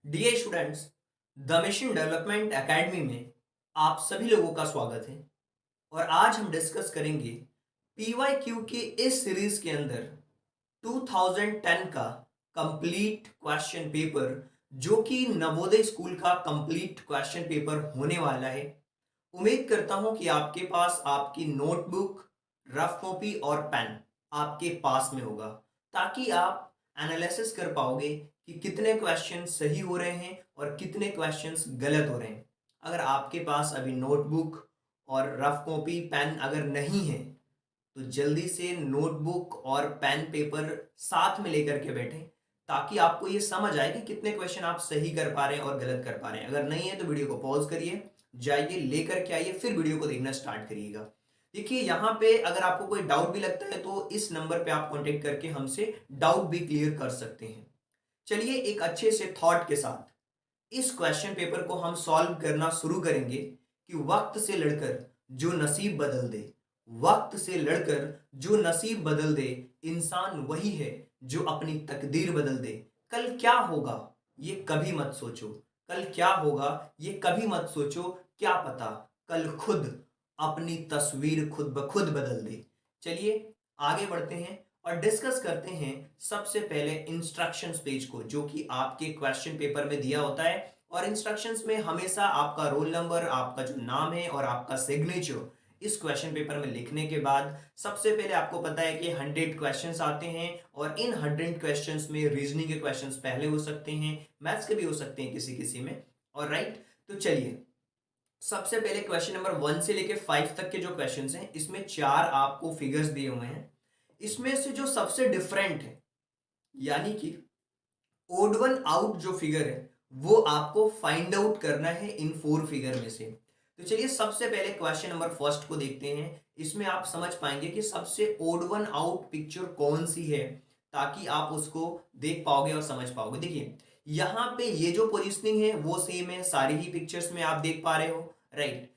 Dear students, the mission development academy में आप सभी लोगों का स्वागत है। और आज हम डिस्कस करेंगे पीवाईक्यू की इस सीरीज के अंदर 2010 का कंप्लीट क्वेश्चन पेपर, जो कि नवोदय स्कूल का कंप्लीट क्वेश्चन पेपर होने वाला है। उम्मीद करता हूं कि आपके पास आपकी नोटबुक, रफ कॉपी और पेन आपके पास में होगा, ताकि आप एनालिसिस कर पाओगे कि कितने क्वेश्चन सही हो रहे हैं और कितने क्वेश्चंस गलत हो रहे हैं। अगर आपके पास अभी नोटबुक और रफ कॉपी पेन अगर नहीं है, तो जल्दी से नोटबुक और पेन पेपर साथ में लेकर के बैठें, ताकि आपको ये समझ आए कि कितने क्वेश्चन आप सही कर पा रहे हैं और गलत कर पा रहे हैं। अगर नहीं है तो वीडियो को पॉज करिए, जाइए लेकर के आइए, फिर वीडियो को देखना स्टार्ट करिएगा। देखिए, यहाँ पे अगर आपको कोई डाउट भी लगता है तो इस नंबर पे आप कांटेक्ट करके हमसे डाउट भी क्लियर कर सकते हैं। चलिए, एक अच्छे से थॉट के साथ इस क्वेश्चन पेपर को हम सॉल्व करना शुरू करेंगे कि वक्त से लड़कर जो नसीब बदल दे, वक्त से लड़कर जो नसीब बदल दे, इंसान वही है जो अपनी तकदीर बदल दे। कल क्या होगा ये कभी मत सोचो, कल क्या होगा ये कभी मत सोचो, क्या पता कल खुद अपनी तस्वीर खुद ब खुद बदल दे। चलिए आगे बढ़ते हैं और डिस्कस करते हैं सबसे पहले इंस्ट्रक्शंस पेज को, जो कि आपके क्वेश्चन पेपर में दिया होता है। और इंस्ट्रक्शंस में हमेशा आपका रोल नंबर, आपका जो नाम है और आपका सिग्नेचर इस क्वेश्चन पेपर में लिखने के बाद, सबसे पहले आपको पता है कि 100 क्वेश्चंस आते हैं और इन 100 क्वेश्चंस में रीजनिंग के क्वेश्चंस पहले हो सकते हैं, मैथ्स के भी हो सकते हैं किसी किसी में। और राइट, तो चलिए सबसे पहले क्वेश्चन नंबर 1 से लेके 5 तक के जो क्वेश्चंस हैं, इसमें 4 आपको फिगर्स दिए हुए हैं। इसमें से जो सबसे डिफरेंट है, यानी कि ओड वन आउट जो फिगर है, वो आपको फाइंड आउट करना है इन 4 फिगर में से। तो चलिए सबसे पहले क्वेश्चन नंबर फर्स्ट को देखते हैं। इसमें आप समझ पाएंगे कि सबसे ओड वन आउट पिक्चर कौन सी है, ताकि आप उसको देख पाओगे और समझ पाओगे। देखिए, यहाँ पे ये जो पोजिशनिंग है वो सेम है, सारी ही पिक्चर्स में आप देख पा रहे हो, राइट।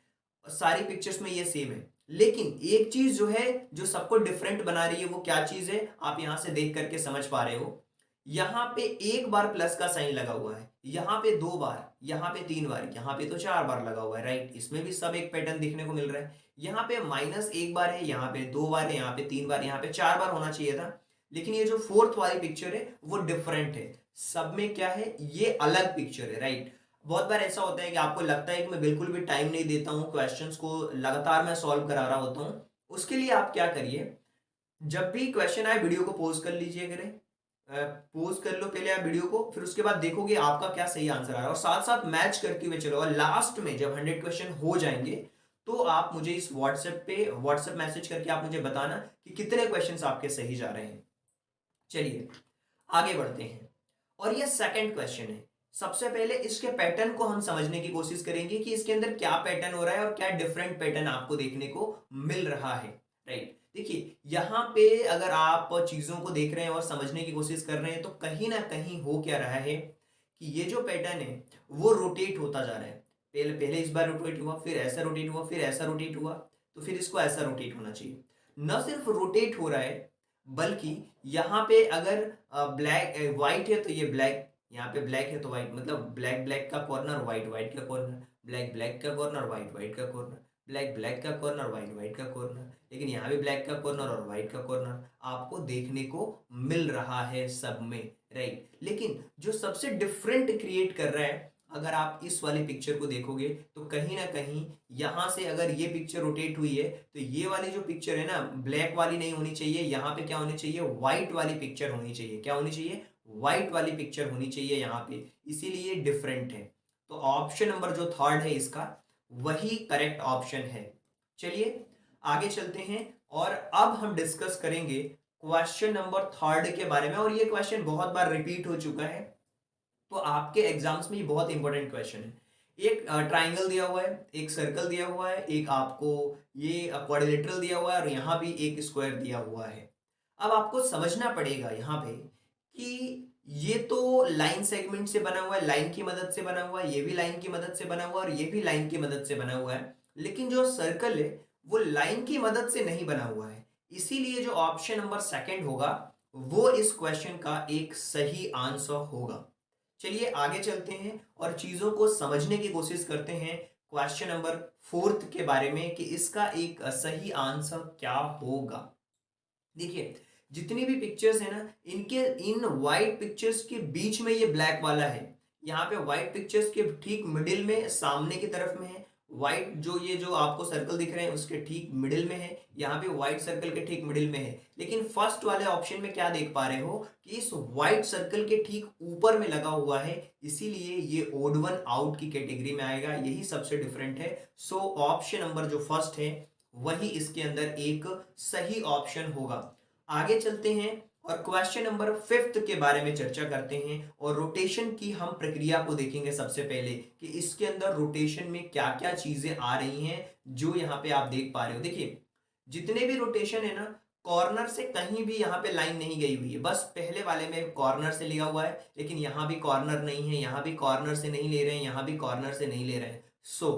सारी पिक्चर्स में ये सेम है, लेकिन एक चीज जो है जो सबको डिफरेंट बना रही है, वो क्या चीज है आप यहां से देख करके समझ पा रहे हो। यहां पे एक बार प्लस का साइन लगा हुआ है, यहां पे 2 बार, यहां पे 3 बार, यहां पे तो 4 बार लगा हुआ है, राइट। इसमें भी सब एक पैटर्न देखने को मिल रहा है। यहां पे माइनस एक बार है, यहां पे 2 बार है, यहां पे 3 बार, यहां पे 4 बार होना चाहिए था। लेकिन ये जो फोर्थ वाली पिक्चर है वो डिफरेंट है। सब में क्या है, ये अलग पिक्चर है, राइट। बहुत बार ऐसा होता है कि आपको लगता है कि मैं बिल्कुल भी टाइम नहीं देता हूं, क्वेश्चंस को लगातार मैं सॉल्व करा रहा होता हूं। उसके लिए आप क्या करिए, जब भी क्वेश्चन आए वीडियो को पॉज कर लीजिए, करें पॉज कर लो पहले आप वीडियो को, फिर उसके बाद देखोगे आपका क्या सही आंसर आ रहा है, और साथ साथ मैच करते हुए चलो। और लास्ट में जब 100 क्वेश्चन हो जाएंगे, तो आप मुझे इस व्हाट्सएप मैसेज करके आप मुझे बताना कि कितने क्वेश्चंस आपके सही जा रहे हैं। चलिए आगे बढ़ते हैं, और ये सेकंड क्वेश्चन है। सबसे पहले इसके पैटर्न को हम समझने की कोशिश करेंगे कि इसके अंदर क्या पैटर्न हो रहा है और क्या डिफरेंट पैटर्न आपको देखने को मिल रहा है, राइट। देखिए, यहां पे अगर आप चीजों को देख रहे हैं और समझने की कोशिश कर रहे हैं, तो कहीं ना कहीं हो क्या रहा है कि ये जो पैटर्न है वो रोटेट होता जा रहा है। पहले पहले इस बार रोटेट हुआ, फिर ऐसा रोटेट हुआ, फिर ऐसा रोटेट हुआ, तो फिर इसको ऐसा रोटेट होना चाहिए। न सिर्फ रोटेट हो रहा है, बल्कि यहाँ पे अगर ब्लैक व्हाइट है तो ये ब्लैक, यहाँ पे ब्लैक है तो व्हाइट, मतलब ब्लैक ब्लैक का कॉर्नर, व्हाइट व्हाइट का कॉर्नर, ब्लैक ब्लैक का कॉर्नर, व्हाइट व्हाइट का कॉर्नर, ब्लैक ब्लैक का कॉर्नर, व्हाइट व्हाइट का कॉर्नर। लेकिन यहाँ भी ब्लैक का कॉर्नर और व्हाइट का कॉर्नर आपको देखने को मिल रहा है सब में, राइट। लेकिन जो सबसे डिफरेंट क्रिएट कर रहा है, अगर आप इस वाली पिक्चर को देखोगे, तो कहीं ना कहीं यहां से अगर ये पिक्चर रोटेट हुई है, तो ये वाली जो पिक्चर है ना, ब्लैक वाली नहीं होनी चाहिए, यहाँ पे क्या होनी चाहिए, व्हाइट वाली पिक्चर होनी चाहिए। क्या होनी चाहिए, व्हाइट वाली पिक्चर होनी चाहिए यहाँ पे, इसीलिए डिफरेंट है। तो ऑप्शन नंबर जो थर्ड है इसका, वही करेक्ट ऑप्शन है। चलिए आगे चलते हैं, और अब हम डिस्कस करेंगे क्वेश्चन नंबर थर्ड के बारे में। और ये क्वेश्चन बहुत बार रिपीट हो चुका है, तो आपके एग्जाम्स में ये बहुत इंपॉर्टेंट क्वेश्चन है। एक ट्राइंगल दिया हुआ है, एक सर्कल दिया हुआ है, एक आपको ये क्वाड्रिलेटरल दिया हुआ है, और यहाँ भी एक स्क्वायर दिया हुआ है। अब आपको समझना पड़ेगा यहाँ पे कि ये तो लाइन सेगमेंट से बना हुआ है, लाइन की मदद से बना हुआ है, ये भी लाइन की मदद से बना हुआ है, और ये भी लाइन की मदद से बना हुआ है। लेकिन जो सर्कल है वो लाइन की मदद से नहीं बना हुआ है, इसीलिए जो ऑप्शन नंबर सेकंड होगा वो इस क्वेश्चन का एक सही आंसर होगा। चलिए आगे चलते हैं और चीज़ों को समझने की कोशिश करते हैं क्वेश्चन नंबर 4 के बारे में कि इसका एक सही आंसर क्या होगा। देखिए, जितनी भी पिक्चर्स है ना, इनके इन व्हाइट पिक्चर्स के बीच में ये ब्लैक वाला है। यहाँ पे व्हाइट पिक्चर्स के ठीक मिडिल में सामने की तरफ में है। व्हाइट जो आपको सर्कल दिख रहे हैं उसके ठीक मिडिल में है। यहाँ पे व्हाइट सर्कल के ठीक मिडिल में है। लेकिन फर्स्ट वाले ऑप्शन में क्या देख पा रहे हो कि इस व्हाइट सर्कल के ठीक ऊपर में लगा हुआ है, इसीलिए ये ओड वन आउट की कैटेगरी में आएगा। यही सबसे डिफरेंट है। सो ऑप्शन नंबर जो फर्स्ट है वही इसके अंदर एक सही ऑप्शन होगा। आगे चलते हैं और क्वेश्चन नंबर 5 के बारे में चर्चा करते हैं और रोटेशन की हम प्रक्रिया को देखेंगे सबसे पहले कि इसके अंदर रोटेशन में क्या क्या चीजें आ रही हैं जो यहाँ पे आप देख पा रहे हो। देखिए, जितने भी रोटेशन है ना, कॉर्नर से कहीं भी यहाँ पे लाइन नहीं गई हुई है। बस पहले वाले में कॉर्नर से लिया हुआ है, लेकिन यहाँ भी कॉर्नर नहीं है, यहाँ भी कॉर्नर से नहीं ले रहे हैं, यहाँ भी कॉर्नर से नहीं ले रहे हैं। सो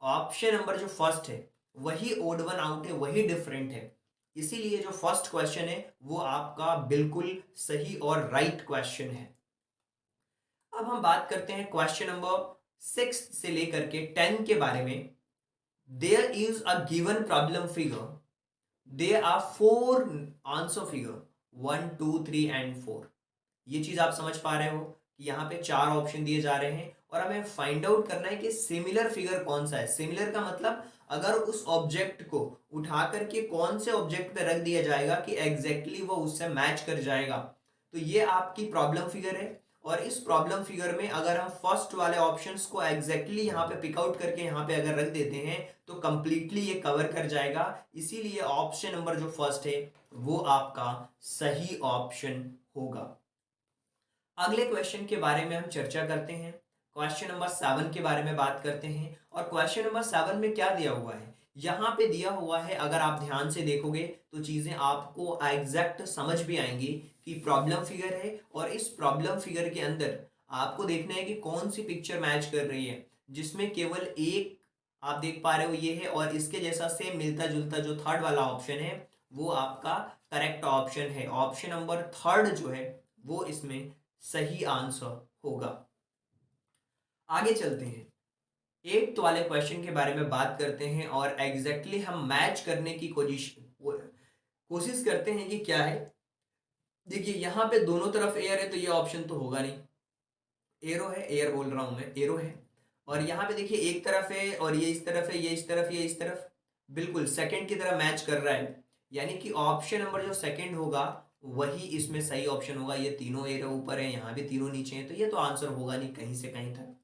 ऑप्शन नंबर जो फर्स्ट है वही ओड वन आउट है, वही डिफरेंट है। इसीलिए जो फर्स्ट क्वेश्चन है वो आपका बिल्कुल सही और राइट क्वेश्चन है। अब हम बात करते हैं क्वेश्चन नंबर 6 से लेकर के 10 के बारे में। There is a given problem figure, there are 4 answer figure 1 2 3 and 4। ये चीज आप समझ पा रहे हो कि यहाँ पे 4 ऑप्शन दिए जा रहे हैं और हमें फाइंड आउट करना है कि सिमिलर फिगर कौन सा है। सिमिलर का मतलब अगर उस ऑब्जेक्ट को उठा करके कौन से ऑब्जेक्ट पे रख दिया जाएगा कि एग्जैक्टली वो उससे मैच कर जाएगा। तो ये आपकी प्रॉब्लम फिगर है और इस प्रॉब्लम फिगर में अगर हम फर्स्ट वाले ऑप्शंस को एग्जैक्टली यहाँ पे पिकआउट करके यहाँ पे अगर रख देते हैं तो कंप्लीटली ये कवर कर जाएगा। इसीलिए ऑप्शन नंबर जो फर्स्ट है वो आपका सही ऑप्शन होगा। अगले क्वेश्चन के बारे में हम चर्चा करते हैं। क्वेश्चन नंबर 7 के बारे में बात करते हैं और क्वेश्चन नंबर 7 में क्या दिया हुआ है, यहाँ पे दिया हुआ है, अगर आप ध्यान से देखोगे तो चीजें आपको एग्जैक्ट समझ भी आएंगी कि प्रॉब्लम फिगर है और इस प्रॉब्लम फिगर के अंदर आपको देखना है कि कौन सी पिक्चर मैच कर रही है, जिसमें केवल एक आप देख पा रहे हो ये है और इसके जैसा सेम मिलता जुलता जो थर्ड वाला ऑप्शन है वो आपका करेक्ट ऑप्शन है। ऑप्शन नंबर थर्ड जो है वो इसमें सही आंसर होगा। आगे चलते हैं, 8th वाले क्वेश्चन के बारे में बात करते हैं और एग्जैक्टली हम मैच करने की कोशिश करते हैं कि क्या है। देखिए, यहाँ पे दोनों तरफ एयर है तो ये ऑप्शन तो होगा नहीं। एरो है, एयर बोल रहा हूं मैं, एरो है और यहाँ पे देखिए एक तरफ है और ये इस तरफ है, ये इस तरफ, ये इस तरफ, बिल्कुल सेकंड की तरह मैच कर रहा है। यानी कि ऑप्शन नंबर जो सेकंड होगा वही इसमें सही ऑप्शन होगा। ये तीनों एरो ऊपर है, यहाँ भी तीनों नीचे हैं, तो ये तो आंसर होगा नहीं कहीं से कहीं तक।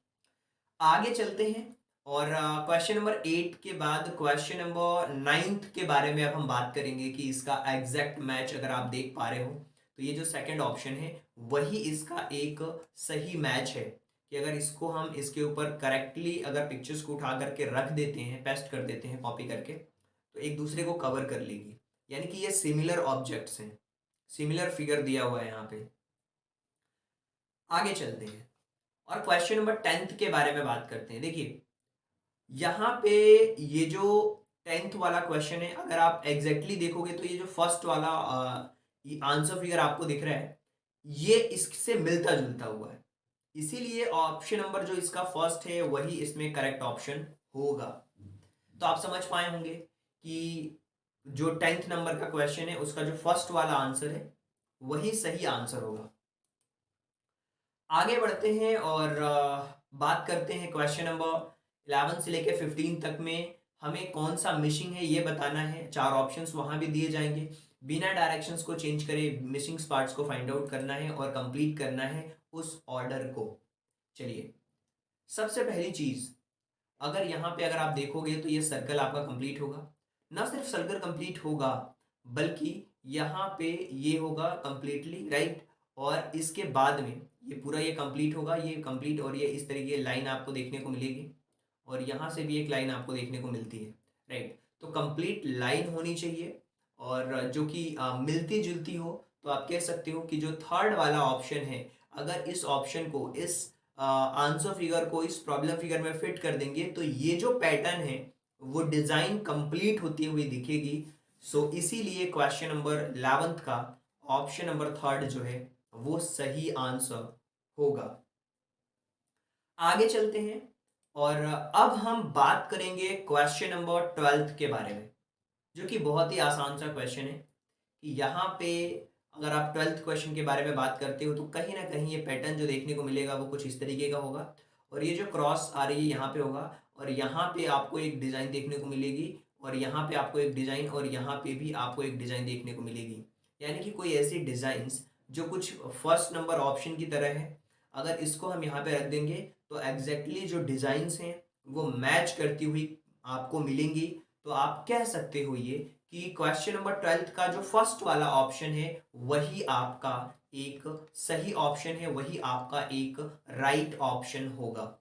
आगे चलते हैं और क्वेश्चन नंबर 8 के बाद क्वेश्चन नंबर 9 के बारे में अब हम बात करेंगे कि इसका एग्जैक्ट मैच अगर आप देख पा रहे हो तो ये जो सेकंड ऑप्शन है वही इसका एक सही मैच है कि अगर इसको हम इसके ऊपर करेक्टली अगर पिक्चर्स को उठा करके रख देते हैं, पेस्ट कर देते हैं कॉपी करके, तो एक दूसरे को कवर कर लेगी। यानी कि ये सिमिलर ऑब्जेक्ट्स हैं, सिमिलर फिगर दिया हुआ है यहाँ पे। आगे चलते हैं और क्वेश्चन नंबर 10 के बारे में बात करते हैं। देखिए, यहाँ पे ये जो 10th वाला क्वेश्चन है, अगर आप एग्जैक्टली देखोगे तो ये जो फर्स्ट वाला ये आंसर फिगर आपको दिख रहा है ये इससे मिलता जुलता हुआ है। इसीलिए ऑप्शन नंबर जो इसका फर्स्ट है वही इसमें करेक्ट ऑप्शन होगा। तो आप समझ पाए होंगे कि जो 10th नंबर का क्वेश्चन है उसका जो फर्स्ट वाला आंसर है वही सही आंसर होगा। आगे बढ़ते हैं और बात करते हैं क्वेश्चन नंबर 11 से लेकर 15 तक में हमें कौन सा मिसिंग है ये बताना है। 4 ऑप्शंस वहां भी दिए जाएंगे। बिना डायरेक्शंस को चेंज करे मिसिंग पार्ट्स को फाइंड आउट करना है और कंप्लीट करना है उस ऑर्डर को। चलिए, सबसे पहली चीज, अगर यहाँ पे अगर आप देखोगे तो ये सर्कल आपका कंप्लीट होगा। ना सिर्फ सर्कल कंप्लीट होगा बल्कि यहाँ पे ये होगा कंप्लीटली राइट, और इसके बाद में ये पूरा ये कंप्लीट होगा, ये कंप्लीट, और ये इस तरीके लाइन आपको देखने को मिलेगी और यहाँ से भी एक लाइन आपको देखने को मिलती है राइट। तो कंप्लीट लाइन होनी चाहिए और जो कि मिलती जुलती हो। तो आप कह सकते हो कि जो थर्ड वाला ऑप्शन है, अगर इस ऑप्शन को इस आंसर फिगर को इस प्रॉब्लम फिगर में फिट कर देंगे तो ये जो पैटर्न है वो डिजाइन कंप्लीट होती हुई दिखेगी। सो इसीलिए क्वेश्चन नंबर 11 का ऑप्शन नंबर थर्ड जो है वो सही आंसर होगा। आगे चलते हैं और अब हम बात करेंगे क्वेश्चन नंबर 12 के बारे में, जो कि बहुत ही आसान सा क्वेश्चन है कि यहाँ पे अगर आप 12th क्वेश्चन के बारे में बात करते हो तो कहीं ना कहीं ये पैटर्न जो देखने को मिलेगा वो कुछ इस तरीके का होगा, और ये जो क्रॉस आ रही है यहाँ पे होगा, और यहाँ पे आपको एक डिज़ाइन देखने को मिलेगी, और यहाँ पे आपको एक डिज़ाइन, और यहाँ पे भी आपको एक डिज़ाइन देखने को मिलेगी। यानी कि कोई ऐसी डिज़ाइंस जो कुछ फर्स्ट नंबर ऑप्शन की तरह है, अगर इसको हम यहाँ पे रख देंगे तो एग्जैक्टली जो डिज़ाइंस हैं वो मैच करती हुई आपको मिलेंगी। तो आप कह सकते हो ये कि क्वेश्चन नंबर 12 का जो फर्स्ट वाला ऑप्शन है वही आपका एक सही ऑप्शन है, वही आपका एक राइट ऑप्शन होगा।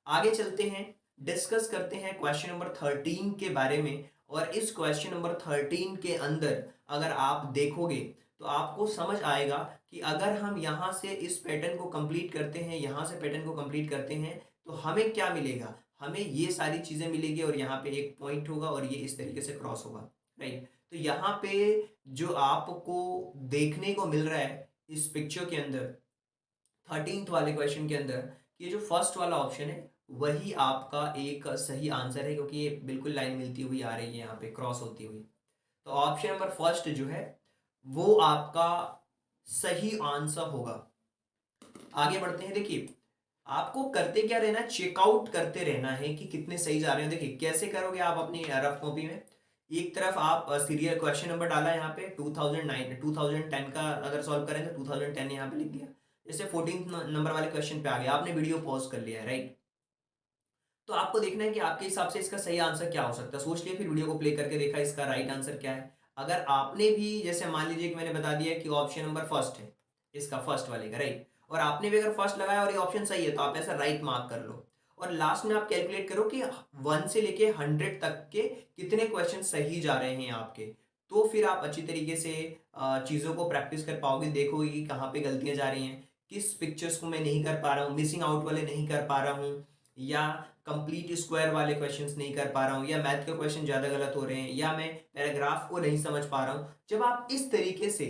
आगे चलते हैं, डिस्कस करते हैं क्वेश्चन नंबर 13 के बारे में। और इस क्वेश्चन नंबर 13 के अंदर अगर आप देखोगे तो आपको समझ आएगा कि अगर हम यहाँ से इस पैटर्न को कंप्लीट करते हैं, यहाँ से पैटर्न को कंप्लीट करते हैं, तो हमें क्या मिलेगा, हमें ये सारी चीज़ें मिलेगी, और यहाँ पे एक पॉइंट होगा और ये इस तरीके से क्रॉस होगा, राइट। तो यहाँ पे जो आपको देखने को मिल रहा है इस पिक्चर के अंदर, 13th वाले क्वेश्चन के अंदर, ये जो फर्स्ट वाला ऑप्शन है वही आपका एक सही आंसर है, क्योंकि ये बिल्कुल लाइन मिलती हुई आ रही है यहाँ पे क्रॉस होती हुई। तो ऑप्शन नंबर फर्स्ट जो है वो आपका सही आंसर होगा। आगे बढ़ते हैं। देखिए, आपको करते क्या रहना, चेकआउट करते रहना है कि कितने सही जा रहे हैं। देखिए कैसे करोगे आप अपनी रफ कॉपी में, एक तरफ आप सीरियल क्वेश्चन नंबर डाला यहाँ पे 2010 का अगर सॉल्व करें तो 2010 यहाँ पे लिख दिया। जैसे 14th नंबर वाले क्वेश्चन पे आ गया, आपने वीडियो पॉज कर लिया है, राइट। तो आपको देखना है कि आपके हिसाब से इसका सही आंसर क्या हो सकता है। सोच लिया, फिर वीडियो को प्ले करके देखा इसका राइट आंसर क्या है। अगर आपने भी जैसे मान लीजिए कि मैंने बता दिया कि ऑप्शन नंबर फर्स्ट है, इसका फर्स्ट वाले का, राइट, और आपने भी अगर फर्स्ट लगाया और ये ऑप्शन सही है तो आप ऐसा राइट मार्क कर लो, और लास्ट में आप कैलकुलेट करो कि 1 से लेके 100 तक के कितने क्वेश्चन सही जा रहे हैं आपके। तो फिर आप अच्छी तरीके से चीज़ों को प्रैक्टिस कर पाओगे, देखोगे कि कहाँ पे गलतियां जा रही हैं, किस पिक्चर्स को मैं नहीं कर पा रहा हूँ, मिसिंग आउट वाले नहीं कर पा रहा हूँ, या कंप्लीट स्क्वायर वाले क्वेश्चंस नहीं कर पा रहा हूँ, या मैथ के क्वेश्चन ज़्यादा गलत हो रहे हैं, या मैं पैराग्राफ को नहीं समझ पा रहा हूँ। जब आप इस तरीके से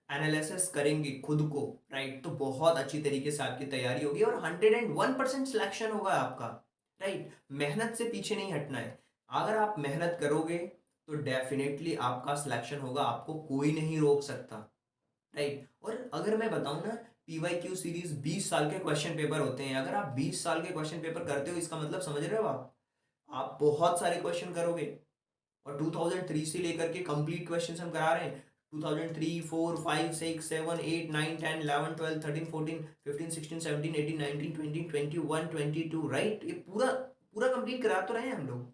एनालिसिस करेंगे खुद को, राइट, तो बहुत अच्छी तरीके से आपकी तैयारी होगी और 101% सिलेक्शन होगा आपका, राइट। मेहनत से पीछे नहीं हटना है। अगर आप मेहनत करोगे तो डेफिनेटली आपका सिलेक्शन होगा, आपको कोई नहीं रोक सकता, राइट। और अगर मैं बताऊं ना, PYQ सीरीज 20 साल के क्वेश्चन पेपर होते हैं। अगर आप 20 साल के क्वेश्चन पेपर करते हो, इसका मतलब समझ रहे हो आप बहुत सारे क्वेश्चन करोगे। और 2003 से लेकर के कंप्लीट क्वेश्चन हम करा रहे हैं, 2003, 4, 5, 6, 7, 8, 9, 10, 11, 12, 13, 14, 15, 16, 17, 18, 19, 20, 21, 22, राइट। ये पूरा पूरा कंप्लीट करा तो रहे हैं हम लोग।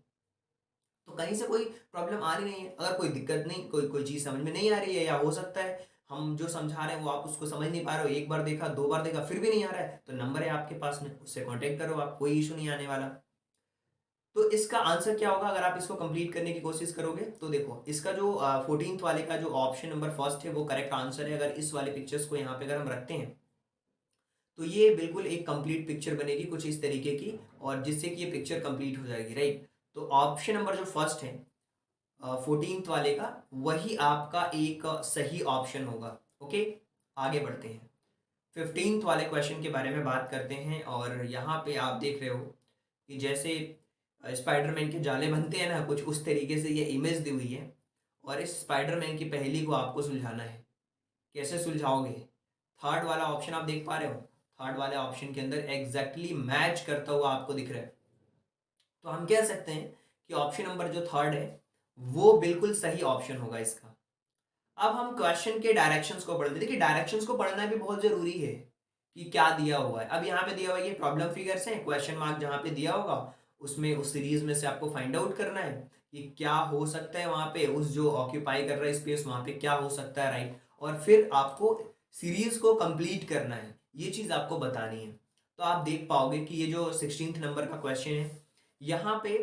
तो कहीं से कोई प्रॉब्लम आ रही नहीं है। अगर कोई दिक्कत नहीं, कोई चीज़ समझ में नहीं आ रही है, या हो सकता है हम जो समझा रहे हैं वो आप उसको समझ नहीं पा रहे हो, एक बार देखा, दो बार देखा, फिर भी नहीं आ रहा है, तो नंबर है आपके पास में, उससे कांटेक्ट करो आप, कोई इशू नहीं आने वाला। तो इसका आंसर क्या होगा अगर आप इसको कंप्लीट करने की कोशिश करोगे? तो देखो, इसका जो 14th वाले का जो ऑप्शन नंबर फर्स्ट है वो करेक्ट आंसर है। अगर इस वाले पिक्चर्स को यहाँ पे अगर हम रखते हैं तो ये बिल्कुल एक कंप्लीट पिक्चर बनेगी कुछ इस तरीके की, और जिससे कि ये पिक्चर कंप्लीट हो जाएगी, राइट। तो ऑप्शन नंबर जो फर्स्ट है 14th वाले का, वही आपका एक सही ऑप्शन होगा। ओके, आगे बढ़ते हैं। 15th वाले क्वेश्चन के बारे में बात करते हैं, और यहाँ पे आप देख रहे हो कि जैसे स्पाइडरमैन के जाले बनते हैं ना, कुछ उस तरीके से ये इमेज दी हुई है, और इस स्पाइडरमैन की पहेली को आपको सुलझाना है। कैसे सुलझाओगे? थर्ड वाला ऑप्शन आप देख पा रहे हो, थर्ड वाले ऑप्शन के अंदर एग्जैक्टली मैच करता हुआ आपको दिख रहा है। तो हम कह सकते हैं कि ऑप्शन नंबर जो थर्ड है वो बिल्कुल सही ऑप्शन होगा इसका। अब हम क्वेश्चन के डायरेक्शंस को पढ़ते हैं। देखिए, डायरेक्शंस को पढ़ना भी बहुत जरूरी है कि क्या दिया हुआ है। अब यहाँ पे दिया हुआ है ये प्रॉब्लम फिगर्स हैं, क्वेश्चन मार्क जहाँ पे दिया होगा उसमें उस सीरीज में से आपको फाइंड आउट करना है कि क्या हो सकता है वहाँ पे, उस जो ऑक्यूपाई कर रहा है स्पेस वहाँ पे क्या हो सकता है, राइट। और फिर आपको सीरीज को कंप्लीट करना है, ये चीज़ आपको बतानी है। तो आप देख पाओगे कि ये जो 16th नंबर का क्वेश्चन है, यहाँ पे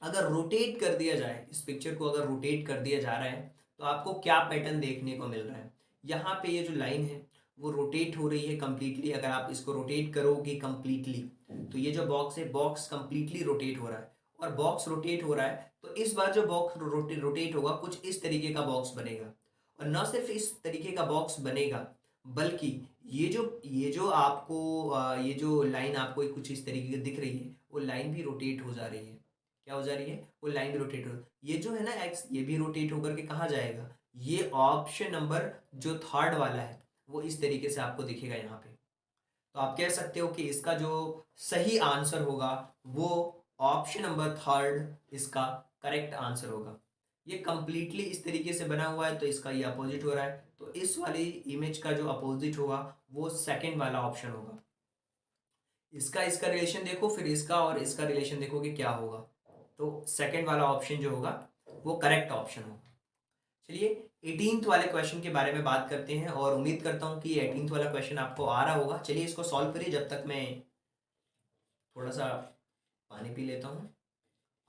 अगर रोटेट कर दिया जाए, इस पिक्चर को अगर रोटेट कर दिया जा रहा है तो आपको क्या पैटर्न देखने को मिल रहा है। यहाँ पे ये जो लाइन है वो रोटेट हो रही है कम्प्लीटली। अगर आप इसको रोटेट करोगे कम्प्लीटली तो ये जो बॉक्स है, बॉक्स कम्प्लीटली रोटेट हो रहा है, और बॉक्स रोटेट हो रहा है तो इस बार जो बॉक्स रोटेट होगा कुछ इस तरीके का बॉक्स बनेगा। और न सिर्फ इस तरीके का बॉक्स बनेगा बल्कि ये जो आपको ये जो लाइन आपको कुछ इस तरीके की दिख रही है, वो लाइन भी रोटेट हो जा रही है। क्या हो जा रही है? वो लाइन भी रोटेट हो, ये जो है ना एक्स, ये भी रोटेट होकर के कहाँ जाएगा? ये ऑप्शन नंबर जो थर्ड वाला है वो इस तरीके से आपको दिखेगा यहाँ पे। तो आप कह सकते हो कि इसका जो सही आंसर होगा वो ऑप्शन नंबर थर्ड इसका करेक्ट आंसर होगा। ये कंप्लीटली इस तरीके से बना हुआ है तो इसका ये अपोजिट हो रहा है, तो इस वाली इमेज का जो अपोजिट होगा वो सेकंड वाला ऑप्शन होगा। इसका इसका रिलेशन देखो, फिर इसका और इसका रिलेशन देखो कि क्या होगा, तो सेकंड वाला ऑप्शन जो होगा वो करेक्ट ऑप्शन होगा। चलिए 18th वाले क्वेश्चन के बारे में बात करते हैं और उम्मीद करता हूँ कि 18th वाला क्वेश्चन आपको आ रहा होगा। चलिए इसको सॉल्व करिए, जब तक मैं थोड़ा सा पानी पी लेता हूँ।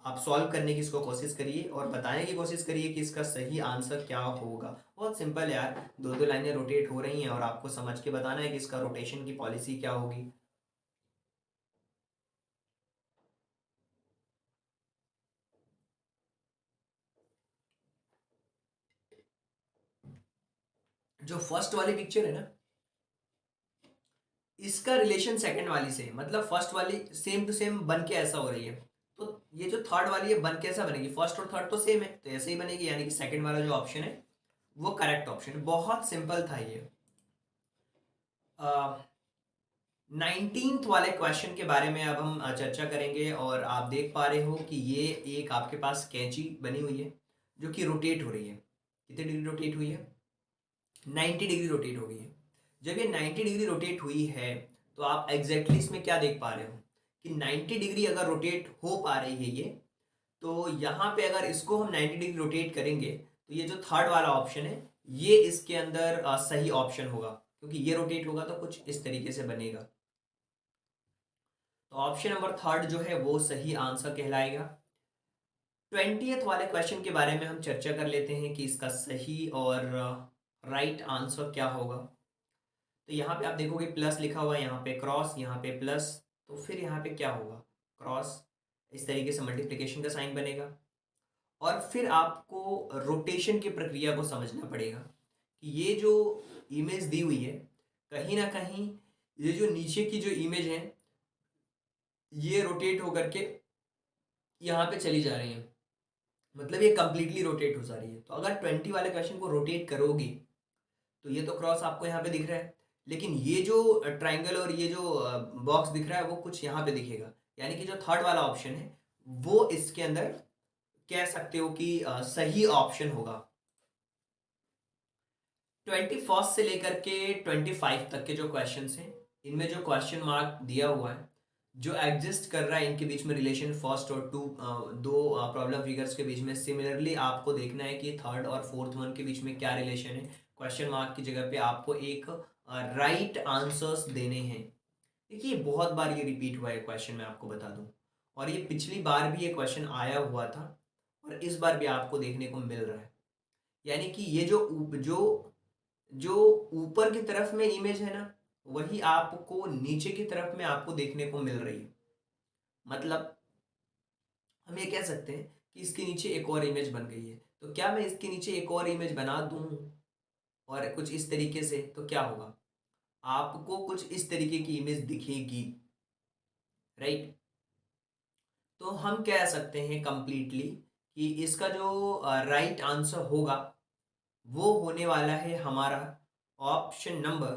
आप सॉल्व करने की इसको कोशिश करिए और बताने की कोशिश करिए कि इसका सही आंसर क्या होगा। बहुत सिंपल है यार, दो दो लाइनें रोटेट हो रही हैं और आपको समझ के बताना है कि इसका रोटेशन की पॉलिसी क्या होगी। जो फर्स्ट वाली पिक्चर है ना, इसका रिलेशन सेकंड वाली से, मतलब फर्स्ट वाली सेम टू सेम बन के ऐसा हो रही है, तो ये जो थर्ड वाली है बन के ऐसा बनेगी। फर्स्ट और थर्ड तो सेम है तो ऐसे ही बनेगी, यानी कि सेकंड वाला जो ऑप्शन है वो करेक्ट ऑप्शन है। बहुत सिंपल था ये। 19th वाले क्वेश्चन के बारे में अब हम चर्चा करेंगे और आप देख पा रहे हो कि ये एक आपके पास कैंची बनी हुई है जो कि रोटेट हो रही है। कितनी डिग्री रोटेट हुई है? 90 डिग्री रोटेट हो गई है। जब ये 90 डिग्री रोटेट हुई है तो आप एग्जैक्टली इसमें क्या देख पा रहे हो कि 90 डिग्री अगर रोटेट हो पा रही है ये, तो यहाँ पे अगर इसको हम 90 डिग्री रोटेट करेंगे तो ये जो थर्ड वाला ऑप्शन है ये इसके अंदर सही ऑप्शन होगा, क्योंकि ये रोटेट होगा तो कुछ इस तरीके से बनेगा। तो ऑप्शन नंबर थर्ड जो है वो सही आंसर कहलाएगा। 20th वाले क्वेश्चन के बारे में हम चर्चा कर लेते हैं कि इसका सही और राइट आंसर क्या होगा। तो यहाँ पे आप देखोगे प्लस लिखा हुआ है, यहाँ पे क्रॉस, यहाँ पे प्लस, तो फिर यहाँ पे क्या होगा? क्रॉस, इस तरीके से मल्टीप्लिकेशन का साइन बनेगा। और फिर आपको रोटेशन की प्रक्रिया को समझना पड़ेगा कि ये जो इमेज दी हुई है, कहीं ना कहीं ये जो नीचे की जो इमेज है ये रोटेट होकर के यहाँ पे चली जा रही है, मतलब ये कंप्लीटली रोटेट हो जा रही है। तो अगर 20 वाले क्वेश्चन को रोटेट करोगे तो ये तो क्रॉस आपको यहाँ पे दिख रहा है, लेकिन ये जो ट्राइंगल और ये जो बॉक्स दिख रहा है वो कुछ यहाँ पे दिखेगा, यानी कि जो थर्ड वाला ऑप्शन है वो इसके अंदर कह सकते हो कि सही ऑप्शन होगा। 21st से लेकर के 25 तक के जो क्वेश्चन हैं इनमें जो क्वेश्चन मार्क दिया हुआ है, जो एग्जिस्ट कर रहा है इनके बीच में रिलेशन, फर्स्ट और दो प्रॉब्लम फिगर्स के बीच में, सिमिलरली आपको देखना है कि थर्ड और फोर्थ वन के बीच में क्या रिलेशन है। क्वेश्चन मार्क की जगह पे आपको एक राइट आंसर्स देने हैं। देखिए बहुत बार ये रिपीट हुआ है क्वेश्चन, मैं आपको बता दूं, और ये पिछली बार भी ये क्वेश्चन आया हुआ था और इस बार भी आपको देखने को मिल रहा है। यानी कि ये जो जो जो ऊपर की तरफ में इमेज है ना, वही आपको नीचे की तरफ में आपको देखने को मिल रही है। मतलब हम ये कह सकते हैं कि इसके नीचे एक और इमेज बन गई है, तो क्या मैं इसके नीचे एक और इमेज बना दूं और कुछ इस तरीके से, तो क्या होगा? आपको कुछ इस तरीके की इमेज दिखेगी, राइट? तो हम कह सकते हैं कंप्लीटली कि इसका जो राइट आंसर होगा वो होने वाला है हमारा ऑप्शन नंबर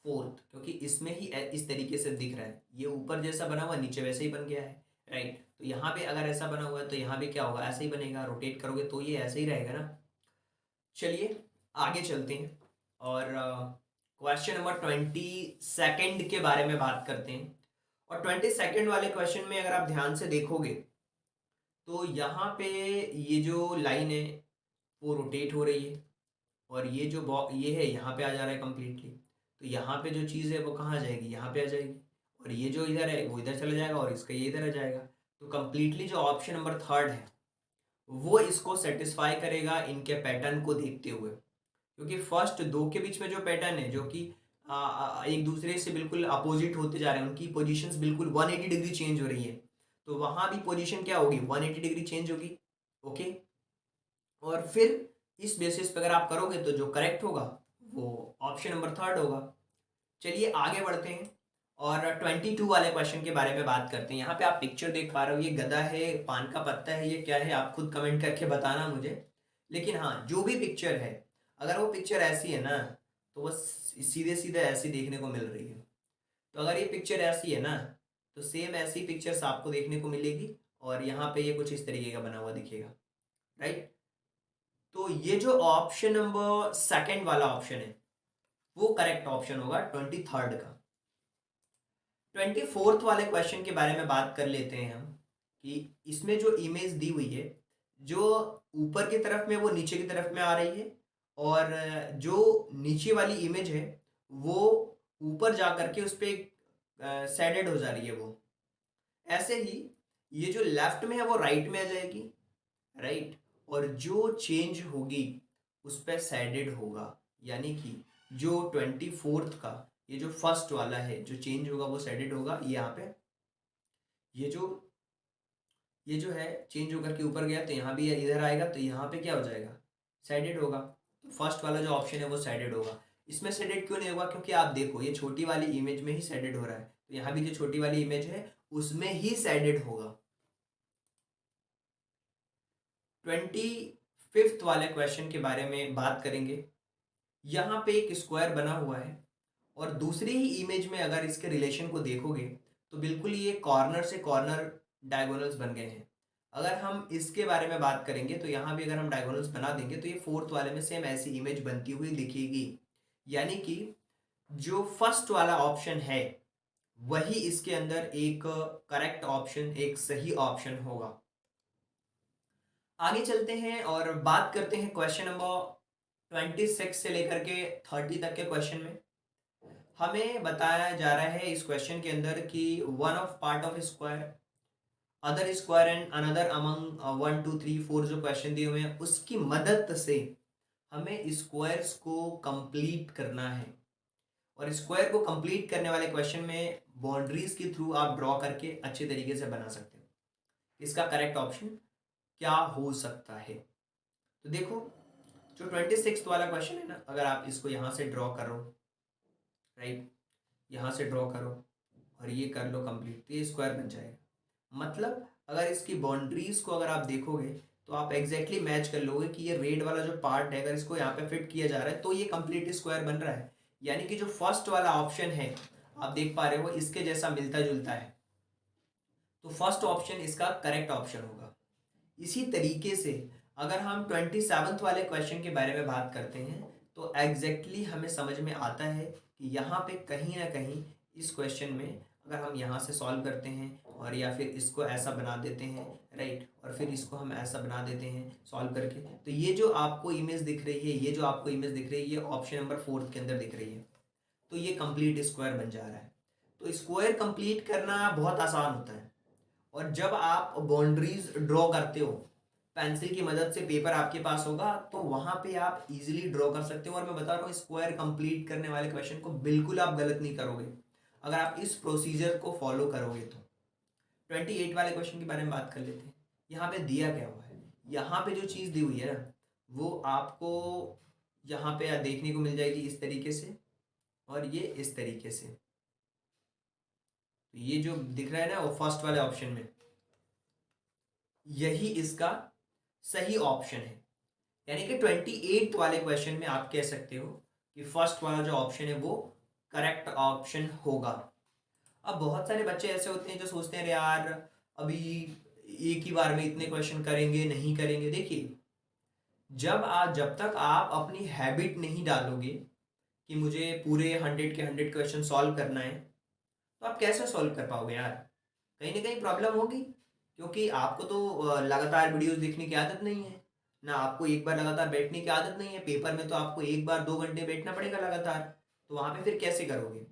फोर्थ, क्योंकि इसमें ही इस तरीके से दिख रहा है, ये ऊपर जैसा बना हुआ नीचे वैसे ही बन गया है, राइट? तो यहाँ पे अगर ऐसा बना हुआ है तो यहाँ पे क्या होगा? ऐसा ही बनेगा, रोटेट करोगे तो ये ऐसे ही रहेगा ना। चलिए आगे चलते हैं और क्वेश्चन नंबर 22 के बारे में बात करते हैं। और 22 वाले क्वेश्चन में अगर आप ध्यान से देखोगे तो यहाँ पे ये जो लाइन है वो रोटेट हो रही है और ये जो ये है यहाँ पे आ जा रहा है कंप्लीटली, तो यहाँ पे जो चीज़ है वो कहाँ जाएगी? यहाँ पे आ जाएगी, और ये जो इधर है वो इधर चला जाएगा और इसका ये इधर आ जाएगा। तो कंप्लीटली जो ऑप्शन नंबर थर्ड है वो इसको सेटिस्फाई करेगा इनके पैटर्न को देखते हुए, क्योंकि फर्स्ट दो के बीच में जो पैटर्न है जो कि एक दूसरे से बिल्कुल अपोजिट होते जा रहे हैं, उनकी पोजीशंस बिल्कुल 180 डिग्री चेंज हो रही है, तो वहां भी पोजीशन क्या होगी? 180 डिग्री चेंज होगी। ओके, और फिर इस बेसिस पे अगर आप करोगे तो जो करेक्ट होगा वो ऑप्शन नंबर थर्ड होगा। चलिए आगे बढ़ते हैं और 22 वाले क्वेश्चन के बारे में बात करते हैं। यहाँ पे आप पिक्चर देख पा रहे हो, ये गधा है, पान का पत्ता है, ये क्या है आप खुद कमेंट करके बताना मुझे। लेकिन हाँ, जो भी पिक्चर है, अगर वो पिक्चर ऐसी है ना तो वो सीधे सीधे ऐसी देखने को मिल रही है। तो अगर ये पिक्चर ऐसी है ना तो सेम ऐसी पिक्चर्स आपको देखने को मिलेगी और यहाँ पे ये कुछ इस तरीके का बना हुआ दिखेगा, राइट। तो ये जो ऑप्शन नंबर सेकंड वाला ऑप्शन है वो करेक्ट ऑप्शन होगा 23rd का। 24th वाले क्वेश्चन के बारे में बात कर लेते हैं हम कि इसमें जो इमेज दी हुई है, जो ऊपर की तरफ में वो नीचे की तरफ में आ रही है और जो नीचे वाली इमेज है वो ऊपर जा करके उस पर सैडेड हो जा रही है। वो ऐसे ही ये जो लेफ्ट में है वो राइट में आ जाएगी, राइट, और जो चेंज होगी उस पर सैडेड होगा। यानी कि जो 24th का ये जो फर्स्ट वाला है जो चेंज होगा वो सैडेड होगा। यहाँ पे ये जो है चेंज होकर के ऊपर गया तो यहाँ भी इधर आएगा तो यहाँ पे क्या हो जाएगा, सैडेड होगा। तो फर्स्ट वाला जो ऑप्शन है वो सैडेड होगा। इसमें सैडेड क्यों नहीं होगा, क्योंकि आप देखो ये छोटी वाली इमेज में ही सैडेड हो रहा है, तो यहाँ भी जो छोटी वाली इमेज है उसमें ही सैडेड होगा। 25th वाले क्वेश्चन के बारे में बात करेंगे। यहाँ पे एक स्क्वायर बना हुआ है और दूसरी ही इमेज में अगर इसके रिलेशन को देखोगे तो बिल्कुल ये कॉर्नर से कॉर्नर डायगोनल्स बन गए हैं। अगर हम इसके बारे में बात करेंगे तो यहाँ भी अगर हम डायगोनल्स बना देंगे तो ये फोर्थ वाले में सेम ऐसी इमेज बनती हुई दिखेगी। यानी कि जो फर्स्ट वाला ऑप्शन है वही इसके अंदर एक करेक्ट ऑप्शन, एक सही ऑप्शन होगा। आगे चलते हैं और बात करते हैं क्वेश्चन नंबर 26 से लेकर के 30 तक के क्वेश्चन में। हमें बताया जा रहा है इस क्वेश्चन के अंदर कि one of part of square, other square and another among 1 2 3 4 जो क्वेश्चन दिए हुए हैं उसकी मदद से हमें स्क्वायर्स को कंप्लीट करना है। और स्क्वायर को कंप्लीट करने वाले क्वेश्चन में बाउंड्रीज के थ्रू आप ड्रॉ करके अच्छे तरीके से बना सकते हो। इसका करेक्ट ऑप्शन क्या हो सकता है, तो देखो जो 26 वाला क्वेश्चन है ना, अगर आप इसको यहाँ से ड्रॉ करो, राइट, यहाँ से ड्रॉ करो और ये कर लो कंप्लीट तो ये स्क्वायर बन जाएगा। मतलब अगर इसकी बाउंड्रीज को अगर आप देखोगे तो आप एग्जैक्टली मैच कर लोगे कि ये रेड वाला जो पार्ट है अगर इसको यहाँ पे फिट किया जा रहा है तो ये कंप्लीट स्क्वायर बन रहा है। यानी कि जो फर्स्ट वाला ऑप्शन है आप देख पा रहे हो इसके जैसा मिलता जुलता है, तो फर्स्ट ऑप्शन इसका करेक्ट ऑप्शन होगा। इसी तरीके से अगर हम 27th वाले क्वेश्चन के बारे में बात करते हैं तो एग्जैक्टली हमें समझ में आता है कि यहाँ पे कहीं ना कहीं इस क्वेश्चन में अगर हम यहाँ से सॉल्व करते हैं और या फिर इसको ऐसा बना देते हैं, राइट, और फिर इसको हम ऐसा बना देते हैं सॉल्व करके, तो ये जो आपको इमेज दिख रही है, ये जो आपको इमेज दिख रही है ये ऑप्शन नंबर 4 के अंदर दिख रही है। तो ये कंप्लीट स्क्वायर बन जा रहा है। तो स्क्वायर कंप्लीट करना बहुत आसान होता है और जब आप बाउंड्रीज ड्रॉ करते हो पेंसिल की मदद से, पेपर आपके पास होगा तो वहां पे आप इजीली ड्रॉ कर सकते हो। और मैं बता रहा हूँ स्क्वायर कंप्लीट करने वाले क्वेश्चन को बिल्कुल आप गलत नहीं करोगे अगर आप इस प्रोसीजर को फॉलो करोगे तो। 28 वाले क्वेश्चन के बारे में बात कर लेते हैं। यहाँ पे दिया क्या हुआ है, यहाँ पे जो चीज़ दी हुई है ना वो आपको यहाँ पे देखने को मिल जाएगी इस तरीके से और ये इस तरीके से। तो ये जो दिख रहा है ना वो फर्स्ट वाले ऑप्शन में यही इसका सही ऑप्शन है। यानी कि 28th वाले क्वेश्चन में आप कह सकते हो कि फर्स्ट वाला जो ऑप्शन है वो करेक्ट ऑप्शन होगा। अब बहुत सारे बच्चे ऐसे होते हैं जो सोचते हैं अरे यार अभी एक ही बार में इतने क्वेश्चन करेंगे, नहीं करेंगे। देखिए जब तक आप अपनी हैबिट नहीं डालोगे कि मुझे पूरे 100 के 100 क्वेश्चन सॉल्व करना है तो आप कैसे सॉल्व कर पाओगे यार, कहीं ना कहीं प्रॉब्लम होगी। क्योंकि आपको तो लगातार वीडियोस देखने की आदत नहीं है ना, आपको एक बार लगातार बैठने की आदत नहीं है। पेपर में तो आपको एक बार 2 घंटे बैठना पड़ेगा लगातार, तो वहां पे फिर कैसे करोगे।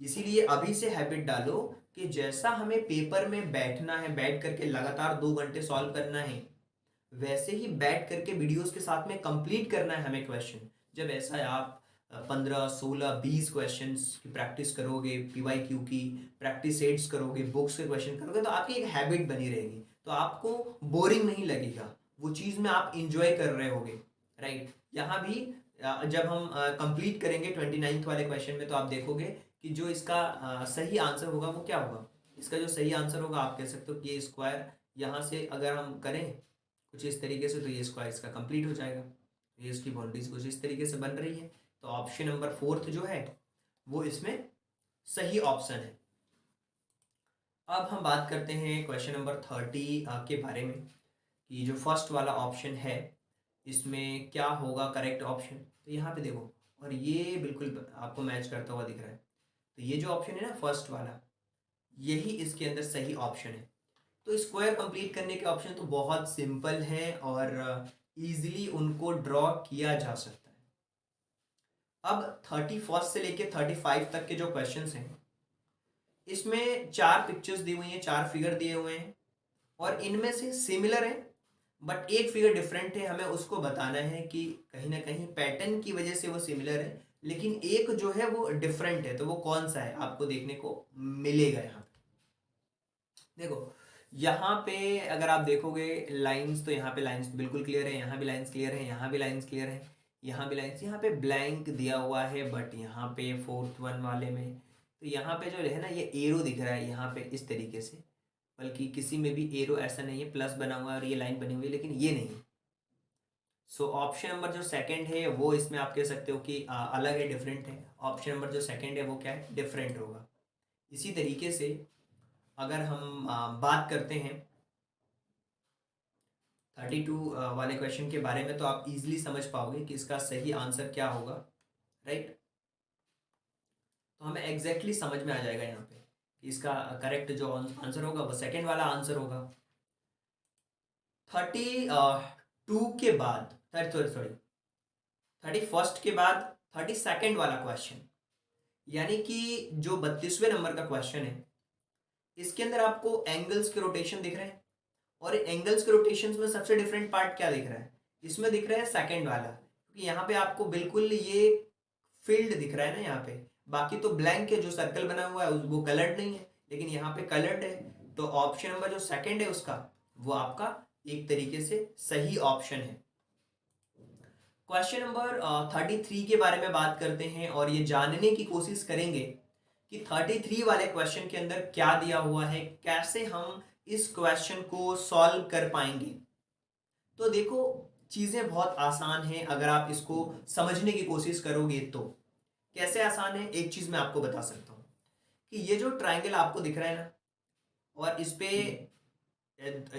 इसीलिए अभी से हैबिट डालो कि जैसा हमें पेपर में बैठना है, बैठ करके लगातार 2 घंटे सॉल्व करना है, वैसे ही बैठ करके वीडियोस के साथ में कंप्लीट करना है हमें क्वेश्चन। जब ऐसा आप 15 16 20 क्वेश्चन की प्रैक्टिस करोगे, PYQ की प्रैक्टिस सेट्स करोगे, बुक्स के क्वेश्चन करोगे तो आपकी एक हैबिट बनी रहेगी, तो आपको बोरिंग नहीं लगेगा, वो चीज़ में आप इंजॉय कर रहे होगे, राइट। यहाँ भी जब हम कंप्लीट करेंगे 29th वाले क्वेश्चन में तो आप देखोगे कि जो इसका सही आंसर होगा वो क्या होगा। इसका जो सही आंसर होगा आप कह सकते हो कि ये स्क्वायर यहाँ से अगर हम करें कुछ इस तरीके से तो ये स्क्वायर इसका कंप्लीट हो जाएगा। ये इसकी बाउंड्रीज कुछ इस तरीके से बन रही है, तो ऑप्शन नंबर 4 जो है वो इसमें सही ऑप्शन है। अब हम बात करते हैं क्वेश्चन नंबर 30 के बारे में कि जो फर्स्ट वाला ऑप्शन है इसमें क्या होगा करेक्ट ऑप्शन। तो यहाँ पे देखो और ये बिल्कुल आपको मैच करता हुआ दिख रहा है, तो ये जो ऑप्शन है ना फर्स्ट वाला, यही इसके अंदर सही ऑप्शन है। तो स्क्वायर कंप्लीट करने के ऑप्शन तो बहुत सिंपल हैं और इजीली उनको ड्रॉ किया जा सकता है। अब 31 से लेके 35 तक के जो क्वेश्चंस हैं इसमें 4 पिक्चर्स दी हुई हैं, 4 फिगर दिए हुए हैं और इनमें से सिमिलर है बट एक फिगर डिफरेंट है। हमें उसको बताना है कि कहीं ना कहीं पैटर्न की वजह से वो सिमिलर है लेकिन एक जो है वो डिफरेंट है, तो वो कौन सा है आपको देखने को मिलेगा। यहाँ पे देखो, यहाँ पे अगर आप देखोगे लाइंस, तो यहाँ पे लाइंस बिल्कुल क्लियर है, यहाँ भी लाइंस क्लियर है, यहाँ भी लाइंस क्लियर है, यहाँ भी लाइंस, यहाँ पे ब्लैंक दिया हुआ है बट यहाँ पे 4th वन वाले में तो यहाँ पे जो है ना ये एरो दिख रहा है यहाँ पे इस तरीके से, बल्कि किसी में भी एरो ऐसा नहीं है, प्लस बना हुआ है और ये लाइन बनी हुई है लेकिन ये नहीं है। सो ऑप्शन नंबर जो सेकंड है वो इसमें आप कह सकते हो कि अलग है, डिफरेंट है। ऑप्शन नंबर जो सेकंड है वो क्या है, डिफरेंट होगा। इसी तरीके से अगर हम बात करते हैं 32 वाले क्वेश्चन के बारे में तो आप इजीली समझ पाओगे कि इसका सही आंसर क्या होगा, राइट। तो हमें एग्जैक्टली समझ में आ जाएगा यहाँ पे कि इसका करेक्ट जो आंसर होगा वो सेकंड वाला आंसर होगा। 32 के बाद सॉरी 31 के बाद 32nd वाला क्वेश्चन, यानी कि जो 32वें नंबर का क्वेश्चन है इसके अंदर आपको एंगल्स के रोटेशन दिख रहे हैं और एंगल्स के रोटेशन में सबसे डिफरेंट पार्ट क्या दिख रहा है, इसमें दिख रहा है सेकंड वाला, क्योंकि यहाँ पे आपको बिल्कुल ये फील्ड दिख रहा है ना यहाँ पे, बाकी तो ब्लैंक है, जो सर्कल बना हुआ है वो कलर्ड नहीं है लेकिन यहाँ पे कलर्ड है। तो ऑप्शन नंबर जो सेकंड है उसका वो आपका एक तरीके से सही ऑप्शन है। क्वेश्चन नंबर 33 के बारे में बात करते हैं और ये जानने की कोशिश करेंगे कि 33 वाले क्वेश्चन के अंदर क्या दिया हुआ है, कैसे हम इस क्वेश्चन को सॉल्व कर पाएंगे। तो देखो चीज़ें बहुत आसान हैं अगर आप इसको समझने की कोशिश करोगे तो। कैसे आसान है, एक चीज़ मैं आपको बता सकता हूँ कि ये जो ट्राइंगल आपको दिख रहा है ना और इस पे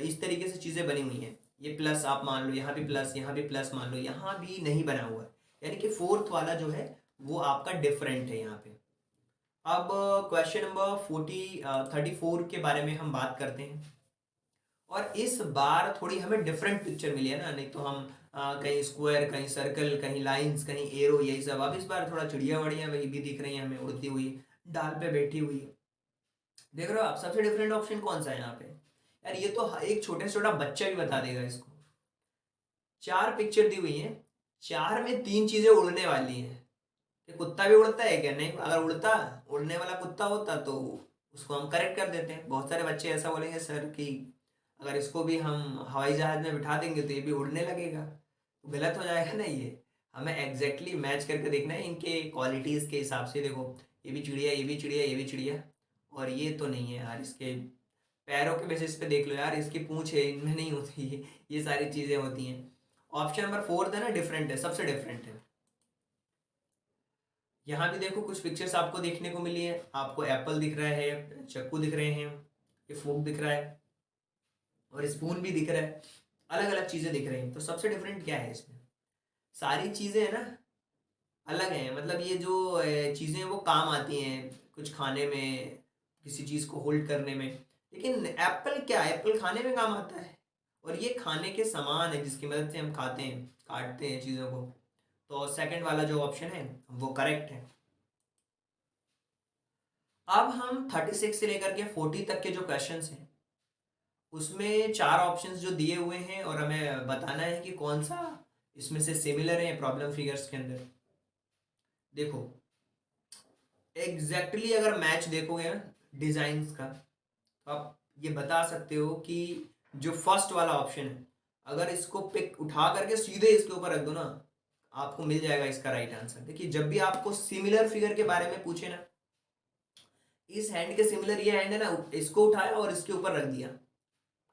इस तरीके से चीज़ें बनी हुई हैं, ये प्लस आप मान लो, यहाँ भी प्लस मान लो, यहाँ भी नहीं बना हुआ है, यानी कि 4th वाला जो है वो आपका डिफरेंट है यहाँ पे। अब क्वेश्चन नंबर 34 के बारे में हम बात करते हैं और इस बार थोड़ी हमें डिफरेंट पिक्चर मिली है ना, नहीं तो हम कहीं स्क्वायर, कहीं सर्कल, कहीं लाइंस, कहीं एरो, यही सब। अब इस बार थोड़ा चिड़िया वड़िया वही भी दिख रही है हमें उड़ती हुई, डाल पे बैठी हुई। देख रहे हो आप, सबसे डिफरेंट ऑप्शन कौन सा है यहाँ पे। यार ये तो एक छोटे से छोटा बच्चा भी बता देगा इसको। 4 पिक्चर दी हुई हैं, 4 में 3 चीजें उड़ने वाली हैं। कि कुत्ता भी उड़ता है क्या, नहीं, अगर उड़ने वाला कुत्ता होता तो उसको हम करेक्ट कर देते हैं। बहुत सारे बच्चे ऐसा बोलेंगे सर कि अगर इसको भी हम हवाई जहाज में बिठा देंगे तो ये भी उड़ने लगेगा, तो गलत हो जाएगा ना। ये हमें एग्जैक्टली मैच करके देखना है इनके क्वालिटीज़ के हिसाब से। देखो ये भी चिड़िया, ये भी चिड़िया, ये भी चिड़िया, और ये तो नहीं है यार, इसके पैरों के बेसिस पे देख लो यार, इसकी पूंछ है, इनमें नहीं होती है, ये सारी चीज़ें होती हैं। ऑप्शन नंबर 4 है ना, डिफरेंट है, सबसे डिफरेंट है। यहाँ भी देखो कुछ पिक्चर्स आपको देखने को मिली है, आपको एप्पल दिख रहा है, चाकू दिख रहे हैं, ये फोक दिख रहा है और स्पून भी दिख रहा है, अलग अलग चीज़ें दिख रही हैं। तो सबसे डिफरेंट क्या है इसमें, सारी चीज़ें है ना अलग हैं, मतलब ये जो चीज़ें वो काम आती हैं कुछ खाने में, किसी चीज़ को होल्ड करने में, लेकिन एप्पल क्या, एप्पल खाने में काम आता है और ये खाने के समान है जिसकी मदद से हम खाते हैं, काटते हैं चीज़ों को। तो सेकंड वाला जो ऑप्शन है वो करेक्ट है। अब हम 36 से लेकर के 40 तक के जो क्वेश्चंस हैं उसमें 4 ऑप्शंस जो दिए हुए हैं और हमें बताना है कि कौन सा इसमें से सिमिलर है प्रॉब्लम फिगर्स के अंदर। देखो एग्जैक्टली अगर मैच देखोगे ना डिजाइन्स का, तो आप ये बता सकते हो कि जो फर्स्ट वाला ऑप्शन है, अगर इसको पिक उठा करके सीधे इसके ऊपर रख दो ना, आपको मिल जाएगा इसका राइट आंसर। देखिए जब भी आपको सिमिलर फिगर के बारे में पूछे ना, इस हैंड के सिमिलर ये हैंड है ना, इसको उठाया और इसके ऊपर रख दिया,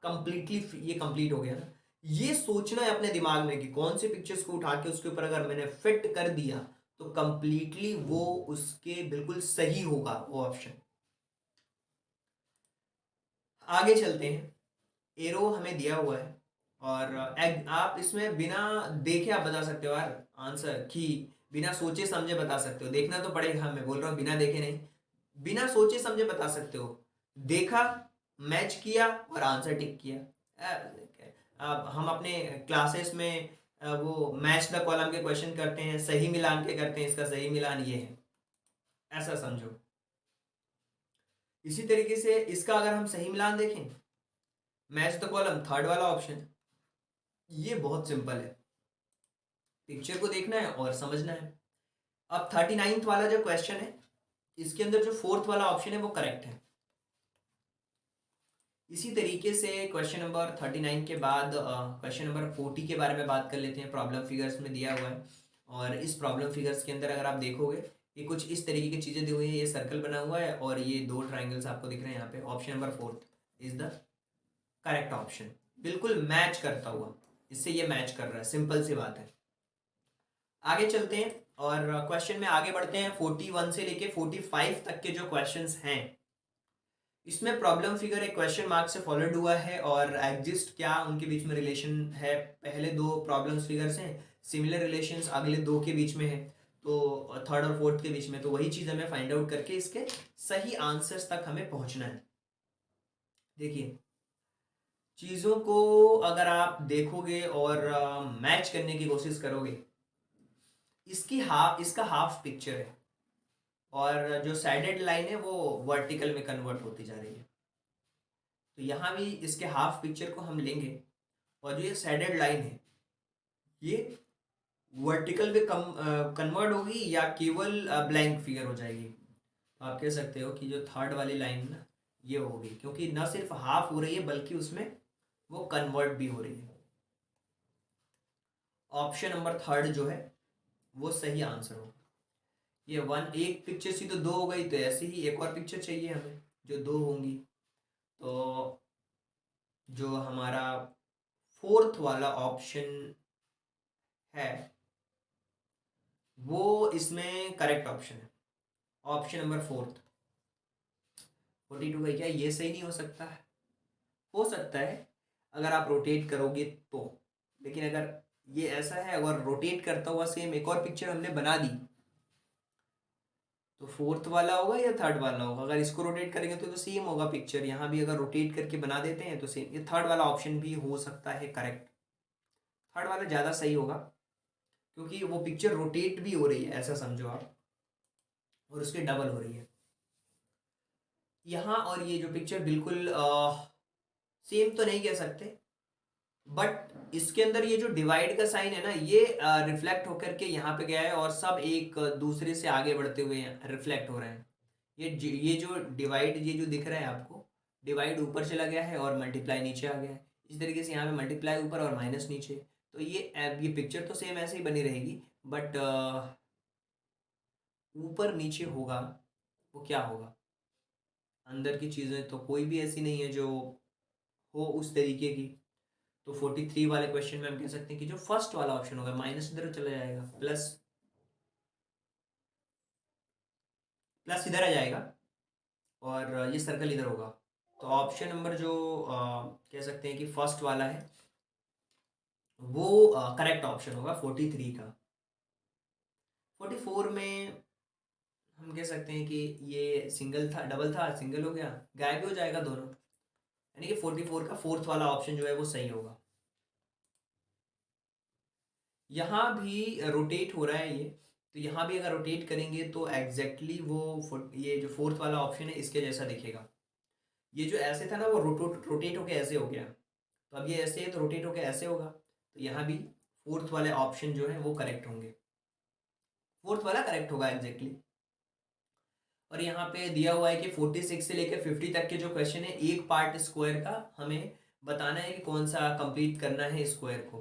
कंप्लीटली ये कंप्लीट हो गया ना। ये सोचना है अपने दिमाग में कि कौन सी पिक्चर्स को उठा के उसके ऊपर अगर मैंने फिट कर दिया तो कंप्लीटली वो उसके बिल्कुल सही होगा वो ऑप्शन। आगे चलते हैं। एरो हमें दिया हुआ है और आप इसमें बिना देखे आप बता सकते हो यार आंसर, कि बिना सोचे समझे बता सकते हो। देखना तो पड़ेगा, मैं बोल रहा हूँ बिना देखे नहीं, बिना सोचे समझे बता सकते हो। देखा, मैच किया और आंसर टिक किया। अब हम अपने क्लासेस में वो मैच द कॉलम के क्वेश्चन करते हैं, सही मिलान के करते हैं, इसका सही मिलान ये है, ऐसा समझो। इसी तरीके से इसका अगर हम सही मिलान देखें, मैच द कॉलम थर्ड वाला ऑप्शन, ये बहुत सिंपल है, पिक्चर को देखना है और समझना है। अब 39th वाला जो क्वेश्चन है, इसके अंदर जो फोर्थ वाला ऑप्शन है वो करेक्ट है। इसी तरीके से क्वेश्चन नंबर 39 के बाद क्वेश्चन नंबर 40 के बारे में बात कर लेते हैं। प्रॉब्लम फिगर्स में दिया हुआ है और इस प्रॉब्लम फिगर्स के अंदर अगर आप देखोगे ये कुछ इस तरीके की चीज़ें दी हुई है, ये सर्कल बना हुआ है और ये दो ट्राइंगल्स आपको दिख रहे हैं यहाँ पे। Option number fourth is the correct option, बिल्कुल मैच करता हुआ, इससे ये मैच कर रहा है, सिंपल सी बात है। आगे चलते हैं और क्वेश्चन में आगे बढ़ते हैं। 41 से लेके 45 तक के जो क्वेश्चंस हैं, इसमें प्रॉब्लम फिगर एक क्वेश्चन मार्क से फॉलोड हुआ है और एग्जिस्ट क्या उनके बीच में रिलेशन है। पहले दो प्रॉब्लम फिगर्स हैं, सिमिलर रिलेशंस अगले दो के बीच में है, तो थर्ड और फोर्थ के बीच में, तो वही चीज़ हमें फाइंड आउट करके इसके सही आंसर्स तक हमें पहुंचना है। देखिए चीज़ों को अगर आप देखोगे और मैच करने की कोशिश करोगे, इसका हाफ पिक्चर है और जो साइडेड लाइन है वो वर्टिकल में कन्वर्ट होती जा रही है। तो यहाँ भी इसके हाफ पिक्चर को हम लेंगे और जो ये साइडेड लाइन है ये वर्टिकल में कन्वर्ट होगी या केवल ब्लैंक फिगर हो जाएगी। तो आप कह सकते हो कि जो थर्ड वाली लाइन ना ये होगी, क्योंकि ना सिर्फ हाफ हो रही है बल्कि उसमें वो कन्वर्ट भी हो रही है। ऑप्शन नंबर थर्ड जो है वो सही आंसर होगा। ये वन, एक पिक्चर सी तो दो हो गई, तो ऐसे ही एक और पिक्चर चाहिए हमें जो दो होंगी। तो जो हमारा फोर्थ वाला ऑप्शन है वो इसमें करेक्ट ऑप्शन है, ऑप्शन नंबर फोर्थ। 42 का क्या ये सही नहीं हो सकता है? हो सकता है अगर आप रोटेट करोगे तो, लेकिन अगर ये ऐसा है अगर रोटेट करता हुआ सेम एक और पिक्चर हमने बना दी तो फोर्थ वाला होगा या थर्ड वाला होगा? अगर इसको रोटेट करेंगे तो सेम होगा पिक्चर, यहाँ भी अगर रोटेट करके बना देते हैं तो सेम। ये थर्ड वाला ऑप्शन भी हो सकता है करेक्ट, थर्ड वाला ज़्यादा सही होगा क्योंकि वो पिक्चर रोटेट भी हो रही है ऐसा समझो आप, और उसकी डबल हो रही है यहाँ। और ये जो पिक्चर बिल्कुल सेम तो नहीं कह सकते, बट इसके अंदर ये जो डिवाइड का साइन है ना ये रिफ्लेक्ट होकर के यहाँ पे गया है और सब एक दूसरे से आगे बढ़ते हुए रिफ्लेक्ट हो रहे हैं। ये जो डिवाइड, ये जो दिख रहा है आपको, डिवाइड ऊपर चला गया है और मल्टीप्लाई नीचे आ गया है। इस तरीके से यहाँ पे मल्टीप्लाई ऊपर और माइनस नीचे। तो ये पिक्चर तो सेम ऐसे ही बनी रहेगी, बट ऊपर नीचे होगा वो क्या होगा, अंदर की चीज़ें तो कोई भी ऐसी नहीं है जो हो उस तरीके की। तो 43 वाले क्वेश्चन में हम कह सकते हैं कि जो फर्स्ट वाला ऑप्शन होगा, माइनस इधर चला जाएगा, प्लस प्लस इधर आ जाएगा और ये सर्कल इधर होगा। तो ऑप्शन नंबर जो कह सकते हैं कि फर्स्ट वाला है वो करेक्ट ऑप्शन होगा 43 का। 44 में हम कह सकते हैं कि ये सिंगल था, डबल था, सिंगल हो गया, गायब भी हो जाएगा दोनों, यानी कि 44 का फोर्थ वाला ऑप्शन जो है वो सही होगा। यहाँ भी रोटेट हो रहा है ये, तो यहाँ भी अगर रोटेट करेंगे तो एग्जैक्टली वो ये जो फोर्थ वाला ऑप्शन है इसके जैसा दिखेगा। ये जो ऐसे था ना वो रोटेट होके ऐसे हो गया, तो अब ये ऐसे है तो रोटेट होके ऐसे होगा। तो यहाँ भी फोर्थ वाले ऑप्शन जो है वो करेक्ट होंगे, फोर्थ वाला करेक्ट होगा एग्जैक्टली। और यहाँ पे दिया हुआ है कि 46 से लेकर 50 तक के जो क्वेश्चन है, एक पार्ट स्क्वायर का हमें बताना है कि कौन सा कंप्लीट करना है स्क्वायर को।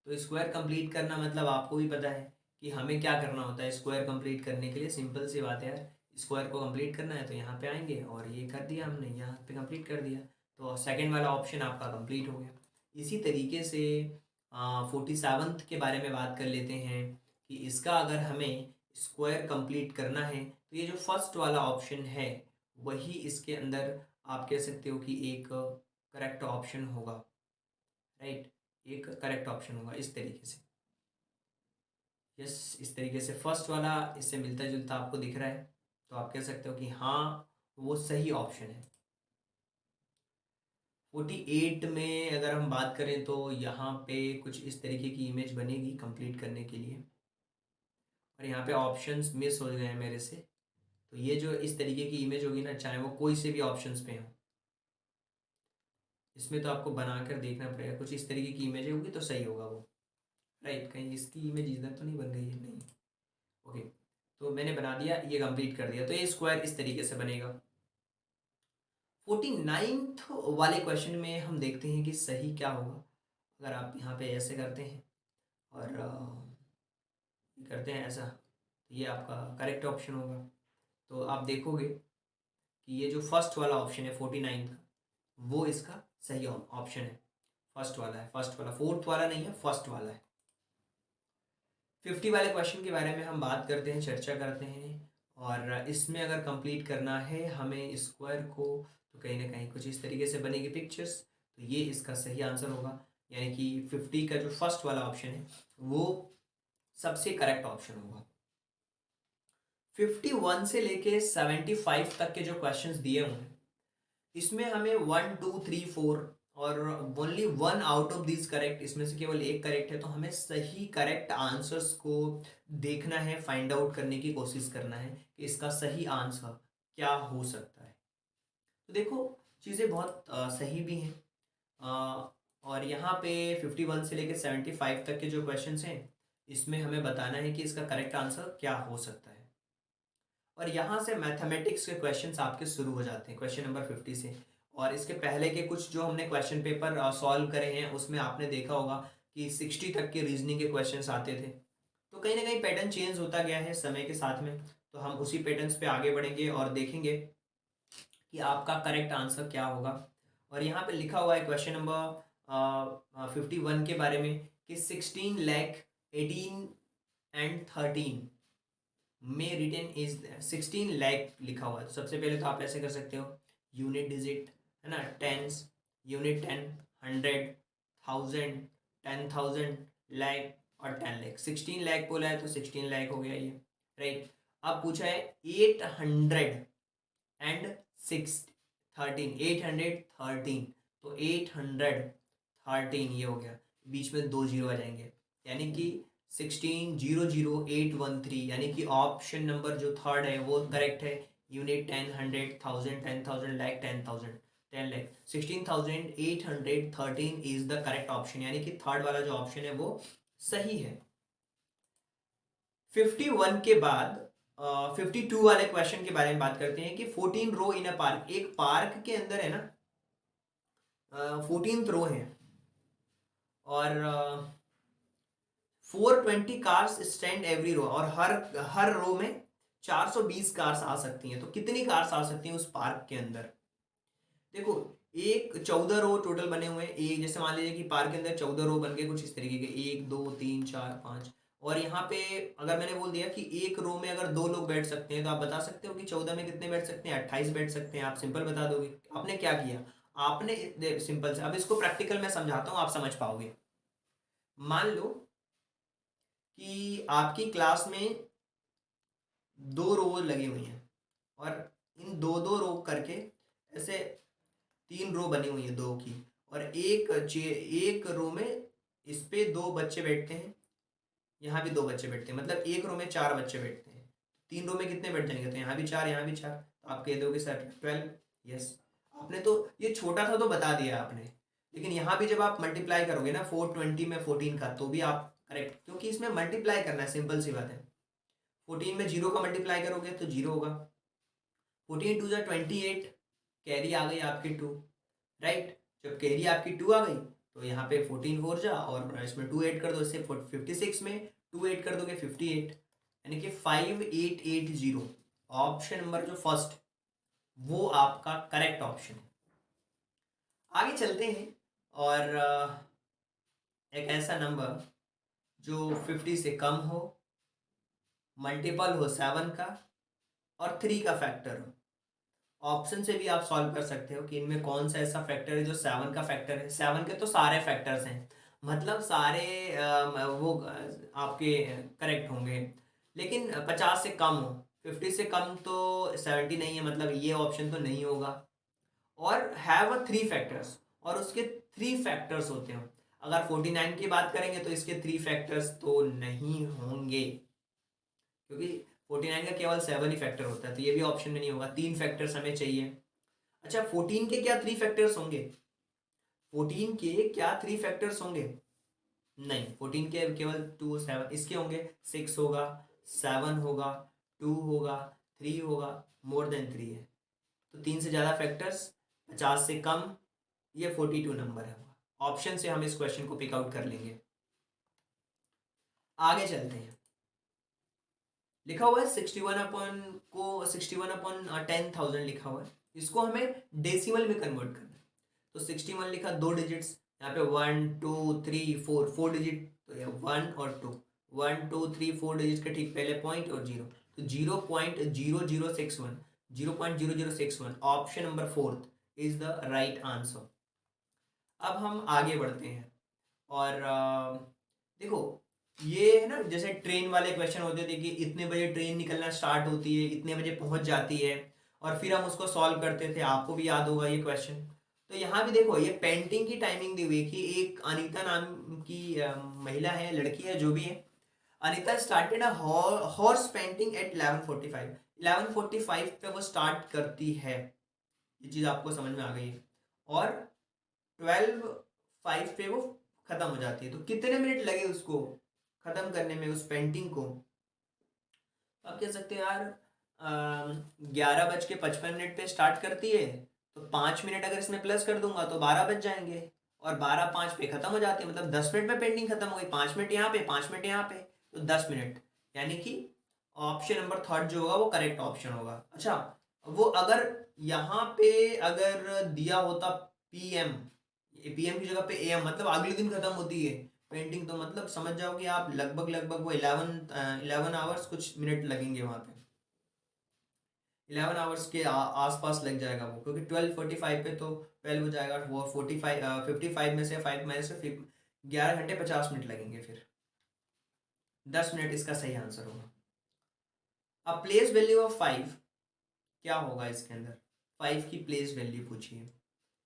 तो स्क्वायर कंप्लीट करना मतलब आपको भी पता है कि हमें क्या करना होता है स्क्वायर कंप्लीट करने के लिए। सिंपल सी बात है यार, स्क्वायर को कंप्लीट करना है तो यहाँ पे आएंगे और ये कर दिया हमने, यहाँ पे कंप्लीट कर दिया, तो सेकंड वाला ऑप्शन आपका कंप्लीट हो गया। इसी तरीके से 47 के बारे में बात कर लेते हैं कि इसका अगर हमें स्क्वायर कंप्लीट करना है तो ये जो फर्स्ट वाला ऑप्शन है वही इसके अंदर आप कह सकते हो कि एक करेक्ट ऑप्शन होगा, राइट, एक करेक्ट ऑप्शन होगा इस तरीके से। यस, इस तरीके से फर्स्ट वाला इससे मिलता जुलता आपको दिख रहा है, तो आप कह सकते हो कि हाँ वो सही ऑप्शन है। 48 में अगर हम बात करें तो यहाँ पे कुछ इस तरीके की इमेज बनेगी कंप्लीट करने के लिए, और यहाँ पे ऑप्शंस मिस हो गए हैं मेरे से, तो ये जो इस तरीके की इमेज होगी ना, चाहे वो कोई से भी ऑप्शंस पे हो, इसमें तो आपको बनाकर देखना पड़ेगा, कुछ इस तरीके की इमेज होगी तो सही होगा वो, राइट। कहीं इसकी इमेज इधर तो नहीं बन गई है, नहीं, ओके, तो मैंने बना दिया, ये कंप्लीट कर दिया, तो ये स्क्वायर इस तरीके से बनेगा। 49th वाले क्वेश्चन में हम देखते हैं कि सही क्या होगा। अगर आप यहाँ पे ऐसे करते हैं और करते हैं ऐसा, तो ये आपका करेक्ट ऑप्शन होगा। तो आप देखोगे कि ये जो फर्स्ट वाला ऑप्शन है 49 का, वो इसका सही ऑप्शन है, फर्स्ट वाला है, फर्स्ट वाला, फोर्थ वाला नहीं है, फर्स्ट वाला है। 50 वाले क्वेश्चन के बारे में हम बात करते हैं, चर्चा करते हैं, और इसमें अगर कंप्लीट करना है हमें स्क्वायर को, तो कहीं ना कहीं कुछ इस तरीके से बनेगी पिक्चर्स, तो ये इसका सही आंसर होगा, यानी कि 50 का जो फर्स्ट वाला ऑप्शन है वो सबसे करेक्ट ऑप्शन होगा। 51 से लेके 75 तक के जो क्वेश्चंस दिए हुए हैं, इसमें हमें 1 2 3 4 और only one out of this correct, इसमें से केवल एक करेक्ट है, तो हमें सही करेक्ट आंसर्स को देखना है, फाइंड आउट करने की कोशिश करना है कि इसका सही आंसर क्या हो सकता है। तो देखो चीज़ें बहुत सही भी हैं, और यहाँ पे 51 से लेकर 75 तक के जो क्वेश्चंस हैं, इसमें हमें बताना है कि इसका करेक्ट आंसर क्या हो सकता है। और यहाँ से मैथमेटिक्स के क्वेश्चंस आपके शुरू हो जाते हैं क्वेश्चन नंबर 50 से, और इसके पहले के कुछ जो हमने क्वेश्चन पेपर सॉल्व करे हैं उसमें आपने देखा होगा कि 60 तक के रीजनिंग के क्वेश्चंस आते थे। तो कहीं ना कहीं पैटर्न चेंज होता गया है समय के साथ में, तो हम उसी पैटर्न्स पे आगे बढ़ेंगे और देखेंगे कि आपका करेक्ट आंसर क्या होगा। और यहाँ पे लिखा हुआ है क्वेश्चन नंबर 51 के बारे में कि 16 लाख 18 एंड 13 में रिटर्न इज 16 लाख लिखा हुआ है। तो सबसे पहले तो आप ऐसे कर सकते हो, यूनिट डिजिट है ना, टेंस, यूनिट 10, 100, 1000, 10,000, लाख और 10 लाख। 16 लाख बोला है तो 16 लाख हो गया ये, राइट। अब पूछा है 800 एंड 813, 813, तो 813 ये हो गया, बीच में 2 जीरो आ जाएंगे, यानी कि 1600813, यानी कि ऑप्शन नंबर जो थर्ड है वो करेक्ट है। Unit 10, 100, 1000, 10,000, lakh, 10,000, 10 lakh, 16,813 is the correct option, यानी कि थर्ड वाला जो ऑप्शन है वो सही है। 51 के बाद 52 वाले क्वेश्चन के बारे में बात करते हैं कि 14 रो इन अ पार्क, एक पार्क के अंदर है ना 14th रो है और 420 कार्स स्टैंड एवरी रो, और हर रो में 420 कार्स आ सकती हैं। तो कितनी कार्स आ सकती हैं उस पार्क के अंदर? देखो, एक 14 रो टोटल बने हुए हैं, एक जैसे मान लीजिए कि पार्क के अंदर 14 रो बन गए कुछ इस तरीके के, 1 2 3 4 5, और यहाँ पे अगर मैंने बोल दिया कि एक रो में अगर 2 लोग बैठ सकते हैं, तो आप बता सकते हो कि 14 में कितने बैठ सकते हैं? 28 बैठ सकते हैं। आप सिंपल बता दोगे। आपने क्या किया, आपने सिंपल से, अब इसको प्रैक्टिकल में समझाता हूँ, आप समझ पाओगे। मान लो कि आपकी क्लास में 2 रो लगी हुई हैं, और इन दो दो रो करके ऐसे 3 रो बनी हुई है 2 की, और एक रो में इस पे 2 बच्चे बैठते हैं, यहाँ भी 2 बच्चे बैठते हैं, मतलब एक रो में 4 बच्चे बैठते हैं। 3 रो में कितने बैठ जाएंगे? तो यहाँ भी 4, यहाँ भी 4, तो आप कह दोगे सर 12। यस, आपने तो ये छोटा था तो बता दिया आपने, लेकिन यहाँ भी जब आप मल्टीप्लाई करोगे ना 420 में 14 का, तो भी आप करेक्ट, क्योंकि इसमें मल्टीप्लाई करना है, सिंपल सी बात है। 14 में 0 का मल्टीप्लाई करोगे तो 0 होगा। 14 2 28, कैरी आ गई आपकी 2, राइट। जब कैरी आपकी 2 आ गई तो यहाँ पे 14 4 जा, और इसमें 2 ऐड कर दो, इससे 56 में 2 ऐड कर दोगे 58, यानी कि 5880। ऑप्शन नंबर जो फर्स्ट वो आपका करेक्ट ऑप्शन है। आगे चलते हैं और एक ऐसा नंबर जो 50 से कम हो, मल्टीपल हो 7 का और 3 का फैक्टर हो। ऑप्शन से भी आप सॉल्व कर सकते हो कि इनमें कौन सा ऐसा फैक्टर है जो 7 का फैक्टर है। 7 के तो सारे फैक्टर्स हैं, मतलब सारे वो आपके करेक्ट होंगे, लेकिन 50 से कम हो, 50 से कम तो 70 नहीं है, मतलब ये ऑप्शन तो नहीं होगा। और हैव अ 3 फैक्टर्स, और उसके 3 फैक्टर्स होते हो। अगर 49 की बात करेंगे तो इसके 3 फैक्टर्स तो नहीं होंगे, क्योंकि 49 का केवल 7 ही फैक्टर होता है, तो ये भी ऑप्शन में नहीं होगा। 3 फैक्टर्स हमें चाहिए। अच्छा, 14 के क्या 3 फैक्टर्स होंगे? 14 के क्या 3 फैक्टर्स होंगे? नहीं, 14 के केवल 2 7 इसके होंगे। 6 होगा, 7 होगा, 2 होगा, 3 होगा, मोर देन 3 है, तो 3 से ज़्यादा फैक्टर्स, 50 से कम, ये 42 नंबर है। ऑप्शन से हम इस क्वेश्चन को पिक आउट कर लेंगे। आगे चलते हैं। लिखा हुआ है 61 अपॉन को 61 अपॉन 10,000 लिखा हुआ है, इसको हमें डेसिमल में कन्वर्ट करना है। तो 61 लिखा 2 डिजिट्स, यहाँ पे 1 2 3 4 4 डिजिट, तो ये 1 और 2, 1 2 3 4 डिजिट के ठीक पहले पॉइंट और जीरो, तो 0.0061, 0.0061 option number fourth is the right answer. अब हम आगे बढ़ते हैं और देखो, ये है ना, जैसे ट्रेन वाले क्वेश्चन होते थे कि इतने बजे ट्रेन निकलना स्टार्ट होती है, इतने बजे पहुंच जाती है, और फिर हम उसको सॉल्व करते थे। आपको भी याद होगा ये क्वेश्चन। तो यहाँ भी देखो, ये पेंटिंग की टाइमिंग दी हुई है कि एक अनीता नाम की महिला है, लड़की है, जो भी है। Anita started a horse painting at 11:45, 11:45 पे वो स्टार्ट करती है। ये चीज़ आपको समझ में आ गई है। और 12:05 पे वो खत्म हो जाती है। तो कितने मिनट लगे उसको खत्म करने में, उस पेंटिंग को? तो आप कह सकते हैं यार, 11:55 पे स्टार्ट करती है, तो 5 मिनट अगर इसमें प्लस कर दूंगा तो 12 बज जाएंगे, और 12:05 पे खत्म हो जाती है, मतलब 10 मिनट में पेंटिंग खत्म हो गई। 5 मिनट यहाँ पे, 5 मिनट यहाँ पे, तो 10 मिनट, यानी कि ऑप्शन नंबर थर्ड जो होगा वो करेक्ट ऑप्शन होगा। अच्छा, वो अगर यहाँ पे अगर दिया होता पीएम, पीएम की जगह पे एएम, मतलब अगले दिन खत्म होती है पेंटिंग, तो मतलब समझ जाओ कि आप लगभग लगभग वो 11 आवर्स कुछ मिनट लगेंगे वहाँ पे। 11 आवर्स के आसपास लग जाएगा वो, क्योंकि 12:45 पे तो 12 हो जाएगा, वो 55 में से 5 में से फिर 11 घंटे 50 मिनट लगेंगे, फिर 10 मिनट इसका सही आंसर होगा। अब प्लेस वैल्यू ऑफ 5 क्या होगा इसके अंदर? 5 की प्लेस वैल्यू पूछिए।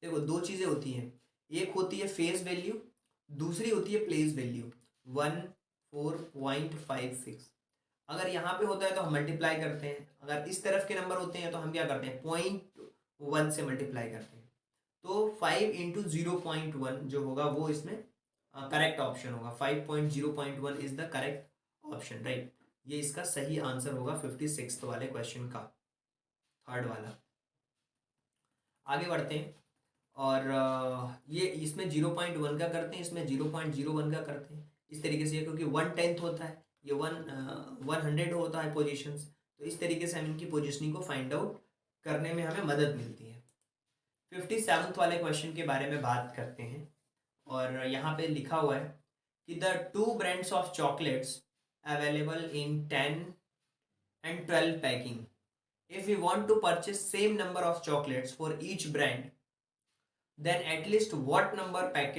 देखो, दो चीज़ें होती हैं, एक होती है फेस वैल्यू, दूसरी होती है प्लेस वैल्यू। 14.56, अगर यहाँ पे होता है तो हम मल्टीप्लाई करते हैं, अगर इस तरफ के नंबर होते हैं तो हम क्या करते हैं, 0.1 से मल्टीप्लाई करते हैं। तो 5 × 0.1 जो होगा वो इसमें करेक्ट ऑप्शन होगा। 5.0.1 is the correct option, right. ये इसका सही आंसर होगा 56 वाले क्वेश्चन का, थर्ड वाला। आगे बढ़ते हैं और ये इसमें 0.1 का करते हैं, इसमें 0.01 का करते हैं, इस तरीके से, क्योंकि 1/10 होता है, ये 100 होता है पोजीशंस, तो इस तरीके से हम इनकी पोजीशनिंग को फाइंड आउट करने में हमें मदद मिलती है। 57 वाले क्वेश्चन के बारे में बात करते हैं, और यहाँ पे लिखा हुआ है कि the 2 brands of chocolates available in 10 and 12 packing. If we want to purchase same number of chocolates for each brand, then at least what number pack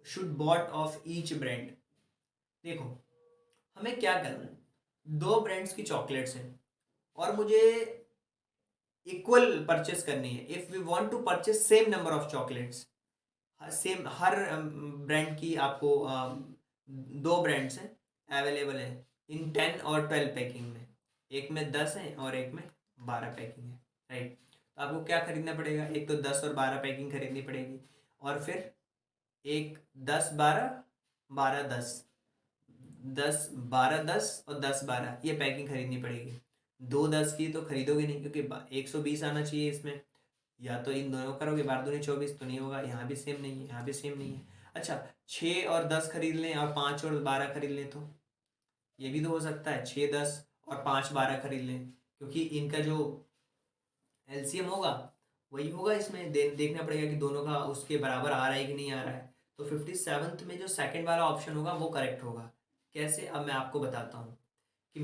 should bought of each brand? देखो, हमें क्या करना है, 2 brands की chocolates हैं और मुझे equal purchase करनी है। If we want to purchase same number of chocolates, same हर ब्रांड की आपको 2 ब्रांड्स हैं अवेलेबल है इन 10 और 12 पैकिंग में, एक में 10 है और एक में 12 पैकिंग है, राइट। तो आपको क्या खरीदना पड़ेगा, एक तो 10 और 12 पैकिंग खरीदनी पड़ेगी, और फिर एक 10 12 12 10, 10 12 10 और 10 12 ये पैकिंग खरीदनी पड़ेगी। 2 10 की तो खरीदोगे नहीं, क्योंकि 120 आना चाहिए इसमें, या तो इन दोनों करोगे, 12 दूनी 24 तो नहीं होगा, यहाँ भी सेम नहीं है, यहाँ भी सेम नहीं है। अच्छा, 6 और 10 खरीद लें और 5 और 12 खरीद लें तो ये भी तो हो सकता है, 6 10 और 5 12 खरीद लें, क्योंकि इनका जो एलसीएम होगा वही होगा। इसमें देखना पड़ेगा कि दोनों का उसके बराबर आ रहा है कि नहीं आ रहा है। तो 57th में जो सेकंड वाला ऑप्शन होगा वो करेक्ट होगा। कैसे, अब मैं आपको बताता हूँ कि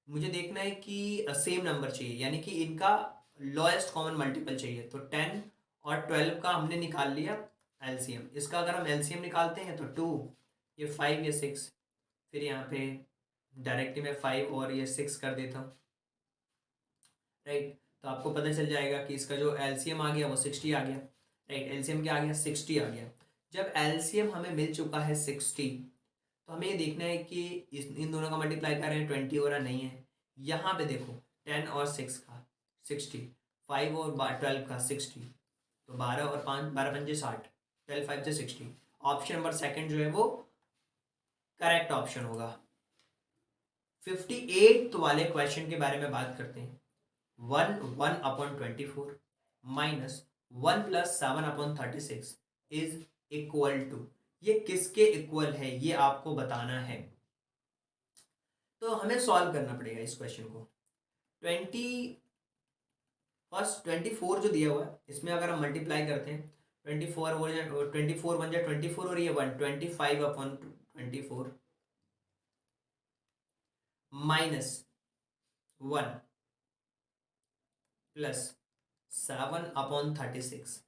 मुझे देखना है कि सेम नंबर चाहिए, यानी कि इनका लोएस्ट कॉमन मल्टीपल चाहिए। तो 10 और 12 का हमने निकाल लिया एलसीएम। इसका अगर हम एलसीएम निकालते हैं तो 2, ये 5, ये 6, फिर यहाँ पे डायरेक्टली मैं 5 और ये 6 कर देता हूँ, राइट। तो आपको पता चल जाएगा कि इसका जो एलसीएम आ गया वो 60 आ गया, राइट। एलसीएम क्या आ गया, 60 आ गया। जब एलसीएम हमें मिल चुका है 60, तो हमें ये देखना है कि इन दोनों का मल्टीप्लाई कर रहे हैं, 20 हो रहा नहीं है। यहाँ पे देखो 10 और 6 का 60, 5 और 12 का 60, तो 12 और 5, 12 5 60, 12 5 60। ऑप्शन नंबर सेकंड जो है वो करेक्ट ऑप्शन होगा। 58 वाले क्वेश्चन के बारे में बात करते हैं। 1 1/24 माइनस 1 + 7/36 इज इक्वल टू, ये किसके इक्वल है ये आपको बताना है। तो हमें सॉल्व करना पड़ेगा इस क्वेश्चन को। 24 जो दिया हुआ है इसमें अगर हम मल्टीप्लाई करते हैं, 24 और ये 1 25/24 माइनस 1 + 7/36।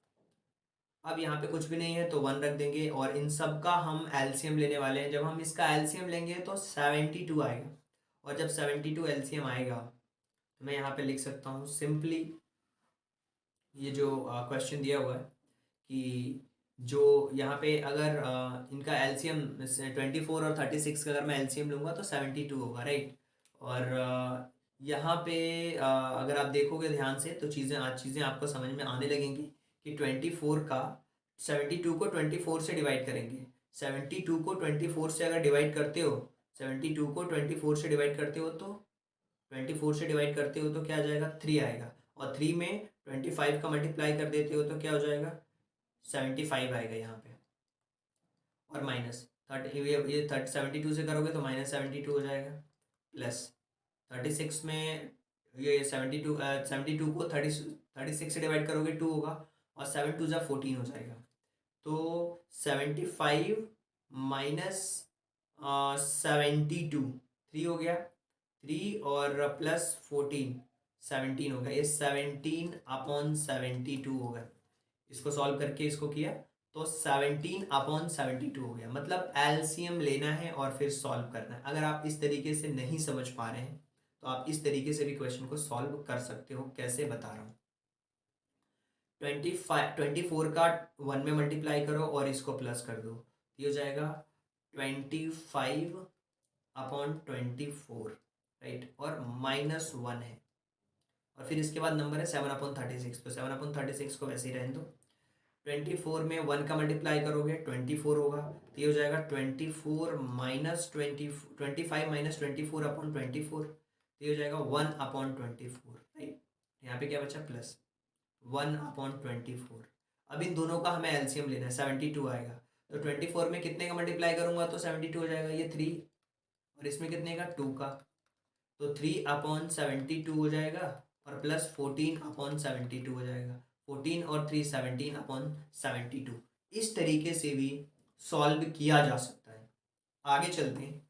अब यहाँ पे कुछ भी नहीं है तो 1 रख देंगे और इन सब का हम एलसीएम लेने वाले हैं। जब हम इसका एलसीएम लेंगे तो 72 आएगा, और जब 72 एलसीएम आएगा तो मैं यहाँ पे लिख सकता हूँ सिंपली, ये जो क्वेश्चन दिया हुआ है कि जो यहाँ पे अगर इनका एलसीएम 24 और 36 का अगर मैं एलसीएम लूँगा तो 72 होगा, राइट। और यहाँ पे अगर आप देखोगे ध्यान से तो चीज़ें आपको समझ में आने लगेंगी कि 72 से डिवाइड करेंगे। 72 से अगर डिवाइड करते हो, 72 से डिवाइड करते हो तो 24 से डिवाइड करते हो तो क्या आ जाएगा, 3 आएगा। और 3 में 25 का मल्टीप्लाई कर देते हो तो क्या हो जाएगा, 75 आएगा यहाँ पे। और माइनस 30, ये 72 से करोगे तो -72 हो जाएगा, प्लस 36 में ये 72 को 36 से डिवाइड करोगे 2 होगा, और 7 2 = 14 हो जाएगा। तो 75 माइनस 72 3 हो गया, 3 और प्लस 14 17 हो गया। ये 17/72 हो गया। इसको सॉल्व करके इसको किया तो 17/72 हो गया। मतलब एलसीएम लेना है और फिर सॉल्व करना है। अगर आप इस तरीके से नहीं समझ पा रहे हैं तो आप इस तरीके से भी क्वेश्चन को सॉल्व कर सकते हो। कैसे, बता रहा हूँ। 24 का 1 में मल्टीप्लाई करो और इसको प्लस कर दो, ये हो जाएगा 25/24, राइट। और -1 है, और फिर इसके बाद नंबर है 7/36, तो 7/36 को वैसे ही रहने दो। 24 में 1 का मल्टीप्लाई करोगे 24 होगा, तो ये हो जाएगा 25 तो ये हो जाएगा 1/24, राइट। यहाँ पे क्या बचा, प्लस 1/24। अब इन दोनों का हमें एलसीएम लेना है, 72 आएगा। तो 24 में कितने का मल्टीप्लाई करूंगा तो 72 हो जाएगा, ये 3, और इसमें कितने का, 2 का, तो 3/72 हो जाएगा, और प्लस 14/72 हो जाएगा। 14 और 3 17/72। इस तरीके से भी सॉल्व किया जा सकता है। आगे चलते हैं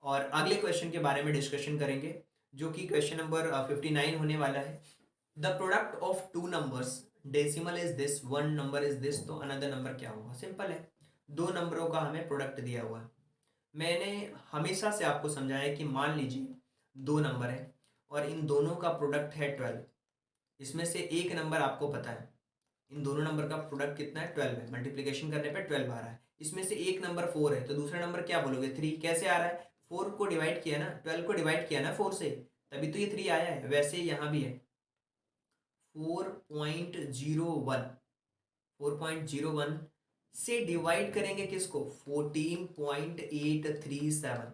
और अगले क्वेश्चन के बारे में डिस्कशन करेंगे, जो कि क्वेश्चन नंबर 59 होने वाला है। The product of two numbers, decimal is this, one number is this, तो अनदर नंबर क्या होगा। सिंपल है, दो नंबरों का हमें प्रोडक्ट दिया हुआ है। मैंने हमेशा से आपको समझाया कि मान लीजिए दो नंबर है और इन दोनों का प्रोडक्ट है 12। इसमें से एक नंबर आपको पता है, इन दोनों नंबर का प्रोडक्ट कितना है, 12 है। मल्टीप्लिकेशन करने पे 12 आ रहा है। इसमें से एक नंबर 4 है, तो दूसरा नंबर क्या बोलोगे, 3। कैसे आ रहा है, 4 को डिवाइड किया ना, 12 को डिवाइड किया ना 4 से, तभी तो ये 3 आया है। वैसे यहाँ भी है 4.01, 4.01 से डिवाइड करेंगे किसको, 14.837।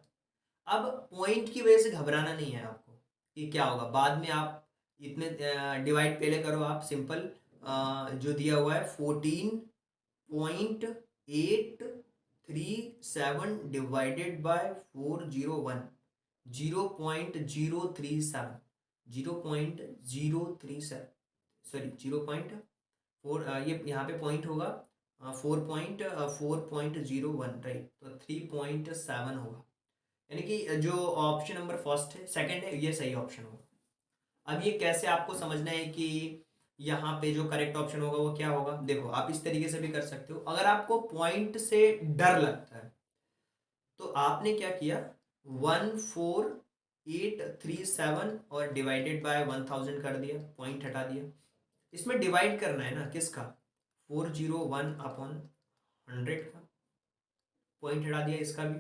अब पॉइंट की वजह से घबराना नहीं है आपको कि क्या होगा, बाद में आप इतने डिवाइड पहले करो आप सिंपल, जो दिया हुआ है 14.8 837 डिवाइडेड बाय 401, 0.037, 0.037, सॉरी 0.4, ये यहाँ पे पॉइंट होगा 4.4.01, राइट, तो 3.7 होगा। यानी कि जो ऑप्शन नंबर फर्स्ट है, सेकंड है, ये सही ऑप्शन होगा। अब ये कैसे आपको समझना है कि यहाँ पे जो करेक्ट ऑप्शन होगा वो क्या होगा। देखो, आप इस तरीके से भी कर सकते हो। अगर आपको पॉइंट से डर लगता है तो आपने क्या किया, 14837 और डिवाइडेड बाय 1000 कर दिया, पॉइंट हटा दिया। इसमें डिवाइड करना है ना, किसका, 401 अपॉन 100 का, पॉइंट हटा दिया, इसका भी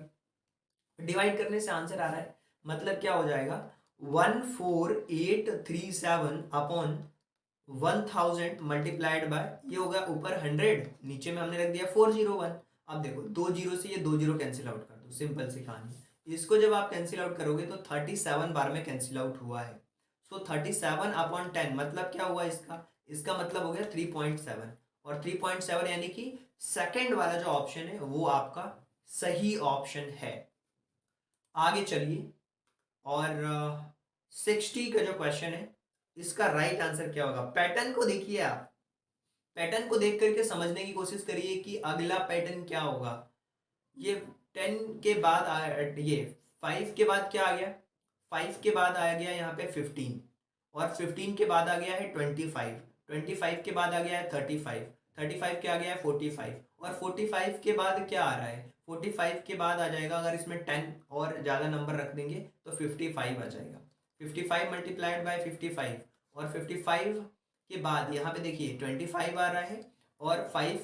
डिवाइड करने से आंसर आ रहा है। मतलब क्या हो जाएगा, 14837 अपॉन 1000 मल्टीप्लाइड बाय, ये होगा ऊपर 100, नीचे में हमने रख दिया 401। अब देखो, 2 जीरो से ये 2 जीरो कैंसिल आउट कर दो, सिंपल सी कहानी। इसको जब आप कैंसिल आउट करोगे तो 37 बार में कैंसिल आउट हुआ है। सो 37 अपॉन 10 मतलब क्या हुआ इसका, इसका मतलब हो गया 3.7, और 3.7 यानी कि सेकेंड वाला जो ऑप्शन है वो आपका सही ऑप्शन है। आगे चलिए, और 60 का जो क्वेश्चन है इसका राइट आंसर क्या होगा। पैटर्न को देखिए, आप पैटर्न को देख करके समझने की कोशिश करिए कि अगला पैटर्न क्या होगा। ये 10 के बाद ये 5 के बाद क्या आ गया, 5 के बाद आ गया यहाँ पे 15, और 15 के बाद आ गया है 25, 25 के बाद आ गया है 35, 35 के आ गया है 45, और 45 के बाद क्या आ रहा है, 45 के बाद आ जाएगा, अगर इसमें 10 और ज़्यादा नंबर रख देंगे तो 55 आ जाएगा। 55 मल्टीप्लाइड बाय 55, और 55 के बाद यहाँ पे देखिए 25 आ रहा है, और 5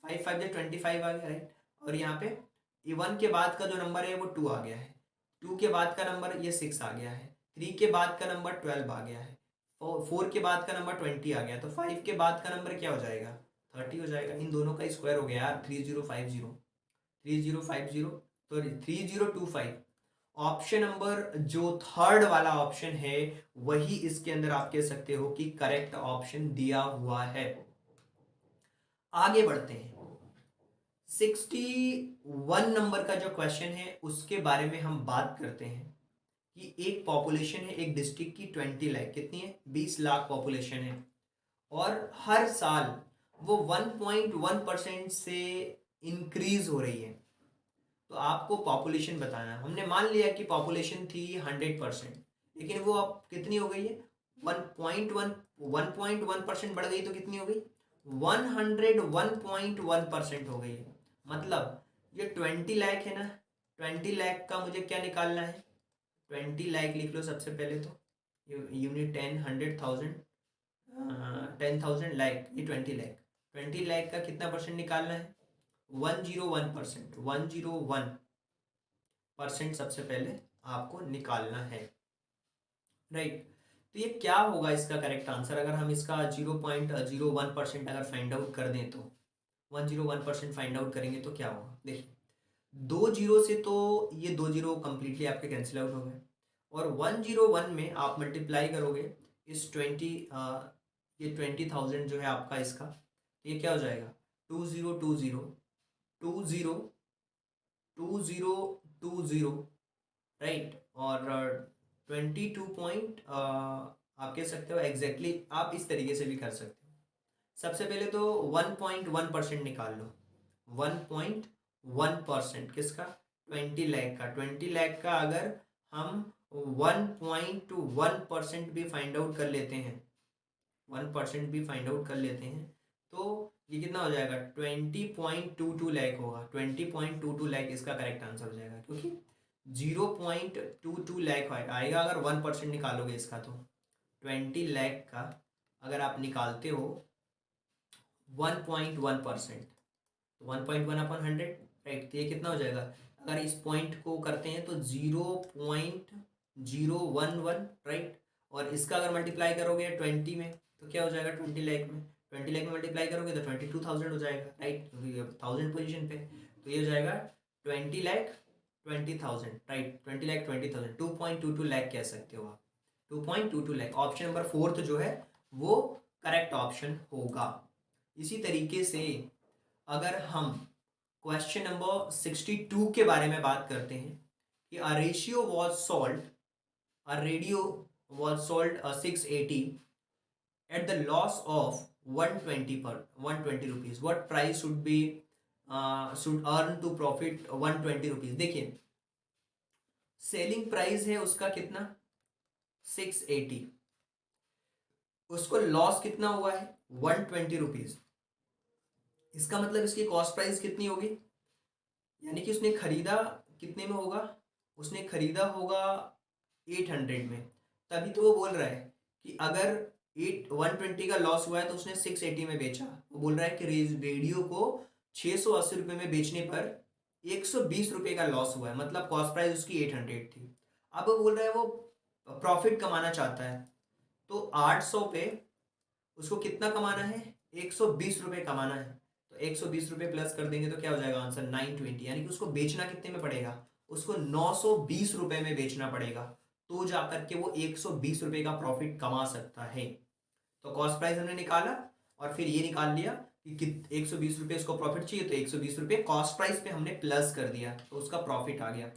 5 25 आ गया, राइट। और यहाँ पे वन के बाद का जो नंबर है वो 2 आ गया है, 2 के बाद का नंबर ये 6 आ गया है, 3 के बाद का नंबर 12 आ गया है, 4 के बाद का नंबर 20 आ गया, तो 5 के बाद का नंबर क्या हो जाएगा, 30 हो जाएगा। इन दोनों का स्क्वायर हो गया यार, 3050, 3050, तो 3025। ऑप्शन नंबर जो थर्ड वाला ऑप्शन है वही इसके अंदर आप कह सकते हो कि करेक्ट ऑप्शन दिया हुआ है। आगे बढ़ते हैं, 61 नंबर का जो क्वेश्चन है उसके बारे में हम बात करते हैं कि एक पॉपुलेशन है एक डिस्ट्रिक्ट की 20 लाख, कितनी है, 20 लाख पॉपुलेशन है, और हर साल वो 1.1% से इंक्रीज हो रही है। तो आपको पॉपुलेशन बताना है। हमने मान लिया कि पॉपुलेशन थी 100%, लेकिन वो अब कितनी हो गई है, 1.1% बढ़ गई, तो कितनी हो गई, 101.1% हो गई है। मतलब ये 20 लाख है ना, 20 लाख का मुझे क्या निकालना है, 20 लाख लिख लो सबसे पहले, तो यूनिट 10, 100,000, 10,000 लाख, ये 20 लाख, 20 लाख का कितना परसेंट निकालना है, 101%, 101% सबसे पहले आपको निकालना है, राइट। तो ये क्या होगा इसका करेक्ट आंसर, अगर हम इसका 0.01% अगर फाइंड आउट कर दें तो 101% फाइंड आउट करेंगे तो क्या होगा। देखिए, 2 जीरो से तो ये 2 जीरो कंप्लीटली आपके कैंसिल आउट हो गए, और 101 में आप मल्टीप्लाई करोगे इस ये 20,000 जो है आपका इसका, तो ये क्या हो जाएगा, 2020, 2020, राइट, और 22 आप कह सकते हो एग्जैक्टली, आप इस तरीके से भी कर सकते हो। सबसे पहले तो 1.1% निकाल लो, 1.1% किसका, 20 लाख का, 20 लाख का अगर हम 1.1% भी फाइंड आउट कर लेते हैं, 1% भी फाइंड आउट कर लेते हैं, तो ये कितना हो जाएगा, 20.22 लाख होगा, 20.22 लाख इसका करेक्ट आंसर हो जाएगा, क्योंकि 0.22 लाख आएगा अगर 1% निकालोगे इसका, तो 20 लाख का अगर आप निकालते हो 1.1%, तो 1.1/100, राइट, तो ये कितना हो जाएगा, अगर इस पॉइंट को करते हैं तो 0.011, राइट, और इसका अगर मल्टीप्लाई करोगे 20 में तो क्या हो जाएगा, 20 लाख में, 20 लाख में मल्टीप्लाई करोगे तो 22,000 हो जाएगा, राइट, क्योंकि 1000 पोजीशन पे, तो ये हो जाएगा 20 लाख 20,000, राइट, 20 लाख 20,000, 2.22 लाख कह सकते हो आप, 2.22 लाख। ऑप्शन नंबर 4 जो है वो करेक्ट ऑप्शन होगा। इसी तरीके से अगर हम क्वेश्चन नंबर 62 के बारे में बात करते हैं कि a ratio was solve a radio was sold 680 at the loss of 120 per 120 rupees. What price should earn to profit 120 rupees? देखिए, सेलिंग प्राइस है उसका कितना, 680, उसको लॉस कितना हुआ है, 120 रुपीज। इसका मतलब इसकी कॉस्ट प्राइस कितनी होगी, यानी कि उसने खरीदा कितने में होगा, उसने खरीदा होगा 800 में, तभी तो वो बोल रहा है कि अगर 120 का लॉस हुआ है तो उसने 680 में बेचा। वो बोल रहा है कि रेडियो को 680 रुपये में बेचने पर 120 रुपये का लॉस हुआ है, मतलब कॉस्ट प्राइस उसकी 800 थी। अब वो बोल रहा है वो प्रॉफिट कमाना चाहता है, तो 800 पे उसको कितना कमाना है, 120 रुपये कमाना है। तो 120 रुपये प्लस कर देंगे तो क्या हो जाएगा आंसर, 920। यानी कि उसको बेचना कितने में पड़ेगा, उसको 920 रुपये में बेचना पड़ेगा, तो जाकर के वो 120 रुपये का प्रॉफिट कमा सकता है। तो कॉस्ट प्राइस हमने निकाला और फिर ये निकाल लिया कि 120 रुपये उसको प्रॉफिट चाहिए, तो 120 रुपये कॉस्ट प्राइस पे हमने प्लस कर दिया, तो उसका प्रॉफिट आ गया।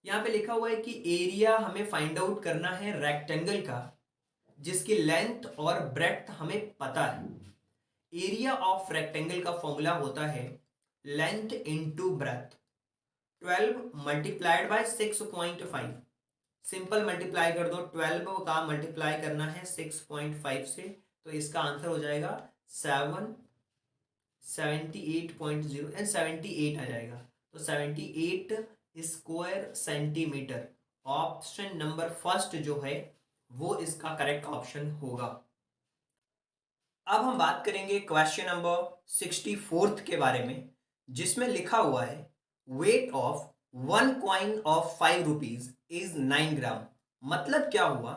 यहाँ पे लिखा हुआ है कि एरिया हमें फाइंड आउट करना है रेक्टेंगल का जिसकी लेंथ और ब्रेड्थ हमें पता है। एरिया ऑफ रेक्टेंगल का फॉर्मूला होता है length into breadth, 12 multiplied by 6.5। Simple multiply कर दो, 12 का मल्टीप्लाई करना है 6.5 से, तो इसका आंसर हो जाएगा 78.0 एंड 78 आ जाएगा, तो 78 square centimetre. Option number first जो है वो इसका करेक्ट ऑप्शन होगा। अब हम बात करेंगे क्वेश्चन नंबर 64 के बारे में, जिसमें लिखा हुआ है weight of one coin of 5 rupees is 9 ग्राम। मतलब क्या हुआ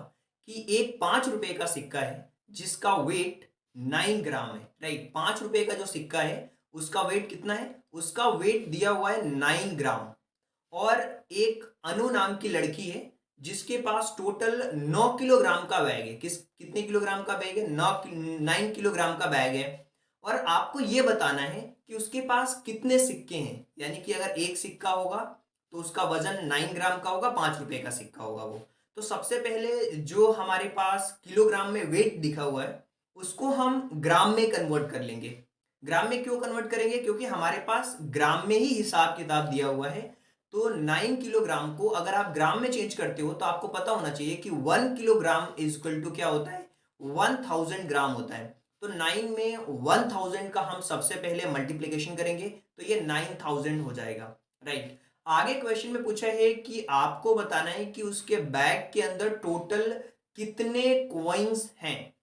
कि एक 5 रुपए का सिक्का है जिसका वेट 9 ग्राम है, राइट। 5 रुपए का जो सिक्का है उसका वेट कितना है, उसका वेट दिया हुआ है 9 ग्राम। और एक अनु नाम की लड़की है जिसके पास टोटल 9 किलोग्राम का बैग है। कितने किलोग्राम का बैग है, 9 किलोग्राम का बैग है। और आपको यह बताना है कि उसके पास कितने सिक्के हैं, यानी कि अगर एक सिक्का होगा तो उसका वजन 9 ग्राम का होगा, 5 रुपए का सिक्का होगा वो। तो सबसे पहले जो हमारे पास किलोग्राम में वेट दिखा हुआ है उसको हम ग्राम में कन्वर्ट कर लेंगे। ग्राम में क्यों कन्वर्ट करेंगे, क्योंकि हमारे पास ग्राम में ही हिसाब किताब दिया हुआ है। तो 9 किलोग्राम को अगर आप ग्राम में चेंज करते हो तो आपको पता होना चाहिए कि 1 किलोग्राम इज इक्वल टू क्या होता है, 1000 ग्राम होता है। तो 9 में 1000 का हम सबसे पहले मल्टीप्लीकेशन करेंगे तो ये 9000 हो जाएगा, राइट। आगे क्वेश्चन में पूछा है कि आपको बताना है कि उसके बैग के अंदर टोटल कितने कॉइन्स हैं।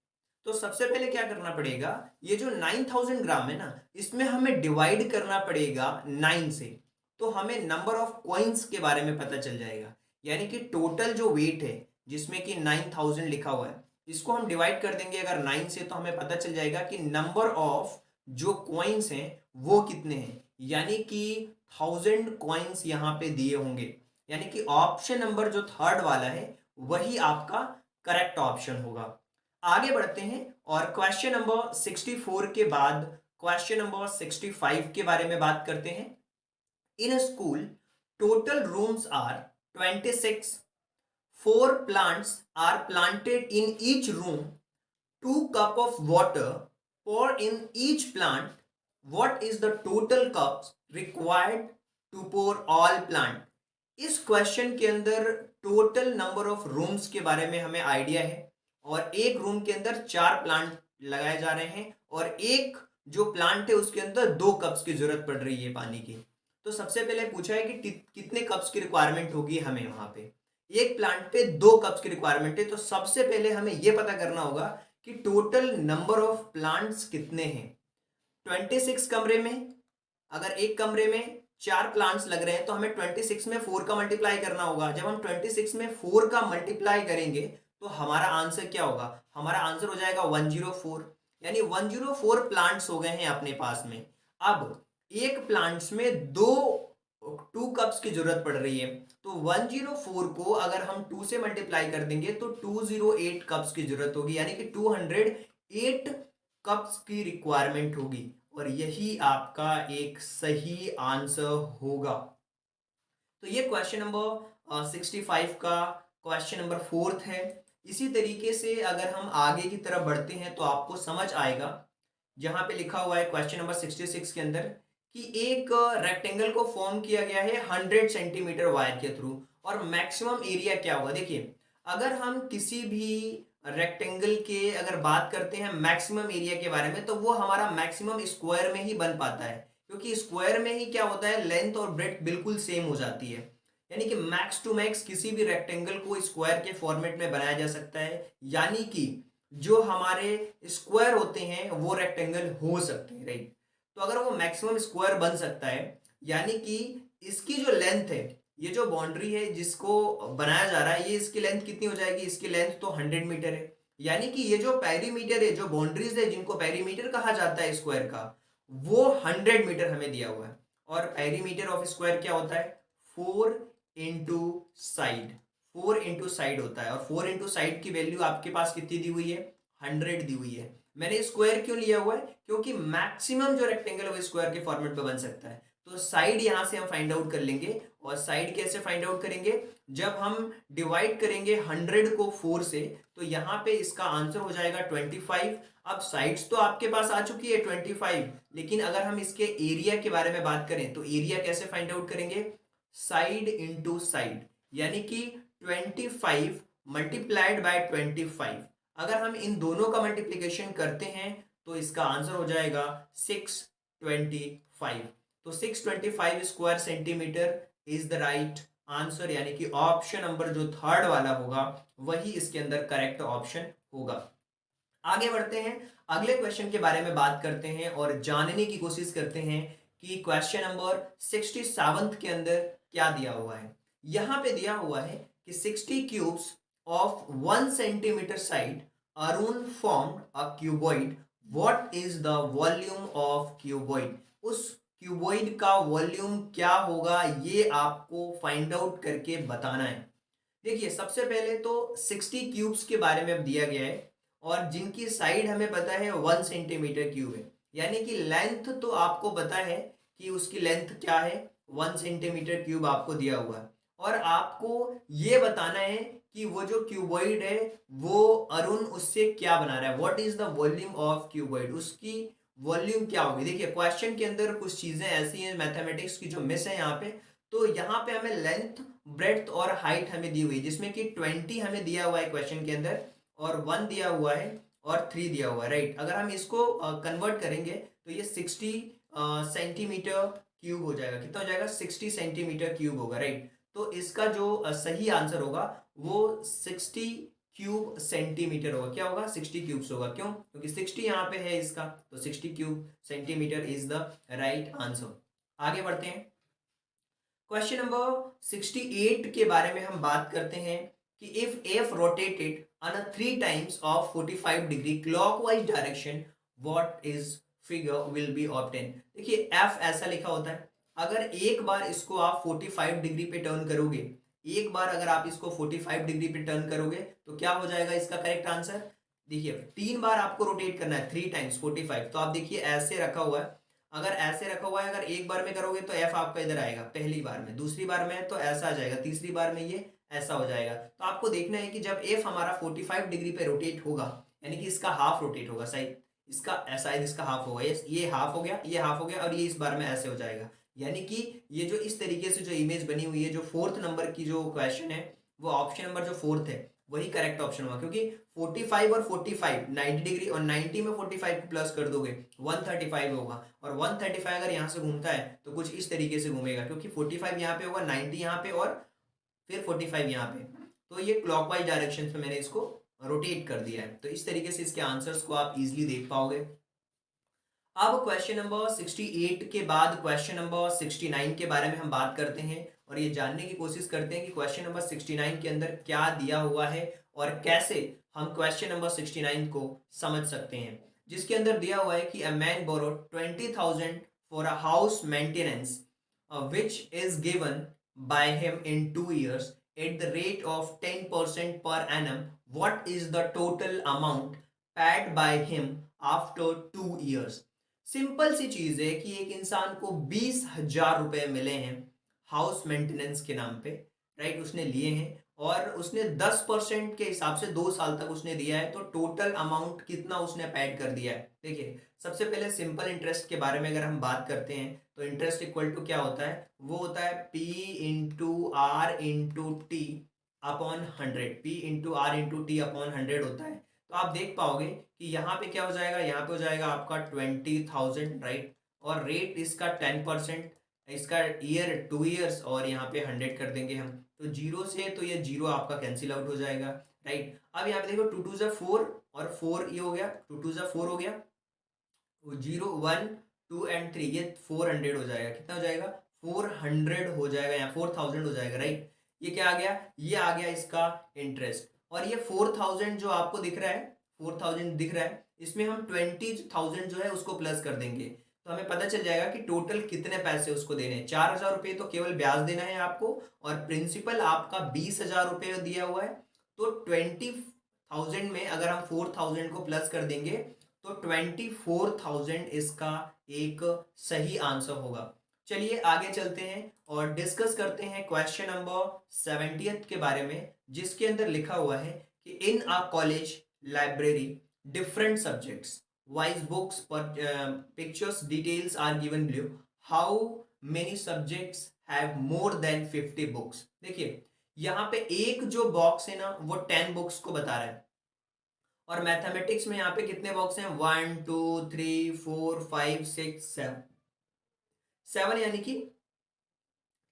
तो सबसे पहले क्या करना पड़ेगा, ये जो 9000 ग्राम है ना, इसमें हमें डिवाइड करना पड़ेगा 9 से, तो हमें नंबर ऑफ कॉइन्स के बारे में पता चल जाएगा। यानी कि टोटल जो वेट है जिसमें कि 9000 लिखा हुआ है, इसको हम डिवाइड कर देंगे अगर 9 से, तो हमें पता चल जाएगा कि नंबर ऑफ जो कॉइन्स हैं वो कितने हैं, यानी कि 1000 कॉइन्स यहां पे दिए होंगे। यानी कि ऑप्शन नंबर जो थर्ड वाला है वही आपका करेक्ट ऑप्शन होगा। आगे बढ़ते हैं और क्वेश्चन नंबर 64 के बाद क्वेश्चन नंबर 65 के बारे में बात करते हैं। In school total rooms are 26, 4 plants are planted in each room, 2 cup of water pour in each plant. What is the total cups required to pour all plant? इस question के अंदर total number of rooms के बारे में हमें idea है, और एक रूम के अंदर 4 प्लांट लगाए जा रहे हैं, और एक जो प्लांट है उसके अंदर 2 कप्स की जरूरत पड़ रही है पानी की। तो सबसे पहले पूछा है कि कितने कप्स की रिक्वायरमेंट होगी हमें, वहां पे एक प्लांट पे 2 कप्स की रिक्वायरमेंट है। तो सबसे पहले हमें यह पता करना होगा कि टोटल नंबर ऑफ प्लांट्स कितने हैं। 26 कमरे में, अगर एक कमरे में 4 प्लांट्स लग रहे हैं तो हमें 26 में 4 का मल्टीप्लाई करना होगा। जब हम 26 में 4 का मल्टीप्लाई करेंगे तो हमारा आंसर क्या होगा, हमारा आंसर हो जाएगा 104। यानी 104 प्लांट्स हो गए हैं अपने पास में। अब एक प्लांट्स में 2 कप्स की जरूरत पड़ रही है, तो 104 को अगर हम 2 से मल्टीप्लाई कर देंगे तो 208 कप्स की जरूरत होगी, यानी कि 208 कप्स की रिक्वायरमेंट होगी। और यही आपका एक सही आंसर होगा। तो ये क्वेश्चन नंबर 65 का क्वेश्चन नंबर 4 है। इसी तरीके से अगर हम आगे की तरफ बढ़ते हैं तो आपको समझ आएगा, जहां पे लिखा हुआ है क्वेश्चन नंबर 66 के अंदर कि एक रेक्टेंगल को फॉर्म किया गया है 100 सेंटीमीटर वायर के थ्रू, और मैक्सिमम एरिया क्या होगा। देखिए, अगर हम किसी भी रेक्टेंगल के अगर बात करते हैं मैक्सिमम एरिया के बारे में, तो वो हमारा मैक्सिमम स्क्वायर में ही बन पाता है, क्योंकि स्क्वायर में ही क्या होता है, लेंथ और ब्रेड्थ बिल्कुल सेम हो जाती है। यानी कि मैक्स टू मैक्स किसी भी रेक्टेंगल को स्क्वायर के फॉर्मेट में बनाया जा सकता है, यानी कि जो हमारे स्क्वायर होते हैं वो रेक्टेंगल हो सकते हैं, राइट। तो अगर वो मैक्सिमम स्क्वायर बन सकता है, यानी कि इसकी जो लेंथ है, ये जो बाउंड्री है जिसको बनाया जा रहा है, ये इसकी लेंथ कितनी हो जाएगी, इसकी लेंथ तो 100 मीटर है। यानी कि ये जो पेरीमीटर है, जो बाउंड्रीज है जिनको पेरीमीटर कहा जाता है स्क्वायर का, वो 100 मीटर हमें दिया हुआ है। और पेरीमीटर ऑफ स्क्वायर क्या होता है, 4 इंटू साइड, 4 इंटू साइड होता है। और 4 इंटू साइड की वैल्यू आपके पास कितनी दी हुई है, 100 दी हुई है। मैंने स्क्वायर क्यों लिया हुआ है, क्योंकि मैक्सिमम जो रेक्टेंगल है वो स्क्वायर के फॉर्मेट पे बन सकता है। तो साइड यहां से हम फाइंड आउट कर लेंगे। और साइड कैसे फाइंड आउट करेंगे, जब हम डिवाइड करेंगे 100 को 4 से, तो यहाँ पे इसका आंसर हो जाएगा 25। अब साइड्स तो आपके पास आ चुकी है 25, लेकिन अगर हम इसके एरिया के बारे में बात करें तो एरिया कैसे फाइंड आउट करेंगे, साइड इंटू साइड, यानी कि 25 मल्टीप्लाइड बाय 25। अगर हम इन दोनों का मल्टीप्लीकेशन करते हैं तो इसका आंसर हो जाएगा 625। तो 625 square centimetre is the right answer, यानी कि ऑप्शन नंबर जो थर्ड वाला होगा वही इसके अंदर करेक्ट ऑप्शन होगा। आगे बढ़ते हैं, अगले क्वेश्चन के बारे में बात करते हैं और जानने की कोशिश करते हैं कि क्वेश्चन नंबर 67 के अंदर क्या दिया हुआ है। यहां पे दिया हुआ है कि 60 cubes of 1 centimetre side Arun formed a cuboid, what is the volume of cuboid. उस क्यूबॉइड का वॉल्यूम क्या होगा, ये आपको फाइंड आउट करके बताना है। देखिए, सबसे पहले तो 60 क्यूब्स के बारे में अब दिया गया है, और जिनकी साइड हमें पता है 1 सेंटीमीटर क्यूब है, यानी कि लेंथ तो आपको पता है कि उसकी लेंथ क्या है, 1 सेंटीमीटर क्यूब आपको दिया हुआ है। और आपको ये बताना है कि वो जो क्यूबॉइड है वो अरुण उससे क्या बना रहा है, what is the volume of cuboid, उसकी वॉल्यूम क्या होगी। देखिए, क्वेश्चन के अंदर कुछ चीजें ऐसी हैं मैथमेटिक्स की जो मिस है यहाँ पे। तो यहाँ पे हमें लेंथ, ब्रेड्थ और हाइट हमें दी हुई है, जिसमें कि 20 हमें दिया हुआ है क्वेश्चन के अंदर, और 1 दिया हुआ है और 3 दिया हुआ है, राइट। अगर हम इसको कन्वर्ट करेंगे तो ये 60 सेंटीमीटर क्यूब हो जाएगा। कितना हो जाएगा, 60 सेंटीमीटर क्यूब होगा, राइट। तो इसका जो सही आंसर होगा वो 60 क्यूब सेंटीमीटर होगा। क्या होगा, 60 क्यूब्स होगा। क्यों, क्योंकि 60 यहाँ पे है इसका, तो 60 cube centimetre is the right answer. आगे बढ़ते हैं, क्वेश्चन नंबर 68 के बारे में हम बात करते हैं कि if F rotated on a 3 times of 45 degree clockwise direction, what is figure will be obtain. देखिए, एफ ऐसा लिखा होता है, अगर एक बार इसको आप 45 डिग्री पे टर्न करोगे, एक बार अगर आप इसको 45 डिग्री पे टर्न करोगे तो क्या हो जाएगा इसका करेक्ट आंसर। देखिए, 3 बार आपको रोटेट करना है, 3 टाइम्स 45, तो आप देखिए ऐसे रखा हुआ है। अगर ऐसे रखा हुआ है, अगर एक बार में करोगे तो एफ आपका इधर आएगा पहली बार में, दूसरी बार में तो ऐसा आ जाएगा, तीसरी बार में ये ऐसा हो जाएगा। तो आपको देखना है कि जब एफ हमारा 45 डिग्री पे रोटेट होगा, यानी कि इसका हाफ रोटेट होगा, सही, इसका शायद इसका हाफ होगा, ये हाफ हो गया, ये हाफ हो गया, और ये इस बार में ऐसे हो जाएगा। यानी कि ये जो इस तरीके से जो इमेज बनी हुई है, जो 4th नंबर की जो क्वेश्चन है, वो ऑप्शन नंबर जो 4th है वही करेक्ट ऑप्शन हुआ, क्योंकि 45 और 45 90 डिग्री, और 90 में 45 को प्लस कर दोगे 135 होगा, और 135 अगर यहाँ से घूमता है तो कुछ इस तरीके से घूमेगा, क्योंकि 45 यहाँ पे होगा, 90 यहाँ पे, और फिर 45 यहाँ पे। तो ये क्लॉकवाइज डायरेक्शन में मैंने इसको रोटेट कर दिया है, तो इस तरीके से इसके आंसर्स को आप इजीली देख पाओगे। अब क्वेश्चन नंबर 68 के बाद क्वेश्चन नंबर 69 के बारे में हम बात करते हैं, और ये जानने की कोशिश करते हैं कि क्वेश्चन नंबर 69 के अंदर क्या दिया हुआ है और कैसे हम क्वेश्चन नंबर 69 को समझ सकते हैं। जिसके अंदर दिया हुआ है कि a man borrowed 20,000 for a house maintenance which is given by him in 2 years at the rate of 10% per annum, what is the total amount paid by him after 2 years। Simple सी चीज है कि एक इंसान को 20,000 रुपए मिले हैं house maintenance के नाम पे, राइट, उसने लिए हैं और उसने 10% के हिसाब से 2 साल तक उसने दिया है, तो टोटल अमाउंट कितना उसने पेड कर दिया है। देखिए, सबसे पहले सिंपल इंटरेस्ट के बारे में अगर हम बात करते हैं तो इंटरेस्ट इक्वल टू क्या होता है, वो होता है P into R into T upon 100। P into R into T upon 100 होता है। तो आप देख पाओगे कि यहाँ पे क्या हो जाएगा, यहाँ पे हो जाएगा आपका 20,000, राइट, और रेट इसका 10%, इसका ईयर 2 ईयर्स, और यहाँ पे 100 कर देंगे हम, तो जीरो से तो ये जीरो आपका कैंसिल आउट हो जाएगा, राइट। अब यहाँ पे देखो 2 2 ज़ा 4 और 4 ये हो गया, 2 2 ज़ा 4 हो गया, 0 1 2 एंड 3, ये 400 हो जाएगा, कितना हो जाएगा 400 हो जाएगा, यहाँ 4,000 हो जाएगा, राइट। ये क्या आ गया, ये आ गया इसका इंटरेस्ट। और ये 4,000 जो आपको दिख रहा है, 4,000 दिख रहा है, इसमें हम 20,000 जो है उसको प्लस कर देंगे, तो हमें पता चल जाएगा कि टोटल कितने पैसे उसको देने हैं। 4,000 रुपये तो केवल ब्याज देना है आपको, और प्रिंसिपल आपका 20,000 रुपये दिया हुआ है। तो 20,000 में अगर हम 4,000 को प्लस कर देंगे तो 24,000 इसका एक सही आंसर होगा। चलिए आगे चलते हैं और डिस्कस करते हैं क्वेश्चन नंबर 70 के बारे में, जिसके अंदर लिखा हुआ है कि in a college library different subjects wise books per pictures details are given below, how many subjects have more than 50 books. देखिए, यहाँ पे एक जो बॉक्स है ना वो 10 बुक्स को बता रहा है, और मैथमेटिक्स में यहाँ पे कितने बॉक्स हैं, 1 2 3 4 5 6 7, 7 यानी कि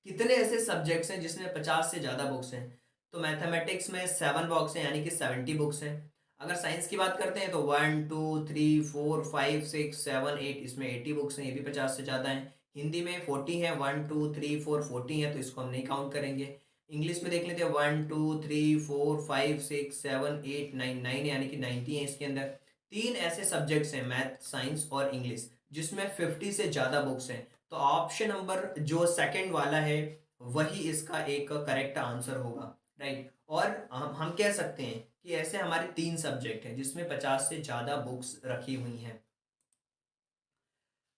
कितने ऐसे सब्जेक्ट्स हैं जिसमें 50 से ज़्यादा बुक्स हैं। तो मैथमेटिक्स में 7 बॉक्स हैं यानी कि 70 बुक्स हैं। अगर साइंस की बात करते हैं तो 1 2 3 4 5 6 7 8, इसमें 80 बुक्स हैं, ये भी 50 से ज़्यादा हैं। हिंदी में 40 है, 1 2 3 4 40 है, तो इसको हम नहीं काउंट करेंगे। इंग्लिश में देख लेते हैं, 1 2 3 4 5 6 7 8 9, 9 यानी कि 90 है इसके अंदर। तीन ऐसे सब्जेक्ट्स हैं, मैथ, साइंस और इंग्लिश, जिसमें 50 से ज़्यादा बुक्स हैं। तो ऑप्शन नंबर जो सेकंड वाला है वही इसका एक करेक्ट आंसर होगा, राइट। और हम कह सकते हैं कि ऐसे हमारे 3 सब्जेक्ट हैं जिसमें 50 से ज़्यादा बुक्स रखी हुई हैं।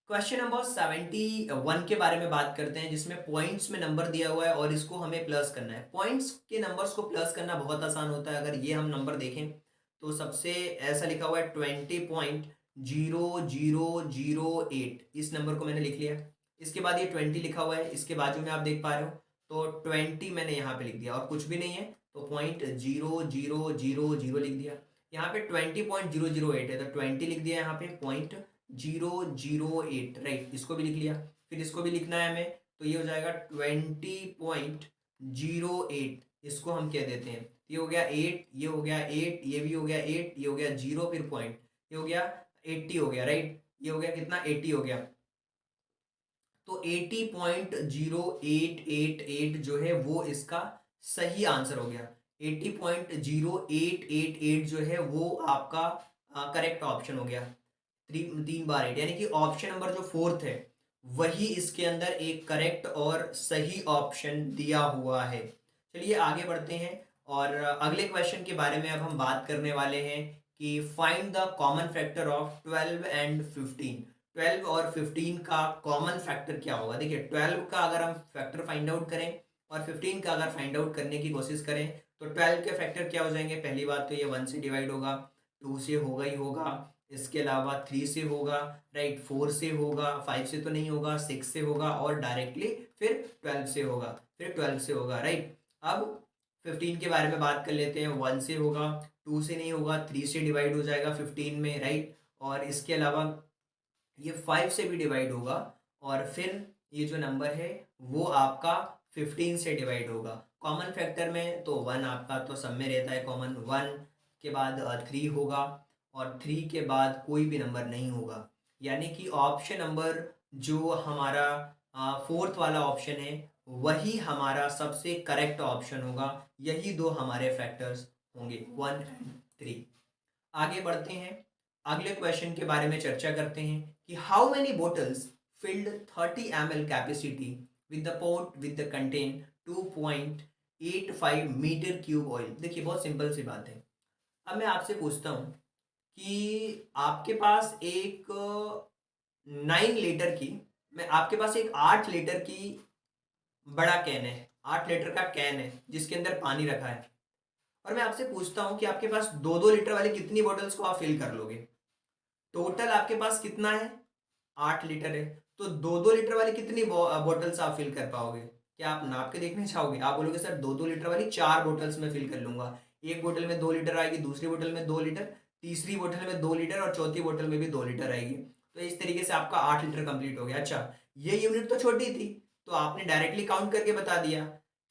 क्वेश्चन नंबर 71 के बारे में बात करते हैं, जिसमें पॉइंट्स में नंबर दिया हुआ है और इसको हमें प्लस करना है। पॉइंट्स के नंबर्स को प्लस करना बहुत आसान होता है। अगर ये हम नंबर देखें तो सबसे ऐसा लिखा हुआ है 20.0008, इस नंबर को मैंने लिख लिया। इसके बाद ये 20 लिखा हुआ है, इसके बाजू में आप देख पा रहे हो, तो 20 मैंने यहाँ पे लिख दिया और कुछ भी नहीं है, तो 0.0000 लिख दिया। यहाँ पे 20.008 है, तो 20 लिख दिया यहाँ पे, 0.008, राइट, इसको भी लिख लिया। फिर इसको भी लिखना है हमें, तो ये हो जाएगा 20.08, इसको हम कह देते हैं। ये हो गया 8, ये हो गया 8, ये भी हो गया 8, ये हो गया 0, फिर पॉइंट, ये हो गया 80 हो गया, राइट। ये हो गया कितना, 80 हो गया। तो 80.0888 जो है वो इसका सही आंसर हो गया। 80.0888 जो है वो आपका करेक्ट ऑप्शन हो गया। 3 बार 8 यानी कि ऑप्शन नंबर जो फोर्थ है वही इसके अंदर एक करेक्ट और सही ऑप्शन दिया हुआ है। चलिए आगे बढ़ते हैं और अगले क्वेश्चन के बारे में अब हम बात करने वाले हैं कि find the common factor of 12 and 15। 12 और 15 का कॉमन फैक्टर क्या होगा। देखिए, 12 का अगर हम फैक्टर फाइंड आउट करें और 15 का अगर फाइंड आउट करने की कोशिश करें तो 12 के फैक्टर क्या हो जाएंगे। पहली बात तो ये 1 से डिवाइड होगा, 2 से होगा ही होगा, इसके अलावा 3 से होगा, राइट, 4 से होगा, 5 से तो नहीं होगा, 6 से होगा, और डायरेक्टली फिर 12 से होगा, फिर 12 से होगा, राइट। अब 15 के बारे में बात कर लेते हैं। 1 से होगा, 2 से नहीं होगा, 3 से डिवाइड हो जाएगा 15 में, राइट, और इसके अलावा ये 5 से भी डिवाइड होगा, और फिर ये जो नंबर है वो आपका 15 से डिवाइड होगा। कॉमन फैक्टर में तो 1 आपका तो सब में रहता है कॉमन, 1 के बाद 3 होगा, और 3 के बाद कोई भी नंबर नहीं होगा। यानी कि ऑप्शन नंबर जो हमारा फोर्थ वाला ऑप्शन है वही हमारा सबसे करेक्ट ऑप्शन होगा। यही दो हमारे फैक्टर्स होंगे, 1 एंड 3। आगे बढ़ते हैं, अगले क्वेश्चन के बारे में चर्चा करते हैं कि how many bottles filled 30 ml capacity with the port with the contain 2.85 metre cube oil. देखिए, बहुत सिंपल सी बात है। अब मैं आपसे पूछता हूँ कि आपके पास एक 9 लीटर की, मैं आपके पास एक 8 लीटर की बड़ा कैन है, 8 लीटर का कैन है जिसके अंदर पानी रखा है, और मैं आपसे पूछता हूं कि आपके पास 2-2 लीटर वाली कितनी बॉटल्स को आप फिल कर लोगे? टोटल आपके पास कितना है? 8 लीटर है। तो 2-2 लीटर वाली कितनी बॉटल्स आप फिल कर पाओगे? क्या आप नाप के देखना चाहोगे? आप बोलोगे सर 2-2 लीटर वाली 4 बॉटल्स में फिल कर लूंगा। एक बोतल में 2 लीटर आएगी, दूसरी बोतल में 2 लीटर, तीसरी बोतल में 2 लीटर, और चौथी बोतल में भी 2 लीटर आएगी। तो इस तरीके से आपका 8 लीटर कंप्लीट हो गया। अच्छा, ये यूनिट तो छोटी थी, तो आपने डायरेक्टली काउंट करके बता दिया,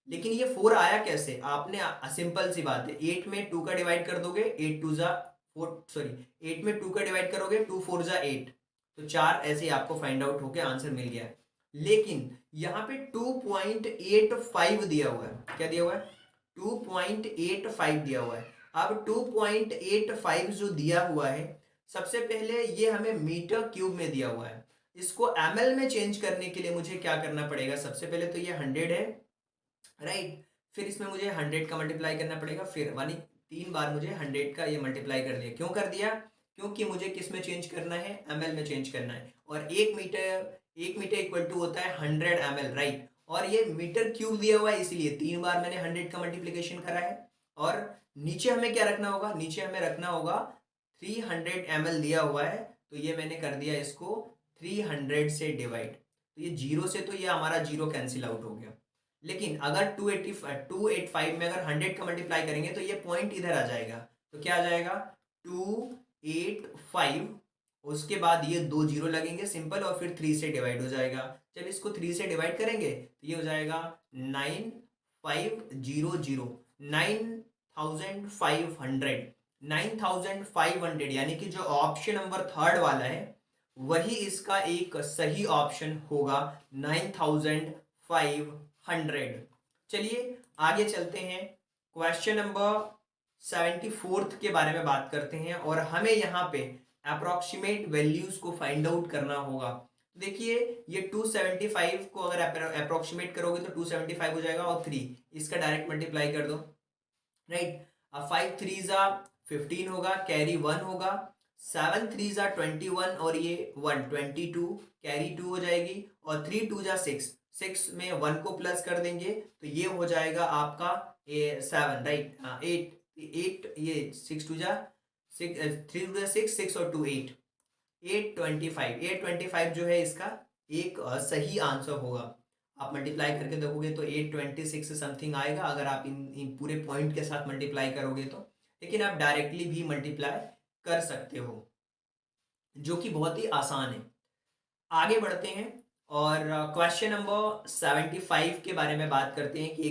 लेकिन ये 4 आया कैसे? आपने सिंपल सी बात है, 8 में 2 का डिवाइड कर दोगे, 8 टू जा 4, सॉरी 8 में 2 का डिवाइड करोगे, 2 4 जा 8, तो 4 ऐसे ही आपको फाइंड आउट होके आंसर मिल गया है। लेकिन यहाँ पे 2.85 दिया हुआ है। क्या दिया हुआ है? 2.85 दिया हुआ है। अब 2.85 जो दिया हुआ है, सबसे पहले ये हमें मीटर क्यूब में दिया हुआ है। इसको एमएल में चेंज करने के लिए मुझे क्या करना पड़ेगा? सबसे पहले तो ये 100 है, राइट। फिर इसमें मुझे 100 का मल्टीप्लाई करना पड़ेगा, फिर यानी 3 बार मुझे 100 का ये मल्टीप्लाई कर दिया। क्यों कर दिया? क्योंकि मुझे किस में चेंज करना है? एमएल में चेंज करना है। और 1 मीटर इक्वल टू होता है 100 ml, राइट। और ये मीटर क्यूब दिया हुआ है, इसीलिए 3 बार मैंने 100 का मल्टीप्लीकेशन करा है। और नीचे हमें क्या रखना होगा? नीचे हमें रखना होगा 300 ml दिया हुआ है, तो ये मैंने कर दिया इसको 300 से डिवाइड। तो ये जीरो से, तो ये हमारा जीरो कैंसिल आउट हो गया। लेकिन अगर 285 में अगर 100 का मल्टीप्लाई करेंगे तो ये पॉइंट इधर आ जाएगा। तो क्या आ जाएगा? 285, उसके बाद ये 2 जीरो लगेंगे सिंपल, और फिर 3 से डिवाइड हो जाएगा। जब इसको 3 से डिवाइड करेंगे तो ये हो जाएगा 9500, 9500, 9500, यानी कि जो ऑप्शन नंबर थर्ड वाला है वही इसका एक सही ऑप्शन होगा, 9500। चलिए आगे चलते हैं, क्वेश्चन नंबर 74 के बारे में बात करते हैं, और हमें यहाँ पे अप्रोक्सीमेट वैल्यूज को फाइंड आउट करना होगा। देखिए, ये 275 को अगर अप्रोक्सीमेट करोगे तो 275 हो जाएगा, और 3 इसका डायरेक्ट मल्टीप्लाई कर दो, राइट। अब 5 3 जा 15 होगा, कैरी 1 होगा, 7 3 जा 21, और ये 1 22, कैरी 2 हो जाएगी, और 3 2 जा 6, 6 में 1 को प्लस कर देंगे तो ये हो जाएगा आपका 7, राइट। 8 8, ये 6 2 जा 6, 3 2 जा 6, 6 और 2 8, 825, 825 जो है इसका एक सही आंसर होगा। आप मल्टीप्लाई करके देखोगे तो 826 समथिंग आएगा, अगर आप इन पूरे पॉइंट के साथ मल्टीप्लाई करोगे तो। लेकिन आप डायरेक्टली भी मल्टीप्लाई कर सकते हो, जो कि बहुत ही आसान है। आगे बढ़ते हैं, और क्वेश्चन नंबर 75 के बारे में बात करते हैं कि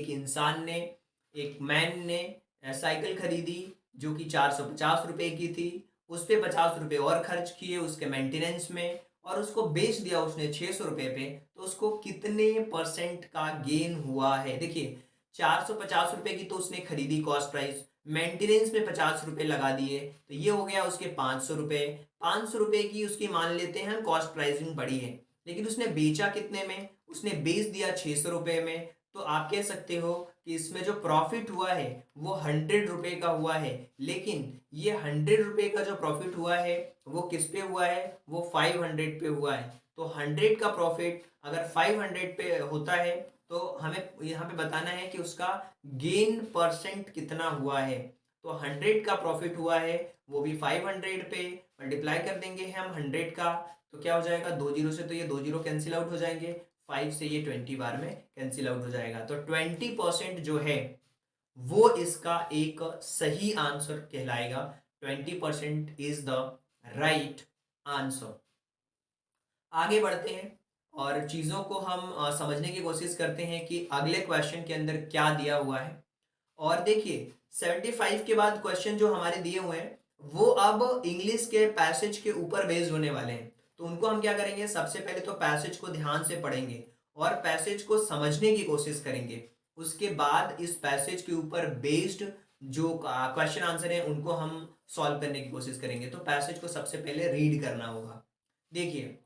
एक मैन ने साइकिल खरीदी जो कि 450 रुपए की थी। उस पर 50 रुपए और खर्च किए उसके मेंटेनेंस में, और उसको बेच दिया उसने 600 रुपए पे। तो उसको कितने परसेंट का गेन हुआ है? देखिए, 450 रुपए की तो उसने खरीदी कॉस्ट प्राइस, मेंटेनेंस में 50 रुपए लगा दिए, तो ये हो गया उसके 500 रुपए। 500 रुपए की उसकी मान लेते हैं हम कॉस्ट प्राइसिंग बढ़ी है, लेकिन उसने बेचा कितने में? उसने बेच दिया 600 रुपए में। तो आप कह सकते हो कि इसमें जो प्रॉफिट हुआ है वो 100 रुपए का हुआ है। लेकिन ये 100 रुपए का जो प्रॉफिट हुआ है वो किस पे हुआ है? वो 500 पे हुआ है। तो 100 का प्रॉफिट अगर 500 पे होता है तो हमें यहाँ पे बताना है कि उसका गेन परसेंट कितना हुआ है। तो 100 का प्रॉफिट हुआ है, वो भी 500 पे मल्टीप्लाई कर देंगे हम 100 का, तो क्या हो जाएगा? 2 जीरो से तो ये 2 जीरो कैंसिल आउट हो जाएंगे, 5 से ये 20 बार में कैंसिल आउट हो जाएगा। तो 20% जो है वो इसका एक सही आंसर कहलाएगा। 20% इज द राइट आंसर। आगे बढ़ते हैं और चीज़ों को हम समझने की कोशिश करते हैं कि अगले क्वेश्चन के अंदर क्या दिया हुआ है। और देखिए, 75 के बाद क्वेश्चन जो हमारे दिए हुए हैं वो अब इंग्लिश के पैसेज के ऊपर बेस्ड होने वाले हैं। तो उनको हम क्या करेंगे? सबसे पहले तो पैसेज को ध्यान से पढ़ेंगे और पैसेज को समझने की कोशिश करेंगे। उसके बाद इस पैसेज के ऊपर बेस्ड जो क्वेश्चन आंसर है उनको हम सॉल्व करने की कोशिश करेंगे। तो पैसेज को सबसे पहले रीड करना होगा। देखिए,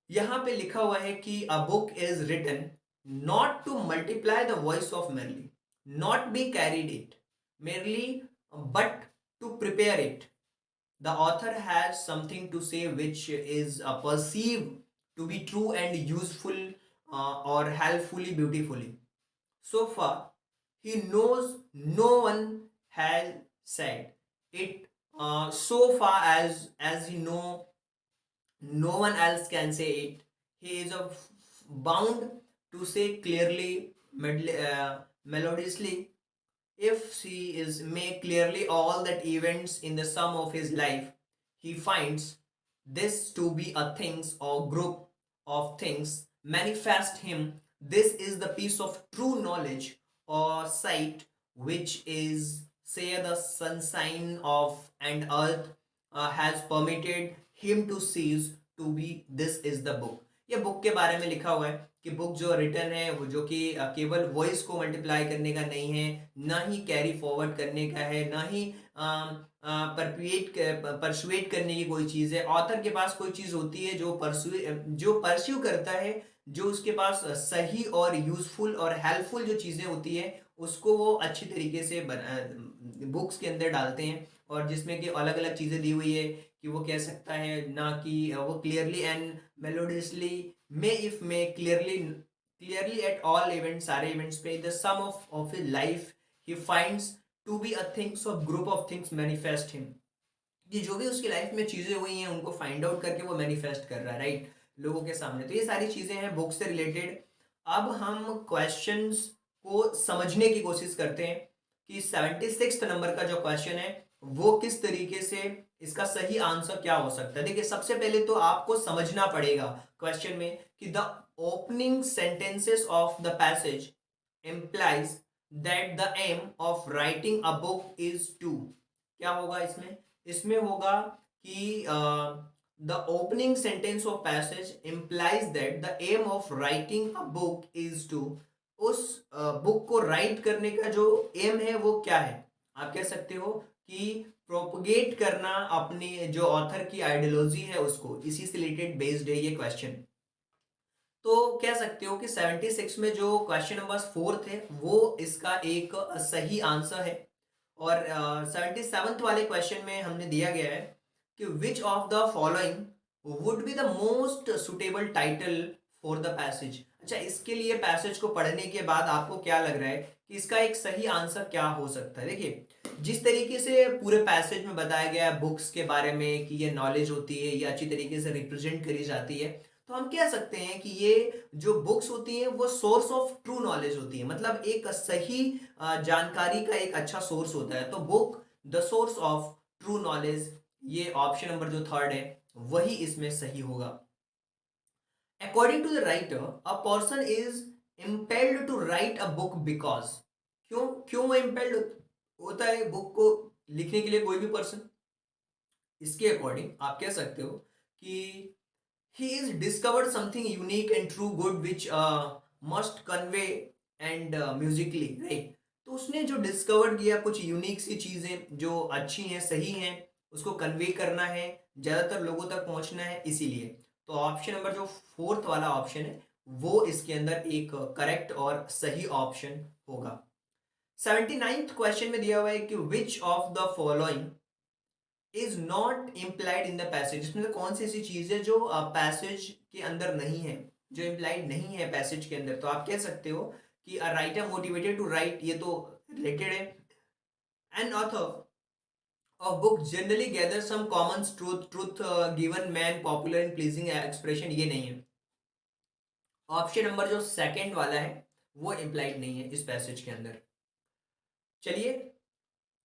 यहां पे लिखा हुआ है कि a book is written not to multiply the voice of merely, not be carried it merely, but to prepare it. the author has something to say which is perceived to be true and useful or helpfully beautifully. So far he knows no one has said it. So far as he know, no one else can say it. He is bound to say clearly, melodiously, if he is make clearly all that events in the sum of his life, he finds this to be a things or group of things manifest him. This is the piece of true knowledge or sight which is say the sunshine of and earth has permitted him to seize to be this is the book. ये book के बारे में लिखा हुआ है कि book जो return है वो जो कि केवल वॉइस को मल्टीप्लाई करने का नहीं है, ना ही कैरी फॉरवर्ड करने का है, ना ही परसुएट करने की कोई चीज़ है. ऑथर के पास कोई चीज़ होती है जो परस्यू करता है, जो उसके पास सही और यूजफुल और हेल्पफुल जो चीज़ें होती है उसको वो अच्छी तरीके से बुक्स के अंदर डालते हैं. और जिसमें कि अलग अलग चीज़ें दी हुई है कि वो कह सकता है ना कि वो clearly and melodiously may if may clearly at all events, सारे इवेंट्स पे the sum of his life he finds to be a things of group of things manifest him. ये जो भी उसकी लाइफ में चीज़ें हुई हैं उनको फाइंड आउट करके वो मैनिफेस्ट कर रहा है, राइट, लोगों के सामने. तो ये सारी चीज़ें हैं बुक से रिलेटेड. अब हम क्वेश्चंस को समझने की कोशिश करते हैं कि 76 नंबर का जो क्वेश्चन है वो किस तरीके से इसका सही आंसर क्या हो सकता है. देखिए सबसे पहले तो आपको समझना पड़ेगा क्वेश्चन में कि the opening sentences of the passage implies that the aim of writing a book is to. क्या होगा इसमें? इसमें होगा कि the opening sentence of passage implies that the aim of writing a book is to. उस book को right करने का जो एम है वो क्या है? आप कह सकते हो कि प्रोपगेट करना अपनी जो ऑथर की आइडियोलॉजी है उसको, इसी से रिलेटेड बेस्ड है ये क्वेश्चन. तो कह सकते हो कि 76 में जो क्वेश्चन नंबर 4 थे वो इसका एक सही आंसर है. और 77 वाले क्वेश्चन में हमने दिया गया है कि which of the following would be the most suitable title for the passage. अच्छा, इसके लिए पैसेज को पढ़ने के बाद आपको क्या लग रहा है कि इसका एक सही आंसर क्या हो सकता है. देखिए जिस तरीके से पूरे पैसेज में बताया गया है बुक्स के बारे में कि ये नॉलेज होती है, ये अच्छी तरीके से रिप्रेजेंट करी जाती है, तो हम कह सकते हैं कि ये जो बुक्स होती हैं वो सोर्स ऑफ ट्रू नॉलेज होती है. मतलब एक सही जानकारी का एक अच्छा सोर्स होता है. तो book the source of true knowledge, ये ऑप्शन नंबर जो थर्ड है वही इसमें सही होगा. According to the writer a person is impelled to write a book because. क्यों क्यों वो इम्पेल्ड होता है बुक को लिखने के लिए कोई भी पर्सन? इसके अकॉर्डिंग आप कह सकते हो कि he is discovered something unique and true good which must convey and musically, right. तो उसने जो डिस्कवर किया कुछ यूनिक सी चीज़ें जो अच्छी हैं, सही हैं, उसको कन्वे करना है, ज़्यादातर लोगों तक पहुंचना है, इसीलिए. तो ऑप्शन नंबर जो फोर्थ वाला ऑप्शन है वो इसके अंदर एक करेक्ट और सही ऑप्शन होगा. 79th क्वेश्चन में दिया हुआ है कि which of the following is not implied in the passage. इसमें से कौन सी ऐसी चीज है जो पैसेज के अंदर नहीं है, जो इम्प्लाइड नहीं है पैसेज के अंदर. तो आप कह सकते हो कि a writer motivated to write, ये तो रिलेटेड है. An author of book generally gather some common truth given man popular in pleasing expression, ये नहीं है. ऑप्शन नंबर जो सेकंड वाला है वो इम्प्लाइड नहीं है इस पैसेज के अंदर. चलिए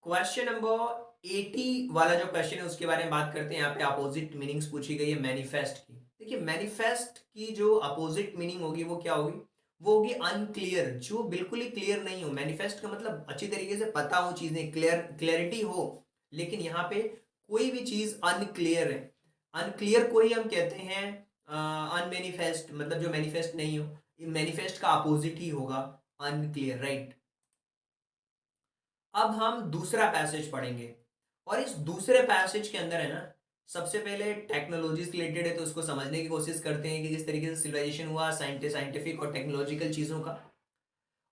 क्वेश्चन नंबर 80 वाला जो क्वेश्चन है उसके बारे में बात करते हैं. यहाँ पे अपोजिट मीनिंग्स पूछी गई है मैनिफेस्ट की. देखिए मैनिफेस्ट की जो अपोजिट मीनिंग होगी वो क्या होगी? वो होगी अनक्लियर, जो बिल्कुल ही क्लियर नहीं हो. मैनिफेस्ट का मतलब अच्छी तरीके से पता हो चीजें, क्लियरिटी हो. लेकिन यहाँ पे कोई भी चीज अनक्लियर है. अनक्लियर को ही हम कहते हैं अनमैनिफेस्ट, मतलब जो मैनिफेस्ट नहीं हो. मैनिफेस्ट का अपोजिट ही होगा अनक्लियर, राइट. अब हम दूसरा पैसेज पढ़ेंगे और इस दूसरे पैसेज के अंदर है ना, सबसे पहले टेक्नोलॉजी से रिलेटेड है तो उसको समझने की कोशिश करते हैं कि किस तरीके से सिविलाइजेशन हुआ, साइंटिफिक और टेक्नोलॉजिकल चीज़ों का.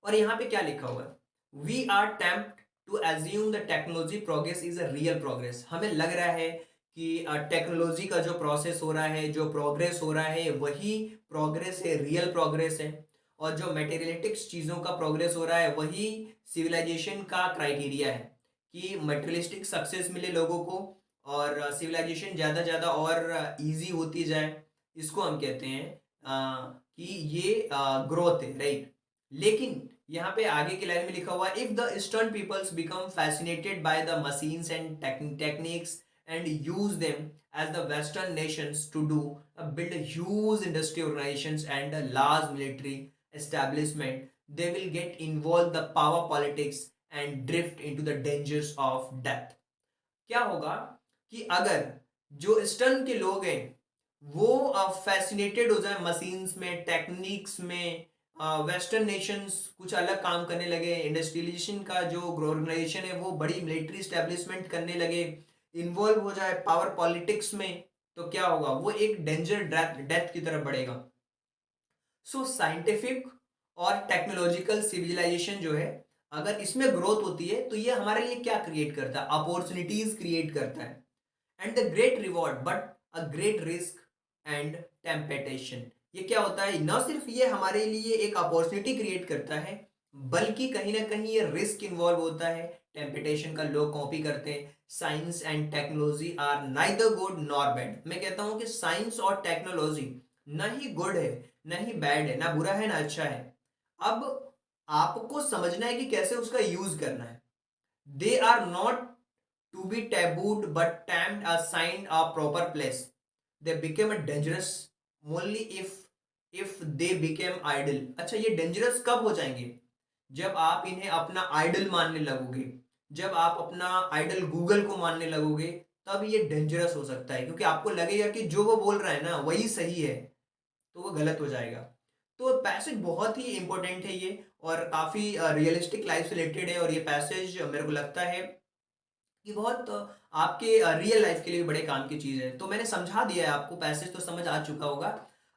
और यहाँ पे क्या लिखा हुआ है? We are tempt to assume the technology progress is a real progress. हमें लग रहा है कि टेक्नोलॉजी का जो प्रोसेस हो रहा है, जो प्रोग्रेस हो रहा है, वही प्रोग्रेस है, रियल प्रोग्रेस है। और जो मटेरियलिस्टिक्स चीज़ों का प्रोग्रेस हो रहा है, वही सिविलाइजेशन का क्राइटेरिया है कि मटेरियलिस्टिक सक्सेस मिले लोगों को और सिविलाइजेशन ज़्यादा ज़्यादा और इजी होती जाए। इसको हम कहते हैं कि ये ग्रोथ है, राइट। लेकिन यहाँ पे आगे की लाइन में लिखा हुआ है, if the eastern peoples become fascinated by the machines and techniques and use them as the Western nations to do build huge industry organizations and a large military establishment, they will get involved the power politics and drift into the dangers of death. क्या होगा कि अगर जो eastern के लोग हैं वो fascinated हो जाए मशीन्स में, टेक्निक्स में, वेस्टर्न नेशंस कुछ अलग काम करने लगे, इंडस्ट्रियलाइजेशन का जो ऑर्गेनाइजेशन है वो बड़ी मिलिट्री स्टैब्लिशमेंट करने लगे, इन्वॉल्व हो जाए पावर पॉलिटिक्स में, तो क्या होगा, वो एक डेंजर डेथ की तरफ बढ़ेगा। सो साइंटिफिक और टेक्नोलॉजिकल सिविलाइजेशन जो है, अगर इसमें ग्रोथ होती है तो ये हमारे लिए क्या क्रिएट करता है, अपॉर्चुनिटीज क्रिएट करता है and the great reward but a great risk and temptation. ये क्या होता है, न सिर्फ ये हमारे लिए एक अपॉर्चुनिटी क्रिएट करता है, बल्कि कहीं ना कहीं ये रिस्क इन्वॉल्व होता है, टेम्पटेशन का लोग कॉपी करते हैं। Science and technology are neither good nor bad. मैं कहता हूं कि साइंस और टेक्नोलॉजी न ही गुड है, न ही बैड है, ना बुरा है ना अच्छा है। अब आपको समझना है कि कैसे उसका यूज करना है। They are not to be tabooed but tamed assigned a proper place. They became a dangerous only if they became idle. अच्छा, ये डेंजरस कब हो जाएंगे, जब आप इन्हें अपना आइडल मानने लगोगे, जब आप अपना आइडल गूगल को मानने लगोगे, तब ये डेंजरस हो सकता है, क्योंकि आपको लगेगा कि जो वो बोल रहा है ना वही सही है, तो वो गलत हो जाएगा। तो पैसेज बहुत ही इंपॉर्टेंट है ये, और काफ़ी रियलिस्टिक लाइफ से रिलेटेड है, और ये पैसेज मेरे को लगता है कि बहुत आपके रियल लाइफ के लिए भी बड़े काम की चीज़ है। तो मैंने समझा दिया है आपको, पैसेज तो समझ आ चुका होगा।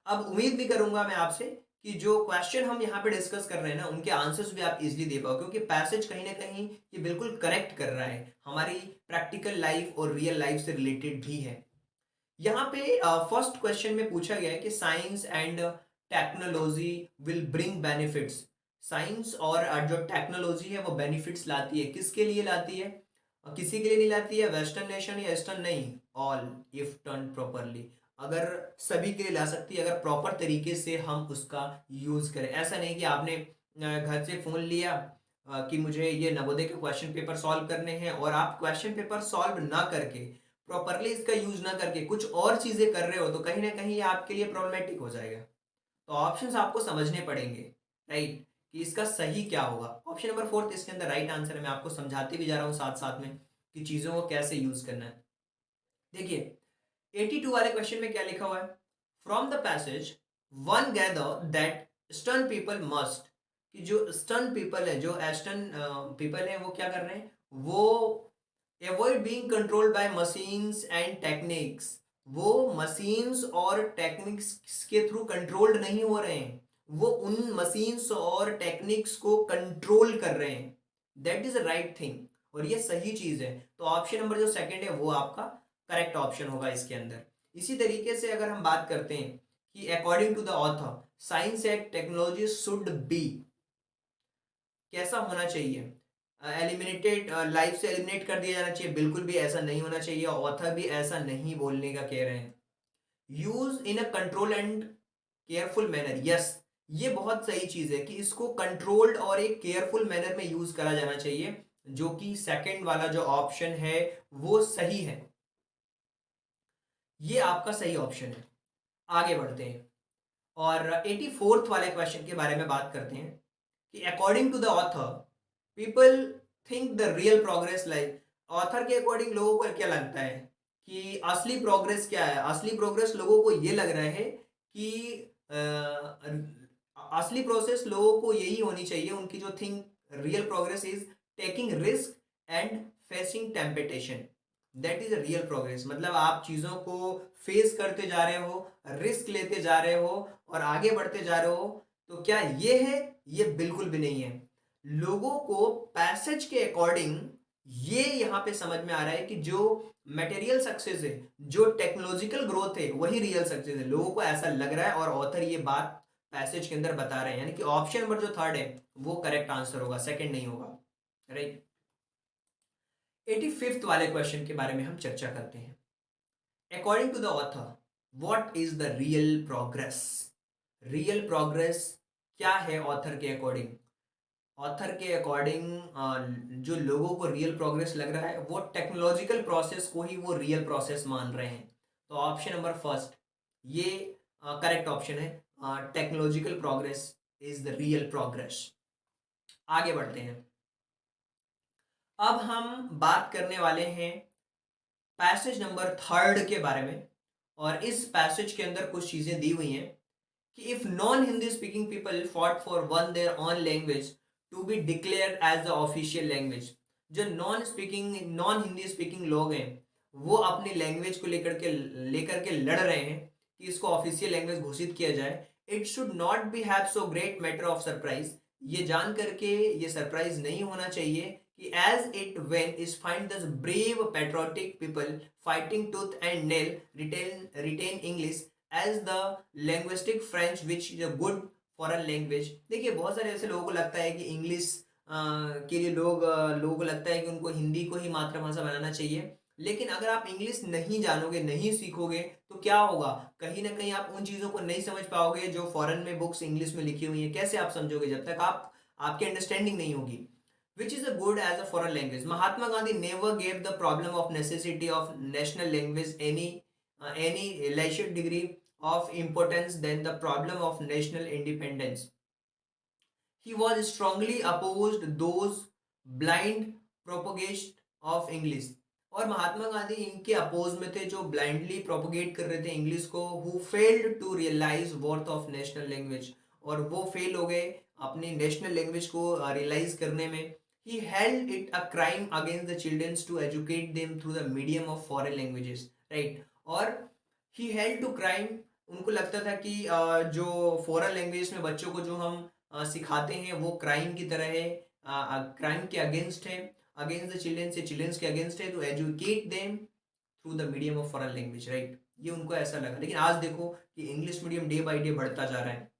अब उम्मीद भी करूंगा मैं आपसे कि जो क्वेश्चन हम यहाँ पे डिस्कस कर रहे हैं ना, उनके आंसर्स भी आप इजीली दे पाओ, क्योंकि पैसेज कहीं ना कहीं ये बिल्कुल कनेक्ट कर रहा है, हमारी प्रैक्टिकल लाइफ और रियल लाइफ से रिलेटेड भी है। यहाँ पे फर्स्ट क्वेश्चन में पूछा गया है कि science and technology will bring benefits. Science और जो टेक्नोलॉजी है वो बेनिफिट्स लाती है, किसके लिए लाती है, किसी के लिए नहीं लाती है, वेस्टर्न नेशन या ईस्टर्न नहीं, ऑल इफ टर्न प्रॉपरली। अगर सभी के लिए ला सकती है, अगर प्रॉपर तरीके से हम उसका यूज करें। ऐसा नहीं कि आपने घर से फोन लिया कि मुझे ये नवोदय के क्वेश्चन पेपर सॉल्व करने हैं, और आप क्वेश्चन पेपर सॉल्व ना करके, प्रॉपरली इसका यूज ना करके कुछ और चीजें कर रहे हो, तो कहीं ना कहीं ये आपके लिए प्रॉब्लमेटिक हो जाएगा। तो ऑप्शंस आपको समझने पड़ेंगे, राइट, कि इसका सही क्या होगा। ऑप्शन नंबर फोर्थ इसके अंदर राइट आंसर है। मैं आपको समझाते भी जा रहा हूँ साथ साथ में कि चीजों को कैसे यूज करना है। देखिए 82 वाले क्वेश्चन में क्या लिखा हुआ है, from the passage one gather that stern people must, कि जो स्टर्न पीपल है, जो एस्टर्न पीपल है, वो क्या कर रहे हैं, वो avoid being controlled by machines and techniques. वो मशीन्स और टेक्निक्स के थ्रू कंट्रोल्ड नहीं हो रहे हैं, वो उन मशीन्स और टेक्निक्स को कंट्रोल कर रहे हैं। दैट इज राइट थिंग, और ये सही चीज है। तो ऑप्शन नंबर जो सेकंड है वो आपका करेक्ट ऑप्शन होगा इसके अंदर। इसी तरीके से अगर हम बात करते हैं कि according to the author science and technology should be, कैसा होना चाहिए, एलिमिनेटेड, लाइफ से एलिमिनेट कर दिया जाना चाहिए, बिल्कुल भी ऐसा नहीं होना चाहिए, ऑथर भी ऐसा नहीं बोलने का कह रहे हैं। Use in a control and careful manner, yes, ये बहुत सही चीज है कि इसको कंट्रोल्ड और एक केयरफुल मैनर में यूज करा जाना चाहिए, जो कि सेकंड वाला जो ऑप्शन है वो सही है। ये आपका सही ऑप्शन है। आगे बढ़ते हैं और 84th वाले क्वेश्चन के बारे में बात करते हैं कि according to the author people think the real progress like. Author के अकॉर्डिंग लोगों को क्या लगता है कि असली प्रोग्रेस क्या है, असली प्रोग्रेस लोगों को ये लग रहा है कि असली प्रोसेस लोगों को यही होनी चाहिए, उनकी जो think real progress is taking risk and facing temptation. That is a real progress, मतलब आप चीजों को फेस करते जा रहे हो, रिस्क लेते जा रहे हो और आगे बढ़ते जा रहे हो। तो क्या ये है, ये बिल्कुल भी नहीं है। लोगों को पैसेज के अकॉर्डिंग ये यहाँ पे समझ में आ रहा है कि जो मटेरियल सक्सेस है, जो टेक्नोलॉजिकल ग्रोथ है, वही रियल सक्सेस है। लोगों को ऐसा लग रहा है और ऑथर ये बात पैसेज के अंदर बता रहे हैं, यानी कि ऑप्शन नंबर जो थर्ड है वो करेक्ट आंसर होगा, सेकंड नहीं होगा। राइट। 85th वाले क्वेश्चन के बारे में हम चर्चा करते हैं। According to the author, what is the real progress? Real progress क्या है ऑथर के अकॉर्डिंग? ऑथर के अकॉर्डिंग जो लोगों को रियल प्रोग्रेस लग रहा है वो टेक्नोलॉजिकल प्रोसेस को ही वो रियल प्रोसेस मान रहे हैं। तो ऑप्शन नंबर फर्स्ट ये करेक्ट ऑप्शन है। Technological progress is the real progress. आगे बढ़ते हैं। अब हम बात करने वाले हैं पैसेज नंबर थर्ड के बारे में। और इस पैसेज के अंदर कुछ चीजें दी हुई हैं कि if non Hindi speaking people fought for one their own language to be declare as the official language. जो नॉन हिंदी स्पीकिंग लोग हैं वो अपनी लैंग्वेज को लेकर के लड़ रहे हैं कि इसको ऑफिशियल लैंग्वेज घोषित किया जाए। It should not be have so great matter of surprise. ये जान करके ये सरप्राइज नहीं होना चाहिए कि as it when is find the brave patriotic people fighting tooth and nail retain English as the linguistic French which is a good foreign language. देखिए बहुत सारे ऐसे लोगों को लगता है कि इंग्लिश के लिए लोगों को लगता है कि उनको हिंदी को ही मातृभाषा बनाना चाहिए। लेकिन अगर आप इंग्लिश नहीं जानोगे, नहीं सीखोगे, तो क्या होगा? कहीं ना कहीं आप उन चीज़ों को नहीं समझ पाओगे जो फॉरेन में बुक्स इंग्लिश में लिखी हुई हैं। कैसे आप समझोगे जब तक आपकी अंडरस्टैंडिंग नहीं होगी। Which is a good as a foreign language. Mahatma Gandhi never gave the problem of necessity of national language any leisure degree of importance than the problem of national independence. He was strongly opposed those blind propagation of English. और महात्मा गांधी इनके oppose में थे जो blindly propagate कर रहे थे English को। Who failed to realize worth of national language. और वो फेल हो गए अपनी नेशनल लैंग्वेज को रियलाइज करने में। He held it a crime against the childrens to educate them through the medium of foreign languages. Right. और ही हेल्ड टू क्राइम, उनको लगता था कि जो फॉरेन लैंग्वेज में बच्चों को जो हम सिखाते हैं वो क्राइम की तरह है, क्राइम के अगेंस्ट है, अगेंस्ट द चिल्ड्रन से चिल्ड्रंस के अगेंस्ट है, to educate them through the medium of foreign language. Right. ये उनको ऐसा लगा। लेकिन आज देखो कि English medium day by day बढ़ता जा रहा है।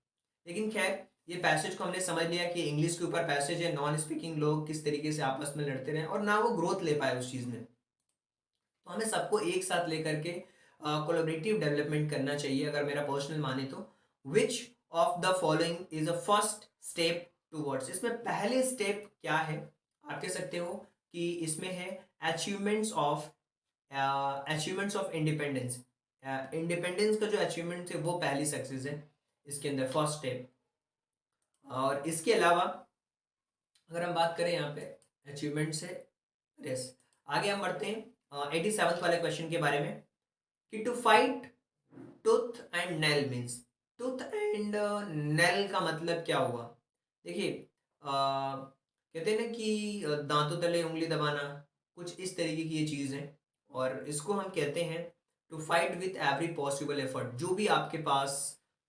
लेकिन खैर ये पैसेज को हमने समझ लिया कि इंग्लिश के ऊपर पैसेज है, नॉन स्पीकिंग लोग किस तरीके से आपस में लड़ते रहे और ना वो ग्रोथ ले पाए उस चीज़ में। तो हमें सबको एक साथ लेकर के कोलैबोरेटिव डेवलपमेंट करना चाहिए अगर मेरा पर्सनल माने तो। विच of the following is a first step towards. इसमें पहले स्टेप क्या है? आप कह सकते हो कि इसमें है अचीवमेंट्स ऑफ इंडिपेंडेंस। इंडिपेंडेंस का जो अचीवमेंट है वो पहली सक्सेस है इसके अंदर, फर्स्ट स्टेप। और इसके अलावा अगर हम बात करें यहाँ पे अचीवमेंट से, यस, आगे हम बढ़ते हैं 87th वाले क्वेश्चन के बारे में कि to fight tooth and nail means. Tooth and nail का मतलब क्या हुआ? देखिए कहते हैं ना कि दांतों तले उंगली दबाना, कुछ इस तरीके की ये चीज़ है। और इसको हम कहते हैं to fight with every possible effort. जो भी आपके पास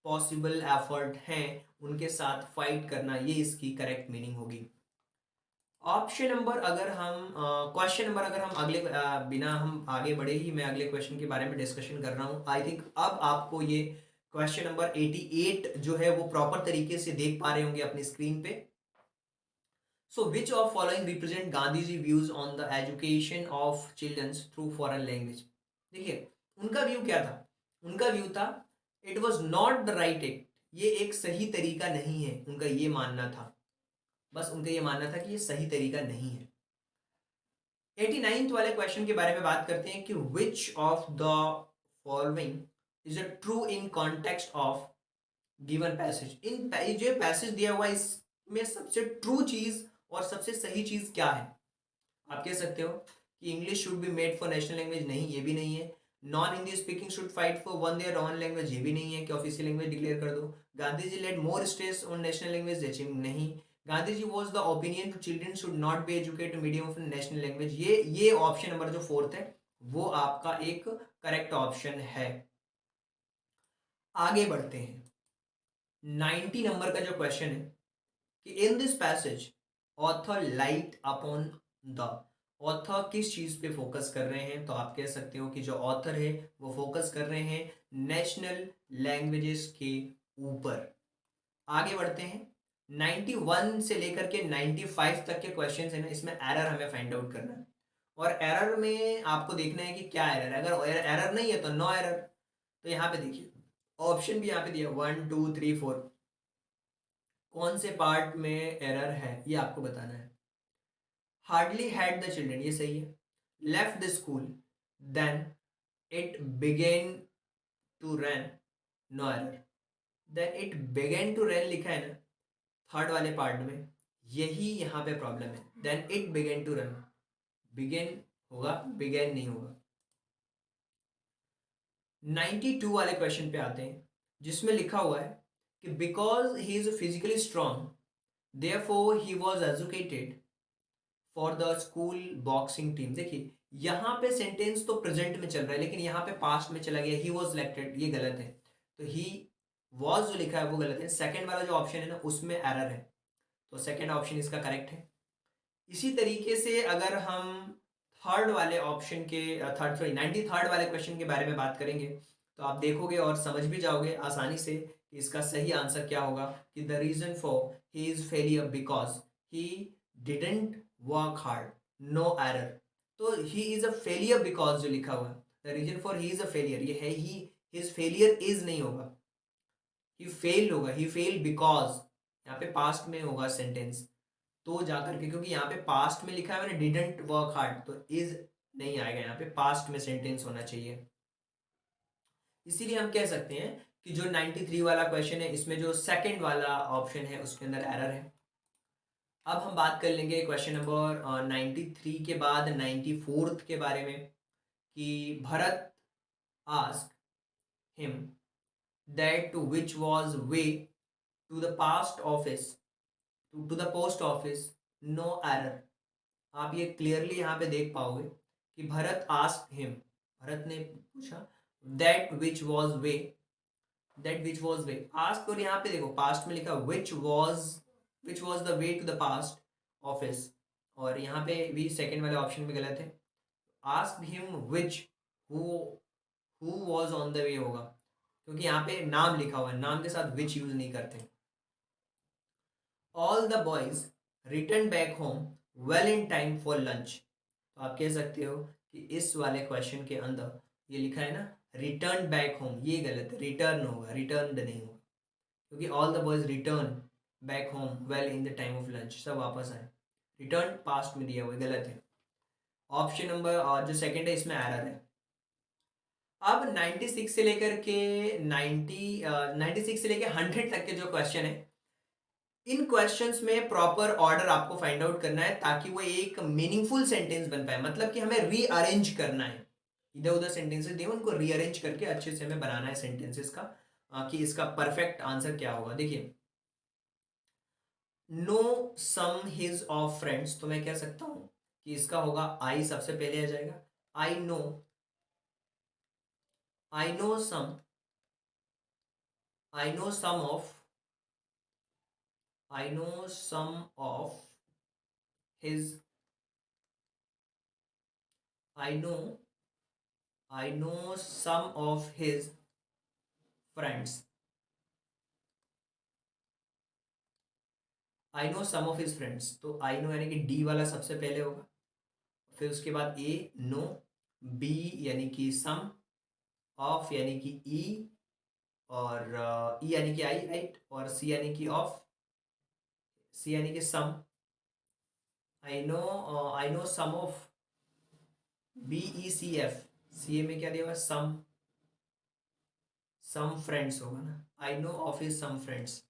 पॉसिबल एफर्ट हैं उनके साथ फाइट करना, ये इसकी करेक्ट मीनिंग होगी। ऑप्शन नंबर अगर हम क्वेश्चन नंबर अगर हम अगले बिना हम आगे बढ़े ही मैं अगले क्वेश्चन के बारे में डिस्कशन कर रहा हूँ। आई थिंक अब आपको ये क्वेश्चन नंबर 88 जो है वो प्रॉपर तरीके से देख पा रहे होंगे अपनी स्क्रीन पे। So which of following represent Gandhi ji views on the education of childrens through foreign language. देखिए उनका व्यू क्या था? उनका व्यू था it was not the right act. ये एक सही तरीका नहीं है, उनका ये मानना था। बस उनका ये मानना था कि ये सही तरीका नहीं है। 89th वाले क्वेश्चन के बारे में बात करते हैं कि which of the following is a true in context of given passage. In जो पैसेज दिया हुआ है इसमें सबसे ट्रू चीज और सबसे सही चीज क्या है? आप कह सकते हो कि English should be made for national language, नहीं ये भी नहीं है। Non Hindi speaking should fight for one their own language, ये भी नहीं है कि ऑफिशियल लैंग्वेज डिक्लेयर कर दो। Gandhi ji led more stress on national language, नहीं। Gandhi ji was the opinion to children should not be educated medium of national language, ये option number जो फोर्थ है वो आपका एक करेक्ट ऑप्शन है। आगे बढ़ते हैं 90 नंबर का जो क्वेश्चन है कि in this passage author light upon the. Author किस चीज़ पे फोकस कर रहे हैं, तो आप कह सकते हो कि जो ऑथर है वो फोकस कर रहे हैं नेशनल लैंग्वेजेस के ऊपर। आगे बढ़ते हैं। 91 से लेकर के 95 तक के क्वेश्चंस है ना, इसमें एरर हमें फाइंड आउट करना है। और एरर में आपको देखना है कि क्या एरर है। अगर एरर नहीं है तो नो एरर। तो यहाँ पे देखिए, ऑप्शन भी यहाँ पे दिया 1 2 3 4। कौन से पार्ट में एरर है ये आपको बताना है। हार्डली हैड द चिल्ड्रन, ये सही है। Left the school, then it began to run, no error. Then it began to run लिखा है ना थर्ड वाले पार्ट में, यही यहाँ पे प्रॉब्लम है। Then it began to run, began होगा, बिगेन नहीं होगा। 92 वाले क्वेश्चन पे आते हैं, जिसमें लिखा हुआ है कि because he is physically strong therefore he was educated for the school boxing team. देखिए यहाँ पे सेंटेंस तो प्रेजेंट में चल रहा है, लेकिन यहाँ पे पास्ट में चला गया, ही वॉज सिलेक्टेड, ये गलत है। तो ही वॉज जो लिखा है वो गलत है। सेकंड वाला जो ऑप्शन है ना उसमें एरर है, तो सेकंड ऑप्शन इसका करेक्ट है। इसी तरीके से अगर हम थर्ड वाले ऑप्शन के थर्ड सॉरी 93rd वाले क्वेश्चन के बारे में बात करेंगे, तो आप देखोगे और समझ भी जाओगे आसानी से कि इसका सही आंसर क्या होगा। कि the reason for he is failure because he didn't work hard, no error. तो he is a failure because जो लिखा हुआ है, the reason for he is a failure, ये है ही, हिज फेलियर इज नहीं होगा, ही फेल होगा, ही फेल बिकॉज, यहाँ पे पास्ट में होगा सेंटेंस। तो जाकर के, क्योंकि यहाँ पे पास्ट में लिखा है मैंने डिडंट वर्क हार्ड, तो इज नहीं आएगा, यहाँ पे पास्ट में सेंटेंस होना चाहिए। इसीलिए हम कह सकते हैं कि जो 93 वाला क्वेश्चन है इसमें जो सेकंड वाला ऑप्शन है उसके अंदर एरर है। अब हम बात कर लेंगे क्वेश्चन नंबर 93 के बाद 94th के बारे में। कि Bharat ask him that to which was way to the past office, to the post office, no error. आप ये क्लियरली यहाँ पे देख पाओगे कि भरत आस्क हिम, भरत ने पूछा that which was way, that which was way ask, और यहाँ पे देखो पास्ट में लिखा which was the way to the past office, और यहाँ पे भी सेकेंड वाले ऑप्शन में गलत है। Ask him which, who was on the way होगा, क्योंकि यहाँ पे नाम लिखा हुआ है, नाम के साथ विच यूज नहीं करते। All the boys return back home well in time for lunch. तो आप कह सकते हो कि इस वाले क्वेश्चन के अंदर ये लिखा है ना रिटर्न बैक होम, ये गलत है, रिटर्न होगा, रिटर्न नहीं होगा। क्योंकि all the boys return back home well in the time of lunch, सब वापस आए, रिटर्न पास्ट में दिया हुआ है, गलत है। ऑप्शन नंबर जो सेकंड है इसमें एरर है। अब 96 से लेकर के 96 से लेकर 100 तक के जो क्वेश्चन है, इन क्वेश्चंस में प्रॉपर ऑर्डर आपको फाइंड आउट करना है ताकि वो एक मीनिंगफुल सेंटेंस बन पाए। मतलब कि हमें रीअरेंज करना है, इधर उधर सेंटेंसेस दिए उनको रीअरेंज करके अच्छे से हमें बनाना है सेंटेंसेस का, कि इसका परफेक्ट आंसर क्या होगा। देखिए know some his of friends, तो मैं कह सकता हूं कि इसका होगा आई सबसे पहले आ जाएगा। I know, I know some, I know some of, I know some of his, I know, I know some of his friends, I know some of his friends. तो आई नो यानी कि डी वाला सबसे पहले होगा, फिर उसके बाद ए नो, बी यानी कि सम, ऑफ यानी कि ई, और ई यानी कि आई, राइट, और सी यानी कि ऑफ, सी यानी कि some. I know some of, B E C F, C A में क्या दिया हुआ है सम फ्रेंड्स होगा ना, I know of his some friends,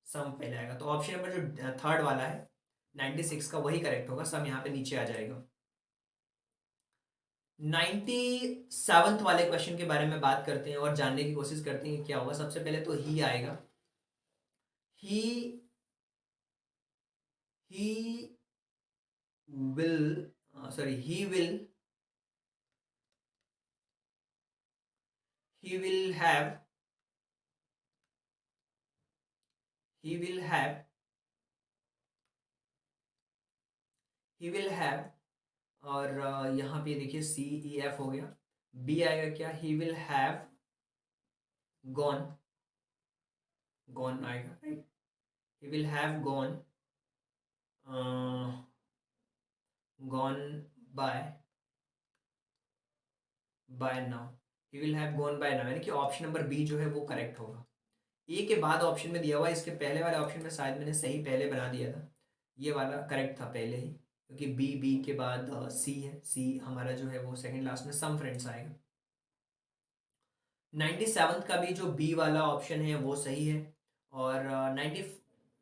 some पहले आएगा। तो ऑप्शन नंबर जो थर्ड वाला है 96 का वही करेक्ट होगा, सम यहाँ पे नीचे आ जाएगा। 97th वाले क्वेश्चन के बारे में बात करते हैं और जानने की कोशिश करते हैं कि क्या होगा। सबसे पहले तो ही आएगा। He he will, sorry he will have, he will have, he will have और यहाँ पे देखिए सी ई एफ हो गया। बी आएगा क्या, he will have gone, gone आएगा right, he will have gone, gone by, by now, he will have gone by now, यानी कि ऑप्शन नंबर बी जो है वो करेक्ट होगा। ए के बाद ऑप्शन में दिया हुआ है, इसके पहले वाले ऑप्शन में शायद मैंने सही पहले बना दिया था, ये वाला करेक्ट था पहले ही, क्योंकि बी, बी के बाद सी है, सी हमारा जो है वो सेकंड लास्ट में सम फ्रेंड्स आएगा। 97 का भी जो बी वाला ऑप्शन है वो सही है। और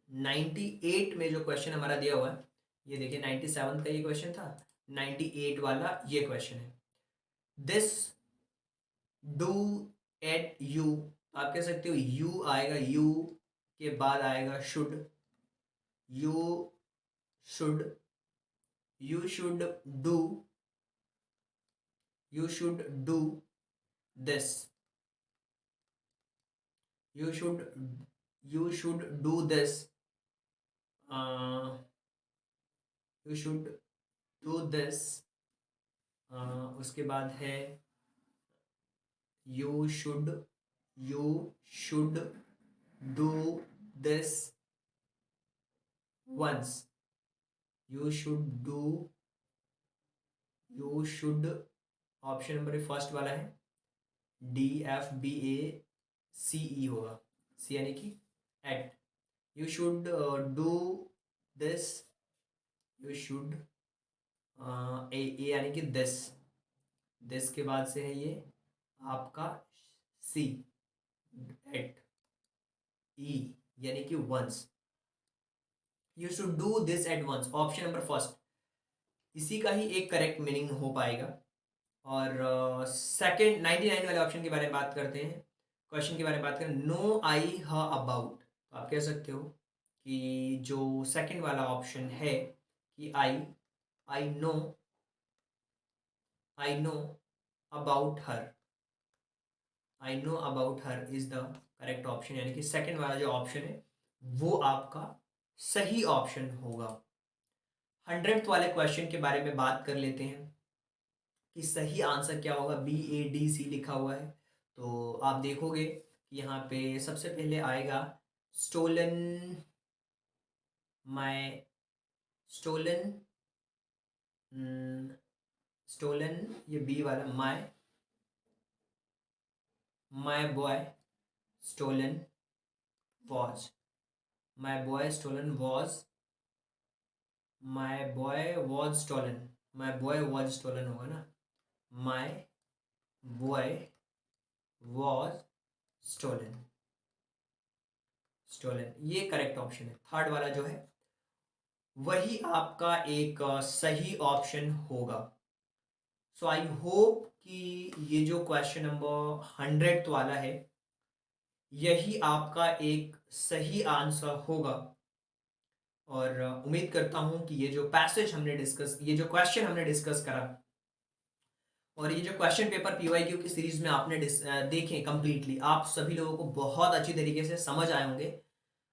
98 में जो क्वेश्चन हमारा दिया हुआ है, ये देखिए 97 का ये क्वेश्चन था, 98 वाला ये क्वेश्चन है। दिस डू एट यू, आप कह सकते हो यू आएगा, यू के बाद आएगा should, you should, you should do, you should do this, you should you should do this, you should do this, उसके बाद है you should do this once, you should do, you should, option number first वाला है D F B A C E होगा, C यानी कि at, you should do this, you should, A यानी कि दिस, दिस के बाद से है ये आपका सी, एट, ई यानी कि once, you should do this at once, option number first, इसी का ही एक करेक्ट मीनिंग हो पाएगा। और सेकंड 99 वाले ऑप्शन के बारे में बात करते हैं, क्वेश्चन के बारे में बात करें, नो आई ह अबाउट, तो आप कह सकते हो कि जो सेकंड वाला ऑप्शन है कि आई know, I know about her, I know about her is the correct option, यानी कि सेकंड वाला जो ऑप्शन है वो आपका सही ऑप्शन होगा। 100th वाले क्वेश्चन के बारे में बात कर लेते हैं कि सही आंसर क्या होगा, बी ए डी सी लिखा हुआ है, तो आप देखोगे कि यहाँ पे सबसे पहले आएगा स्टोलन, माय स्टोलन, स्टोलन, ये बी वाला, my boy stolen was, my boy stolen was, my boy was stolen, my boy was stolen होगा ना, my boy was stolen, stolen ये करेक्ट ऑप्शन है। थर्ड वाला जो है वही आपका एक सही ऑप्शन होगा। सो आई होप कि ये जो क्वेश्चन नंबर 100th वाला है यही आपका एक सही आंसर होगा। और उम्मीद करता हूँ कि ये जो पैसेज हमने डिस्कस, ये जो क्वेश्चन हमने डिस्कस करा और ये जो क्वेश्चन पेपर पीवाईक्यू की सीरीज में आपने देखे कंप्लीटली, आप सभी लोगों को बहुत अच्छी तरीके से समझ आए होंगे।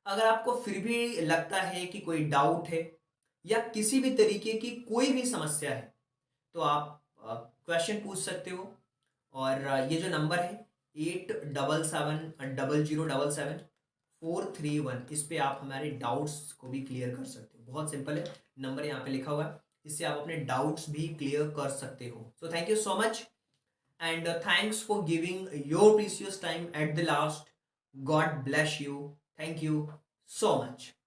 अगर आपको फिर भी लगता है कि कोई डाउट है या किसी भी तरीके की कोई भी समस्या है तो आप क्वेश्चन पूछ सकते हो। और ये जो नंबर है 8770774431, इस पे आप हमारे डाउट्स को भी क्लियर कर सकते हो। बहुत सिंपल है, नंबर यहाँ पे लिखा हुआ है, इससे आप अपने डाउट्स भी क्लियर कर सकते हो। So thank you so much and thanks for giving your precious time at the last. God bless you, thank you so much।